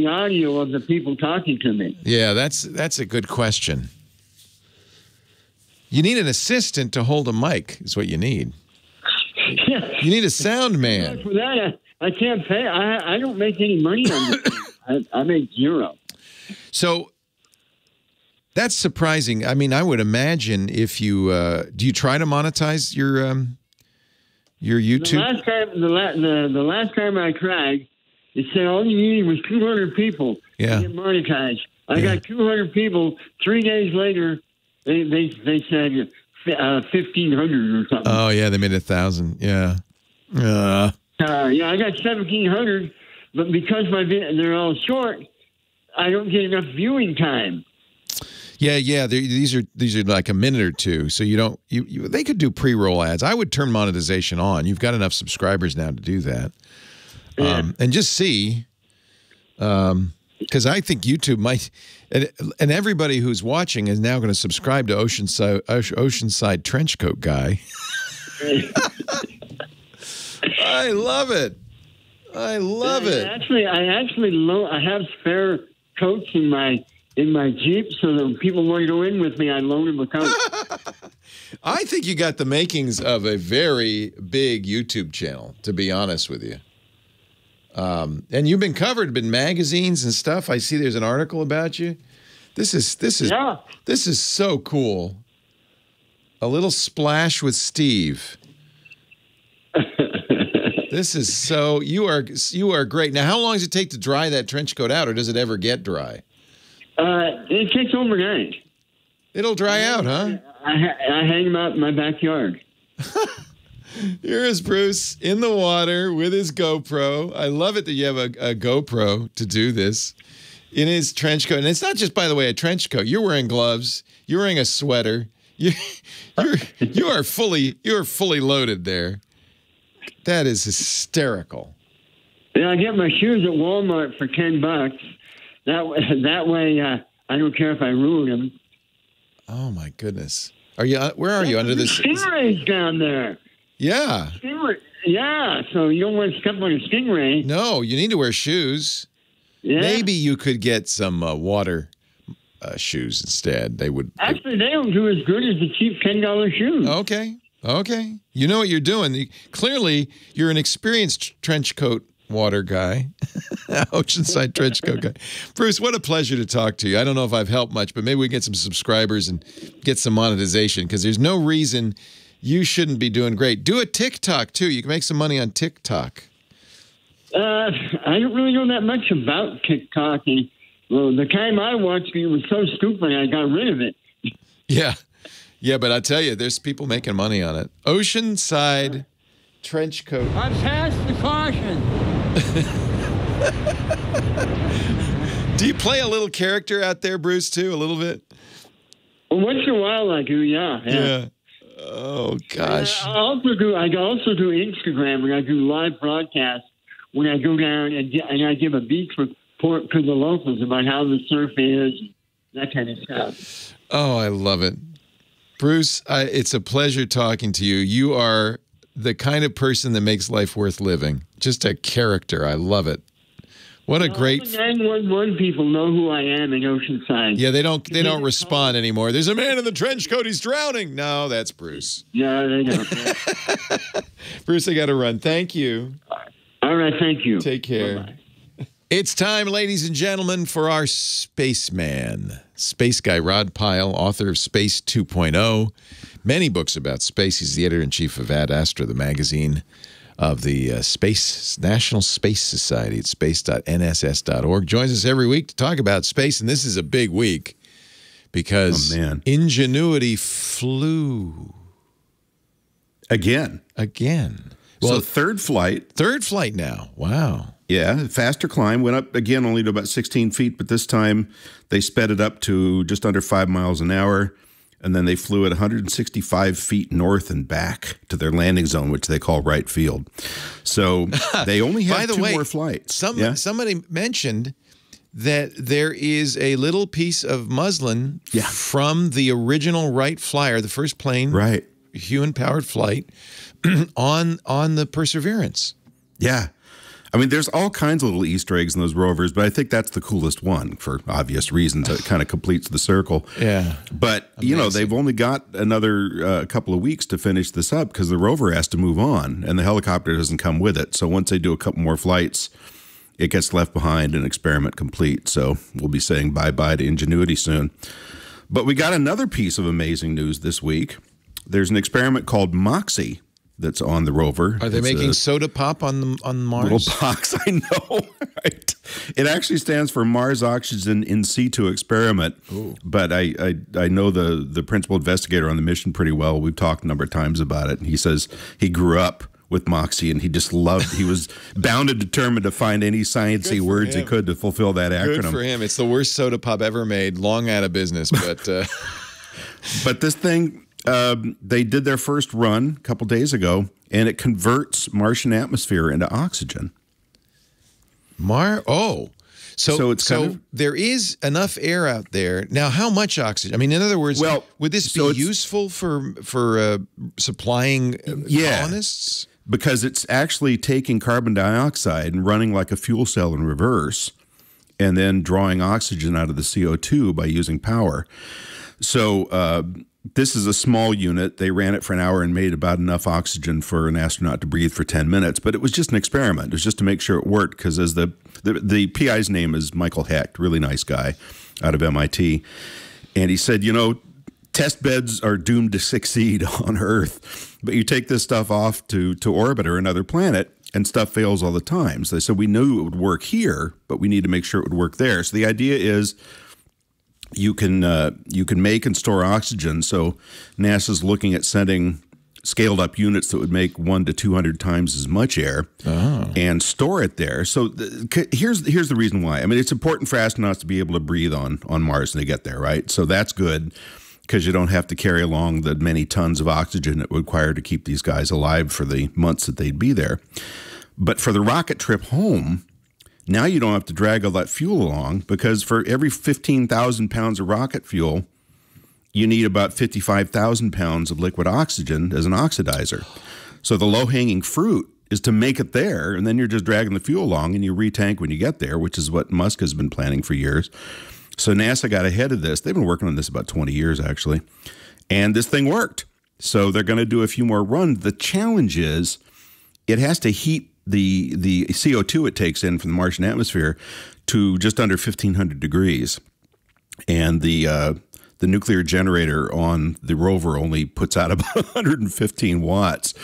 audio of the people talking to me. Yeah, that's a good question. You need an assistant to hold a mic, is what you need. You need a sound man. For that, I can't pay. I don't make any money on this. I make zero. So that's surprising. I mean, I would imagine if you do you try to monetize your YouTube? The last time I tried, it said all you needed was 200 people to get monetized. I got 200 people. 3 days later, they said 1,500 or something. Oh yeah, they made 1,000. Yeah. I got 1,700, but because they're all short, I don't get enough viewing time. Yeah. These are like a minute or two, so you don't. They could do pre-roll ads. I would turn monetization on. You've got enough subscribers now to do that, and just see. Because I think YouTube might, and everybody who's watching is now going to subscribe to Oceanside Trenchcoat Guy. I love it. I love it. Actually, I have spare coats in my Jeep, so that when people want to go in with me, I loan them a coat. I think you got the makings of a very big YouTube channel, to be honest with you. And you've been covered in magazines and stuff. I see there's an article about you. This is so cool. A little splash with Steve. This is so you are great. Now, how long does it take to dry that trench coat out, or does it ever get dry? It takes overnight. It'll dry out, huh? I hang them out in my backyard. Here is Bruce in the water with his GoPro. I love it that you have a GoPro to do this in his trench coat. And it's not just, by the way, a trench coat. You're wearing gloves. You're wearing a sweater. You are fully loaded there. That is hysterical. Yeah, I get my shoes at Walmart for $10. That way, I don't care if I ruin them. Oh my goodness! Where are you under this? Stingrays down there. Yeah. Yeah, so you don't want to step on a stingray. No, you need to wear shoes. Yeah. Maybe you could get some water shoes instead. They would. Actually, they don't do as good as the cheap $10 shoes. Okay. Okay. You know what you're doing. Clearly, you're an experienced trench coat water guy, oceanside trench coat guy. Bruce, what a pleasure to talk to you. I don't know if I've helped much, but maybe we can get some subscribers and get some monetization, because there's no reason you shouldn't be doing great. Do a TikTok, too. You can make some money on TikTok. I don't really know that much about TikTok. And, well, the time I watched it was so stupid I got rid of it. Yeah. Yeah, but I tell you, there's people making money on it. Oceanside trench coat. I passed the caution. Do you play a little character out there, Bruce, too, a little bit? Well, once in a while I do, yeah. Oh, gosh. I also do Instagram, and I do live broadcasts when I go down and I give a beach report to the locals about how the surf is, that kind of stuff. Oh, I love it. Bruce, it's a pleasure talking to you. You are the kind of person that makes life worth living. Just a character. I love it. What a great... All the 911 people know who I am in Oceanside. Yeah, they don't respond anymore. There's a man in the trench coat. He's drowning. No, that's Bruce. Yeah, they don't. Bruce, I got to run. Thank you. All right, thank you. Take care. Bye-bye. It's time, ladies and gentlemen, for our spaceman. Space guy Rod Pyle, author of Space 2.0. Many books about space. He's the editor-in-chief of Ad Astra, the magazine of the National Space Society at space.nss.org. Joins us every week to talk about space, and this is a big week because Ingenuity flew. Again. Well, so third flight. Third flight now. Wow. Yeah, faster climb. Went up again only to about 16 feet, but this time they sped it up to just under 5 miles an hour. And then they flew at 165 feet north and back to their landing zone, which they call right field. So they only have two more flights. Somebody mentioned that there is a little piece of muslin from the original Wright flyer, the first plane, human-powered flight, on the Perseverance. Yeah. I mean, there's all kinds of little Easter eggs in those rovers, but I think that's the coolest one for obvious reasons. It kind of completes the circle. Yeah. But, you know, they've only got another couple of weeks to finish this up because the rover has to move on, and the helicopter doesn't come with it. So once they do a couple more flights, it gets left behind and experiment complete. So we'll be saying bye-bye to Ingenuity soon. But we got another piece of amazing news this week. There's an experiment called MOXIE that's on the rover. Are they making soda pop on Mars? Little box, I know. Right? It actually stands for Mars Oxygen In Situ Experiment. Ooh. But I know the principal investigator on the mission pretty well. We've talked a number of times about it. And he says he grew up with MOXIE, and he just loved, he was bound and determined to find any sciencey words he could to fulfill that acronym. Good for him. It's the worst soda pop ever made, long out of business. But but this thing... they did their first run a couple days ago, and it converts Martian atmosphere into oxygen. So there is enough air out there. Now, how much oxygen? I mean, in other words, would this be useful for supplying colonists? Because it's actually taking carbon dioxide and running like a fuel cell in reverse, and then drawing oxygen out of the CO2 by using power. So this is a small unit. They ran it for an hour and made about enough oxygen for an astronaut to breathe for 10 minutes. But it was just an experiment. It was just to make sure it worked, because as the PI's name is Michael Hecht, really nice guy out of MIT. And he said, you know, test beds are doomed to succeed on Earth, but you take this stuff off to orbit or another planet, and stuff fails all the time. So they said, we knew it would work here, but we need to make sure it would work there. So the idea is you can make and store oxygen. So NASA's looking at sending scaled up units that would make 100 to 200 times as much air and store it there. So here's the reason why. I mean, it's important for astronauts to be able to breathe on Mars when they get there, right? So that's good, because you don't have to carry along the many tons of oxygen it would require to keep these guys alive for the months that they'd be there. But for the rocket trip home, now you don't have to drag all that fuel along, because for every 15,000 pounds of rocket fuel, you need about 55,000 pounds of liquid oxygen as an oxidizer. So the low-hanging fruit is to make it there, and then you're just dragging the fuel along, and you retank when you get there, which is what Musk has been planning for years. So NASA got ahead of this. They've been working on this about 20 years, actually. And this thing worked. So they're going to do a few more runs. The challenge is it has to heat the CO2 it takes in from the Martian atmosphere to just under 1,500 degrees. And the nuclear generator on the rover only puts out about 115 watts.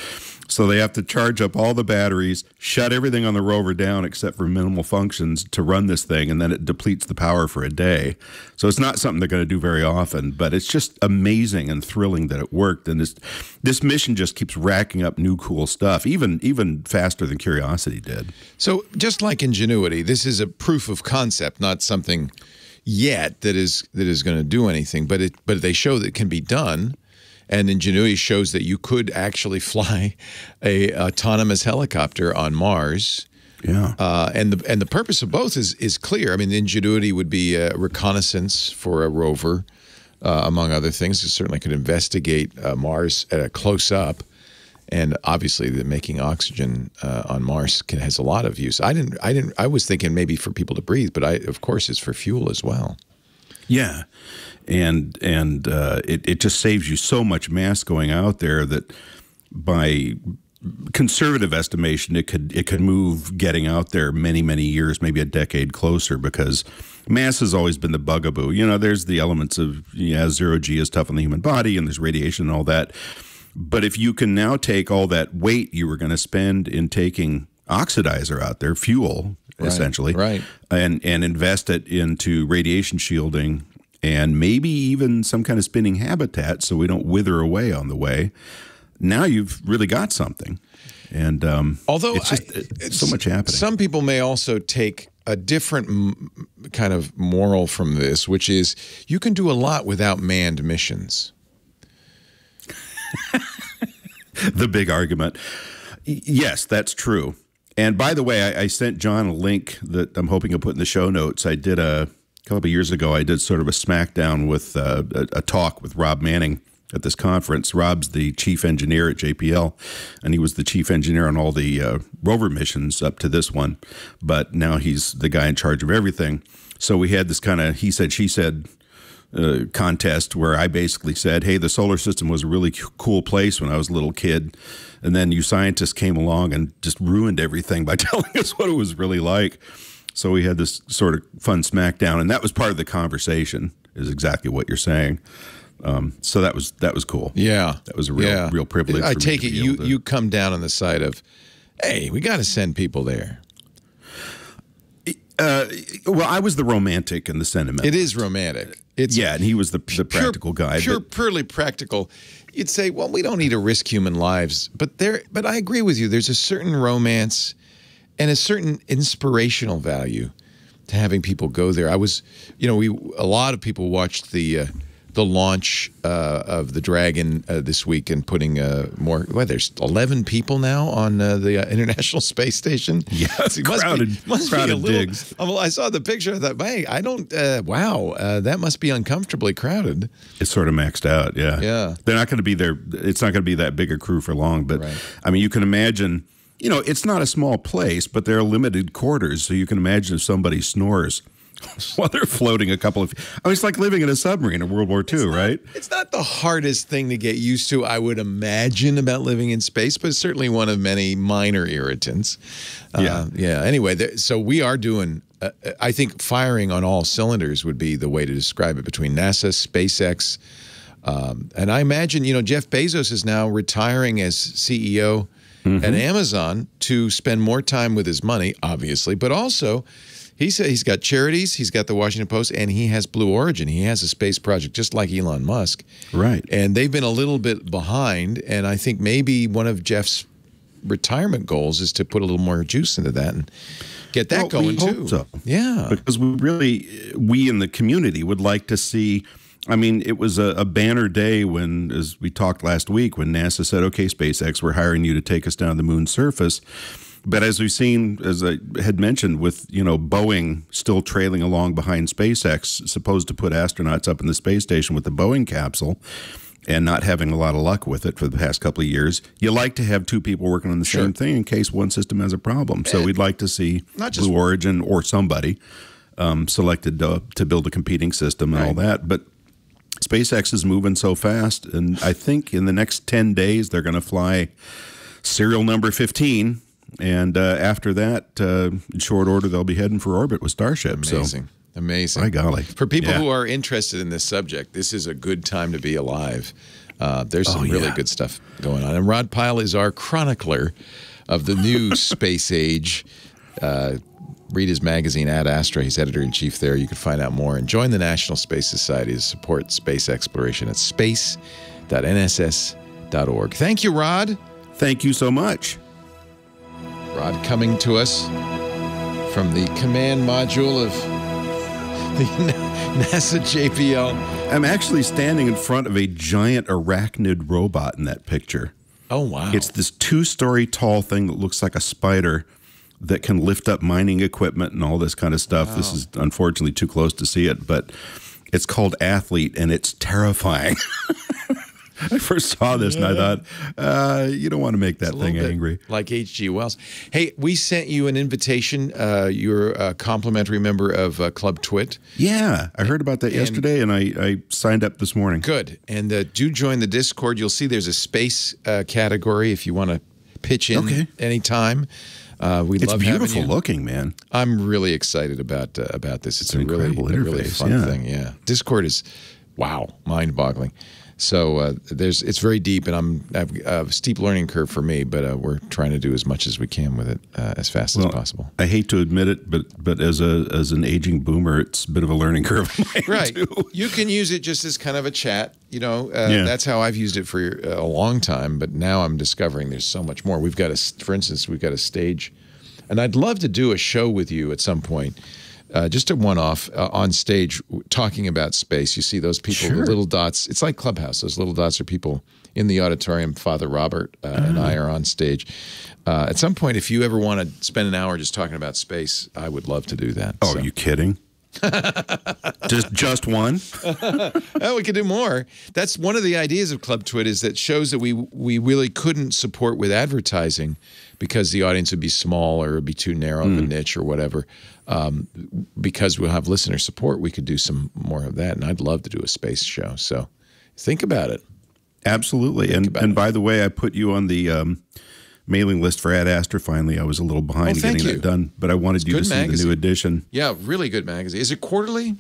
So they have to charge up all the batteries, shut everything on the rover down except for minimal functions to run this thing, and then it depletes the power for a day. So it's not something they're going to do very often, but it's just amazing and thrilling that it worked. And this mission just keeps racking up new cool stuff, even faster than Curiosity did. So just like Ingenuity, this is a proof of concept, not something yet that is going to do anything, but they show that it can be done. And Ingenuity shows that you could actually fly a autonomous helicopter on Mars. Yeah. And the purpose of both is clear. I mean, the Ingenuity would be a reconnaissance for a rover, among other things. It certainly could investigate Mars at a close-up. And obviously, making oxygen on Mars has a lot of use. I was thinking maybe for people to breathe, but of course, it's for fuel as well. Yeah. And it just saves you so much mass going out there that by conservative estimation, it could move getting out there many years, maybe a decade closer, because mass has always been the bugaboo. You know, there's the elements of zero G is tough on the human body, and there's radiation and all that. But if you can now take all that weight you were going to spend in taking oxidizer out there, fuel essentially, and invest it into radiation shielding and maybe even some kind of spinning habitat so we don't wither away on the way, now you've really got something. And although it's just so much happening. Some people may also take a different kind of moral from this, which is you can do a lot without manned missions. The big argument. Yes, that's true. And by the way, I sent John a link that I'm hoping to put in the show notes. I did a couple of years ago, I did sort of a smackdown with a talk with Rob Manning at this conference. Rob's the chief engineer at JPL, and he was the chief engineer on all the rover missions up to this one. But now he's the guy in charge of everything. So we had this kind of he said, she said contest where I basically said, hey, the solar system was a really cool place when I was a little kid. And then you scientists came along and just ruined everything by telling us what it was really like. So we had this sort of fun smackdown, and that was part of the conversation, is exactly what you're saying. So that was cool. Yeah. That was a real privilege. I take it you come down on the side of, hey, we got to send people there. Well, I was the romantic and the sentimental. It is romantic. And he was the practical guy. Purely practical. You'd say, well, we don't need to risk human lives. But I agree with you. There's a certain romance and a certain inspirational value to having people go there. I was, a lot of people watched the launch of the Dragon this week and putting more. Well, there's 11 people now on the International Space Station. Yeah, it's crowded digs. Well, I saw the picture. I thought, hey, I don't. Wow, that must be uncomfortably crowded. It's sort of maxed out. Yeah, yeah. They're not going to be there. It's not going to be that big a crew for long. But I mean, you can imagine. It's not a small place, but there are limited quarters, so you can imagine if somebody snores while they're floating a couple of. I mean, it's like living in a submarine in World War II, right? It's not the hardest thing to get used to, I would imagine, about living in space, but it's certainly one of many minor irritants. Yeah. Anyway, so we are doing. I think firing on all cylinders would be the way to describe it between NASA, SpaceX, and I imagine Jeff Bezos is now retiring as CEO. At Amazon to spend more time with his money, obviously, but also he said he's got charities, he's got the Washington Post, and he has Blue Origin. He has a space project just like Elon Musk. Right. And they've been a little bit behind, and I think maybe one of Jeff's retirement goals is to put a little more juice into that and get that going too. Hope so. Yeah. Because we in the community would like to see. I mean, it was a banner day when, as we talked last week, when NASA said, okay, SpaceX, we're hiring you to take us down to the moon's surface. But as we've seen, as I had mentioned, with, Boeing still trailing along behind SpaceX, supposed to put astronauts up in the space station with the Boeing capsule and not having a lot of luck with it for the past couple of years, you like to have two people working on the same thing in case one system has a problem. So we'd like to see Blue Origin or somebody selected to build a competing system and all that. But SpaceX is moving so fast, and I think in the next 10 days they're going to fly serial number 15, and after that, in short order, they'll be heading for orbit with Starship. Amazing. Amazing. By golly. For people who are interested in this subject, this is a good time to be alive. There's some really good stuff going on. And Rod Pyle is our chronicler of the new space age. Read his magazine, Ad Astra. He's editor-in-chief there. You can find out more. And join the National Space Society to support space exploration at space.nss.org. Thank you, Rod. Thank you so much. Rod coming to us from the command module of the NASA JPL. I'm actually standing in front of a giant arachnid robot in that picture. Oh, wow. It's this 2-story tall thing that looks like a spider that can lift up mining equipment and all this kind of stuff. Wow. This is unfortunately too close to see it, but it's called Athlete, and it's terrifying. I first saw this and I thought, you don't want to make that thing angry. Like H.G. Wells. Hey, we sent you an invitation. You're a complimentary member of Club TWiT. Yeah, I heard about that yesterday, and I signed up this morning. Good. And do join the Discord. You'll see there's a space category if you want to pitch in anytime. It's beautiful looking, man. I'm really excited about this. It's a really fun thing. Yeah, Discord is, wow, mind-boggling. So it's very deep, and I have a steep learning curve for me, but we're trying to do as much as we can with it as fast as possible. I hate to admit it, but as an aging boomer, it's a bit of a learning curve. Right. You can use it just as kind of a chat. You know, that's how I've used it for a long time, but now I'm discovering there's so much more. We've got for instance, we've got a stage, and I'd love to do a show with you at some point. Just a one-off on stage talking about space. You see those people, the little dots. It's like Clubhouse. Those little dots are people in the auditorium. Father Robert and I are on stage. At some point, if you ever want to spend an hour just talking about space, I would love to do that. Oh, are you kidding? just one? Oh, we could do more. That's one of the ideas of Club TWiT, is that shows that we really couldn't support with advertising because the audience would be small or it would be too narrow of a niche or whatever. Because we'll have listener support, we could do some more of that. And I'd love to do a space show. So think about it. Absolutely. And by the way, I put you on the mailing list for Ad Astra finally. I was a little behind getting that done, but I wanted you to see the new edition. Yeah, really good magazine. Is it quarterly?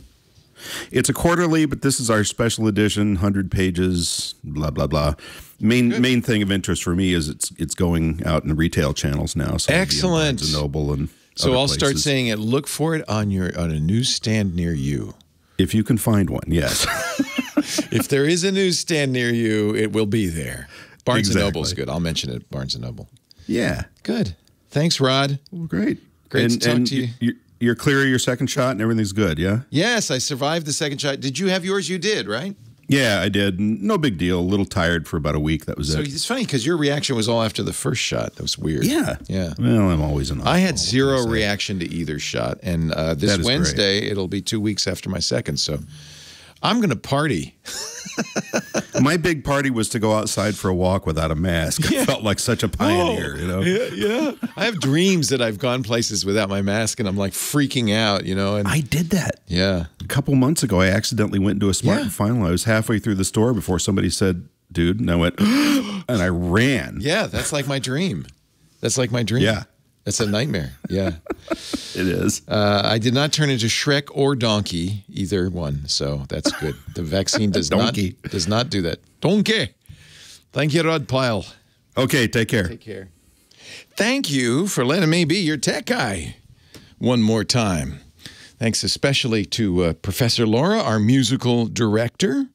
It's a quarterly, but this is our special edition, 100 pages, blah, blah, blah. Main thing of interest for me is it's going out in the retail channels now. So excellent. Barnes & Noble and so I'll start saying it. Look for it on a newsstand near you. If you can find one, yes. If there is a newsstand near you, it will be there. Barnes & Noble's good. I'll mention it, Barnes & Noble. Yeah. Good. Thanks, Rod. Well, great. Great to talk to you. You're clear of your second shot and everything's good, yeah? Yes, I survived the second shot. Did you have yours? You did, right? Yeah, I did. No big deal. A little tired for about a week. That was it. So it's funny because your reaction was all after the first shot. That was weird. Yeah. Yeah. Well, I'm always an I had zero reaction to either shot. And this Wednesday, it'll be 2 weeks after my second. So I'm going to party. My big party was to go outside for a walk without a mask. I felt like such a pioneer, you know? Yeah. I have dreams that I've gone places without my mask and I'm like freaking out, you know? And I did that. Yeah. A couple months ago, I accidentally went into a Smart and Final. I was halfway through the store before somebody said, dude, and I went, and I ran. Yeah, that's like my dream. That's like my dream. Yeah. That's a nightmare. Yeah. It is. I did not turn into Shrek or Donkey, either one. So that's good. The vaccine does not do that. Donkey. Thank you, Rod Pyle. Okay, take care. Take care. Thank you for letting me be your tech guy one more time. Thanks especially to Professor Laura, our musical director.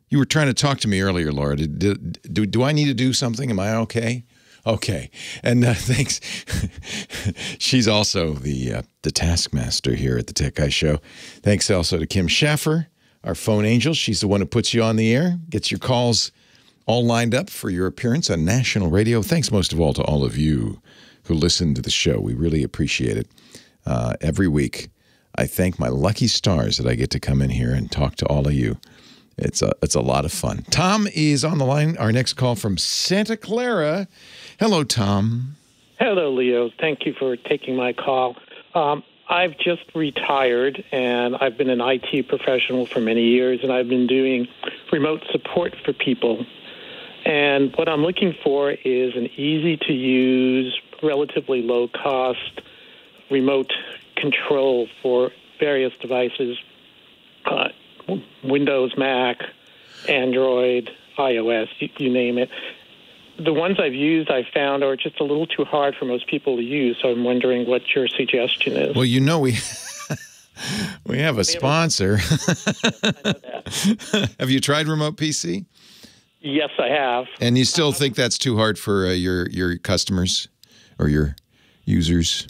You were trying to talk to me earlier, Laura. Do I need to do something? Am I okay? Okay, and thanks. She's also the taskmaster here at the Tech Guy Show. Thanks also to Kim Schaffer, our phone angel. She's the one who puts you on the air, gets your calls all lined up for your appearance on national radio. Thanks most of all to all of you who listen to the show. We really appreciate it. Every week, I thank my lucky stars that I get to come in here and talk to all of you. It's a lot of fun. Tom is on the line. Our next call from Santa Clara. Hello, Tom. Hello, Leo. Thank you for taking my call. I've just retired, and I've been an IT professional for many years, and I've been doing remote support for people. And what I'm looking for is an easy-to-use, relatively low-cost remote control for various devices, Windows, Mac, Android, iOS, you name it. The ones I've used, I found, are just a little too hard for most people to use, so I'm wondering what your suggestion is. Well, you know, we have a sponsor. Have you tried Remote PC? Yes, I have. And you still think that's too hard for your customers or your users?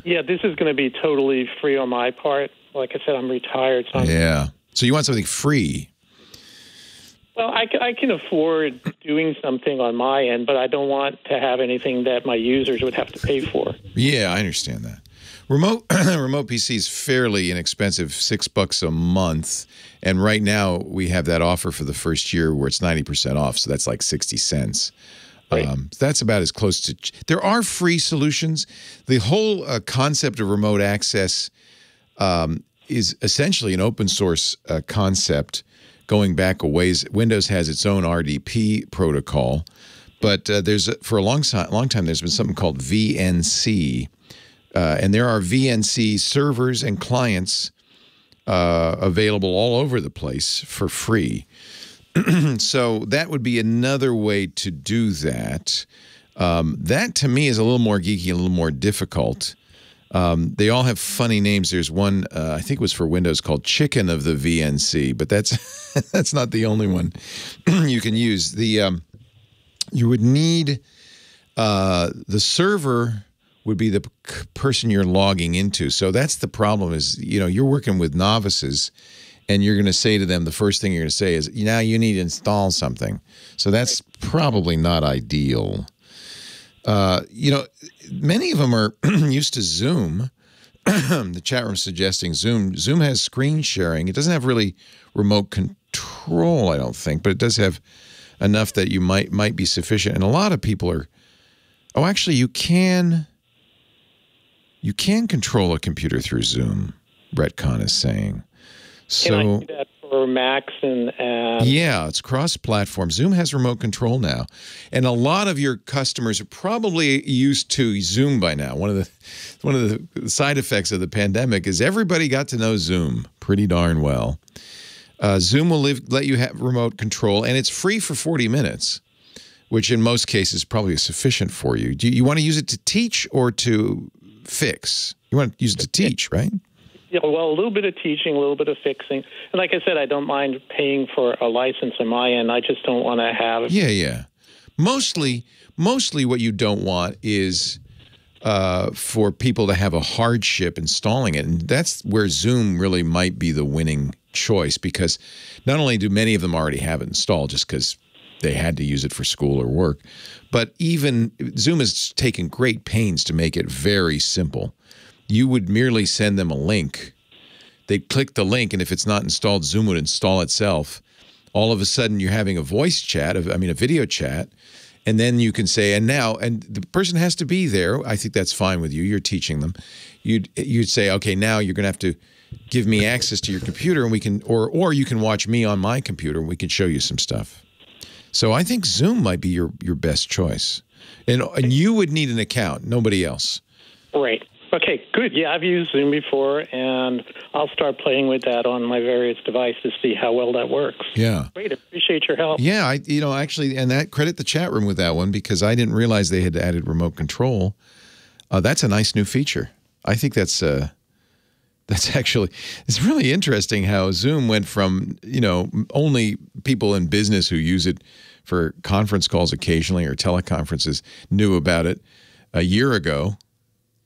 Yeah, this is going to be totally free on my part. Like I said, I'm retired. So Yeah. So you want something free? Well, I can afford doing something on my end, but I don't want to have anything that my users would have to pay for. Yeah, I understand that. Remote PC is fairly inexpensive, $6 a month. And right now we have that offer for the first year where it's 90% off. So that's like 60 cents. Right. That's about as close to. There are free solutions. The whole concept of remote access is essentially an open source concept going back a ways. Windows has its own RDP protocol, but for a long time there's been something called VNC, and there are VNC servers and clients available all over the place for free. So that would be another way to do that. That to me is a little more geeky, a little more difficult. They all have funny names. There's one, I think it was for Windows, called Chicken of the VNC, but that's not the only one you can use. You would need the server would be the person you're logging into. So that's the problem is, you're working with novices and you're going to say to them, the first thing you're going to say is, now you need to install something. So that's probably not ideal. Many of them are used to Zoom. The chat room suggesting Zoom. Zoom has screen sharing. It doesn't have really remote control, I don't think, but it does have enough that you might be sufficient. And a lot of people are. Oh, actually, you can control a computer through Zoom. Brett Kahn is saying. So. Can I do that for Macs and yeah, it's cross-platform. Zoom has remote control now, and a lot of your customers are probably used to Zoom by now. One of the side effects of the pandemic is everybody got to know Zoom pretty darn well. Zoom will let you have remote control, and it's free for 40 minutes, which in most cases probably is sufficient for you. Do you want to use it to teach or to fix? You want to use it to teach, right? Yeah, well, a little bit of teaching, a little bit of fixing. And like I said, I don't mind paying for a license on my end. I just don't want to have... Yeah. Mostly what you don't want is for people to have a hardship installing it. And that's where Zoom really might be the winning choice, because not only do many of them already have it installed just because they had to use it for school or work, but even Zoom has taken great pains to make it very simple. You would merely send them a link. They'd click the link, and if it's not installed, Zoom would install itself. All of a sudden, you're having a voice chat, a video chat, and then you can say, and the person has to be there. I think that's fine with you. You're teaching them. You'd say, okay, now you're going to have to give me access to your computer, and we can, or you can watch me on my computer, and we can show you some stuff. So I think Zoom might be your best choice, and you would need an account, nobody else. Right. Okay, good. Yeah, I've used Zoom before, and I'll start playing with that on my various devices, see how well that works. Yeah. Great. Appreciate your help. Yeah, actually, and that credit the chat room with that one, because I didn't realize they had added remote control. That's a nice new feature. I think that's actually, it's really interesting how Zoom went from, only people in business who use it for conference calls occasionally or teleconferences knew about it a year ago.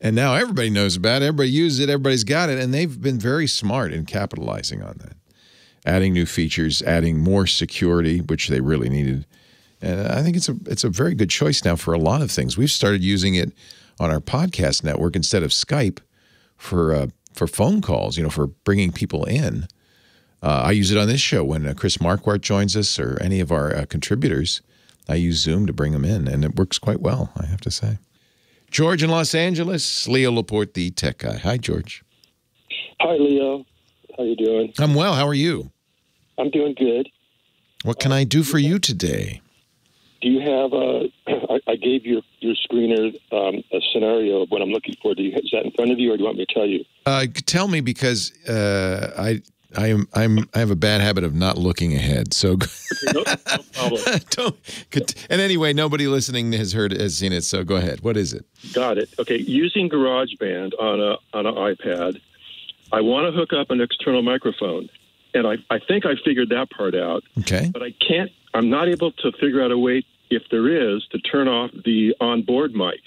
And now everybody knows about it. Everybody uses it. Everybody's got it. And they've been very smart in capitalizing on that. Adding new features, adding more security, which they really needed. And I think it's a very good choice now for a lot of things. We've started using it on our podcast network instead of Skype for phone calls, for bringing people in. I use it on this show when Chris Marquardt joins us or any of our contributors. I use Zoom to bring them in, and it works quite well, I have to say. George in Los Angeles, Leo Laporte, the tech guy. Hi, George. Hi, Leo. How you doing? I'm well. How are you? I'm doing good. What can I do for you today? Do you have I gave your screener a scenario of what I'm looking for. Is that in front of you, or do you want me to tell you? Tell me, because I have a bad habit of not looking ahead. So no problem. And anyway, nobody listening has seen it. So go ahead. What is it? Got it. Okay. Using GarageBand on an iPad, I want to hook up an external microphone, and I think I figured that part out. Okay. But I can't. I'm not able to figure out a way, if there is, to turn off the onboard mic.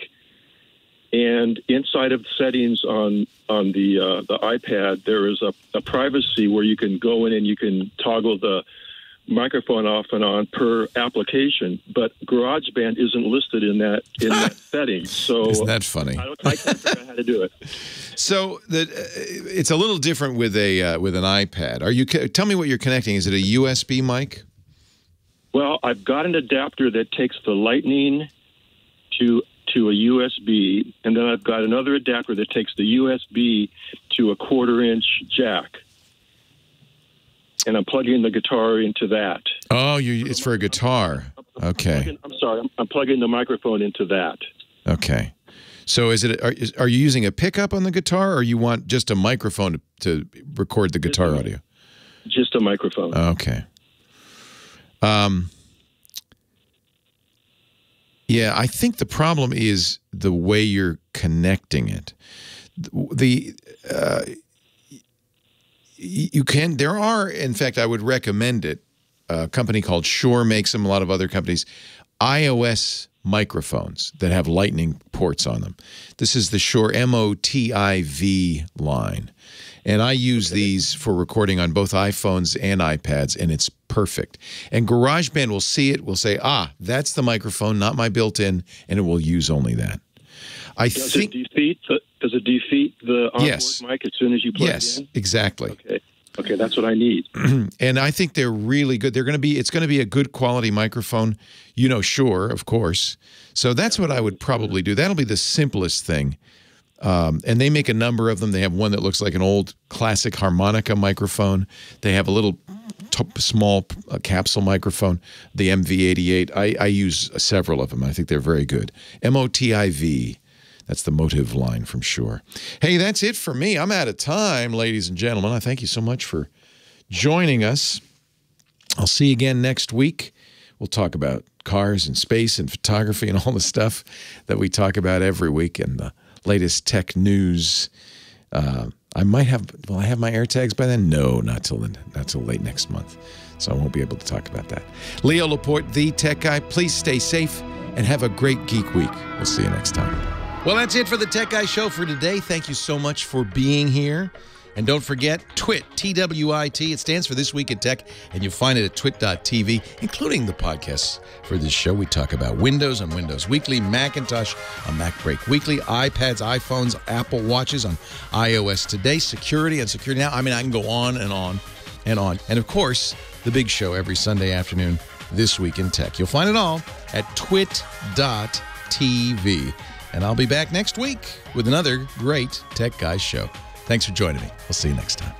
And inside of settings on the iPad, there is a privacy where you can go in and you can toggle the microphone off and on per application. But GarageBand isn't listed in that setting. So isn't that funny? I can't figure out how to do it. So it's a little different with an iPad. Tell me what you're connecting. Is it a USB mic? Well, I've got an adapter that takes the Lightning to a USB, and then I've got another adapter that takes the USB to a 1/4-inch jack, and I'm plugging the guitar into that. Oh, it's for a guitar. Okay. I'm plugging the microphone into that. Okay. So are you using a pickup on the guitar, or you want just a microphone to record the guitar audio? Just a microphone. Okay. Yeah, I think the problem is the way you're connecting it. There are, in fact, I would recommend it. A company called Shure makes them, a lot of other companies, iOS microphones that have lightning ports on them. This is the Shure MOTIV line. And I use these for recording on both iPhones and iPads, and it's perfect. And GarageBand will see it, will say, that's the microphone, not my built-in, and it will use only that. Does it defeat the onboard mic as soon as you plug it in? Yes, exactly. Okay, that's what I need. And I think they're really good. It's going to be a good quality microphone. Shure, of course. So that's what I would probably do. That'll be the simplest thing. And they make a number of them. They have one that looks like an old classic harmonica microphone. They have a little small capsule microphone, the MV88. I use several of them. I think they're very good. MOTIV. That's the Motive line from Shure. Hey, that's it for me. I'm out of time, ladies and gentlemen. I thank you so much for joining us. I'll see you again next week. We'll talk about cars and space and photography and all the stuff that we talk about every week and the latest tech news. I might have. Will I have my AirTags by then? No, not till late next month. So I won't be able to talk about that. Leo Laporte, the tech guy. Please stay safe and have a great Geek Week. We'll see you next time. Well, that's it for the Tech Guy Show for today. Thank you so much for being here. And don't forget, TWiT, T-W-I-T. It stands for This Week in Tech, and you'll find it at twit.tv, including the podcasts for this show. We talk about Windows on Windows Weekly, Macintosh on MacBreak Weekly, iPads, iPhones, Apple Watches on iOS Today, security on Security Now. I mean, I can go on and on and on. And, of course, the big show every Sunday afternoon, This Week in Tech. You'll find it all at twit.tv. And I'll be back next week with another great Tech Guys show. Thanks for joining me. We'll see you next time.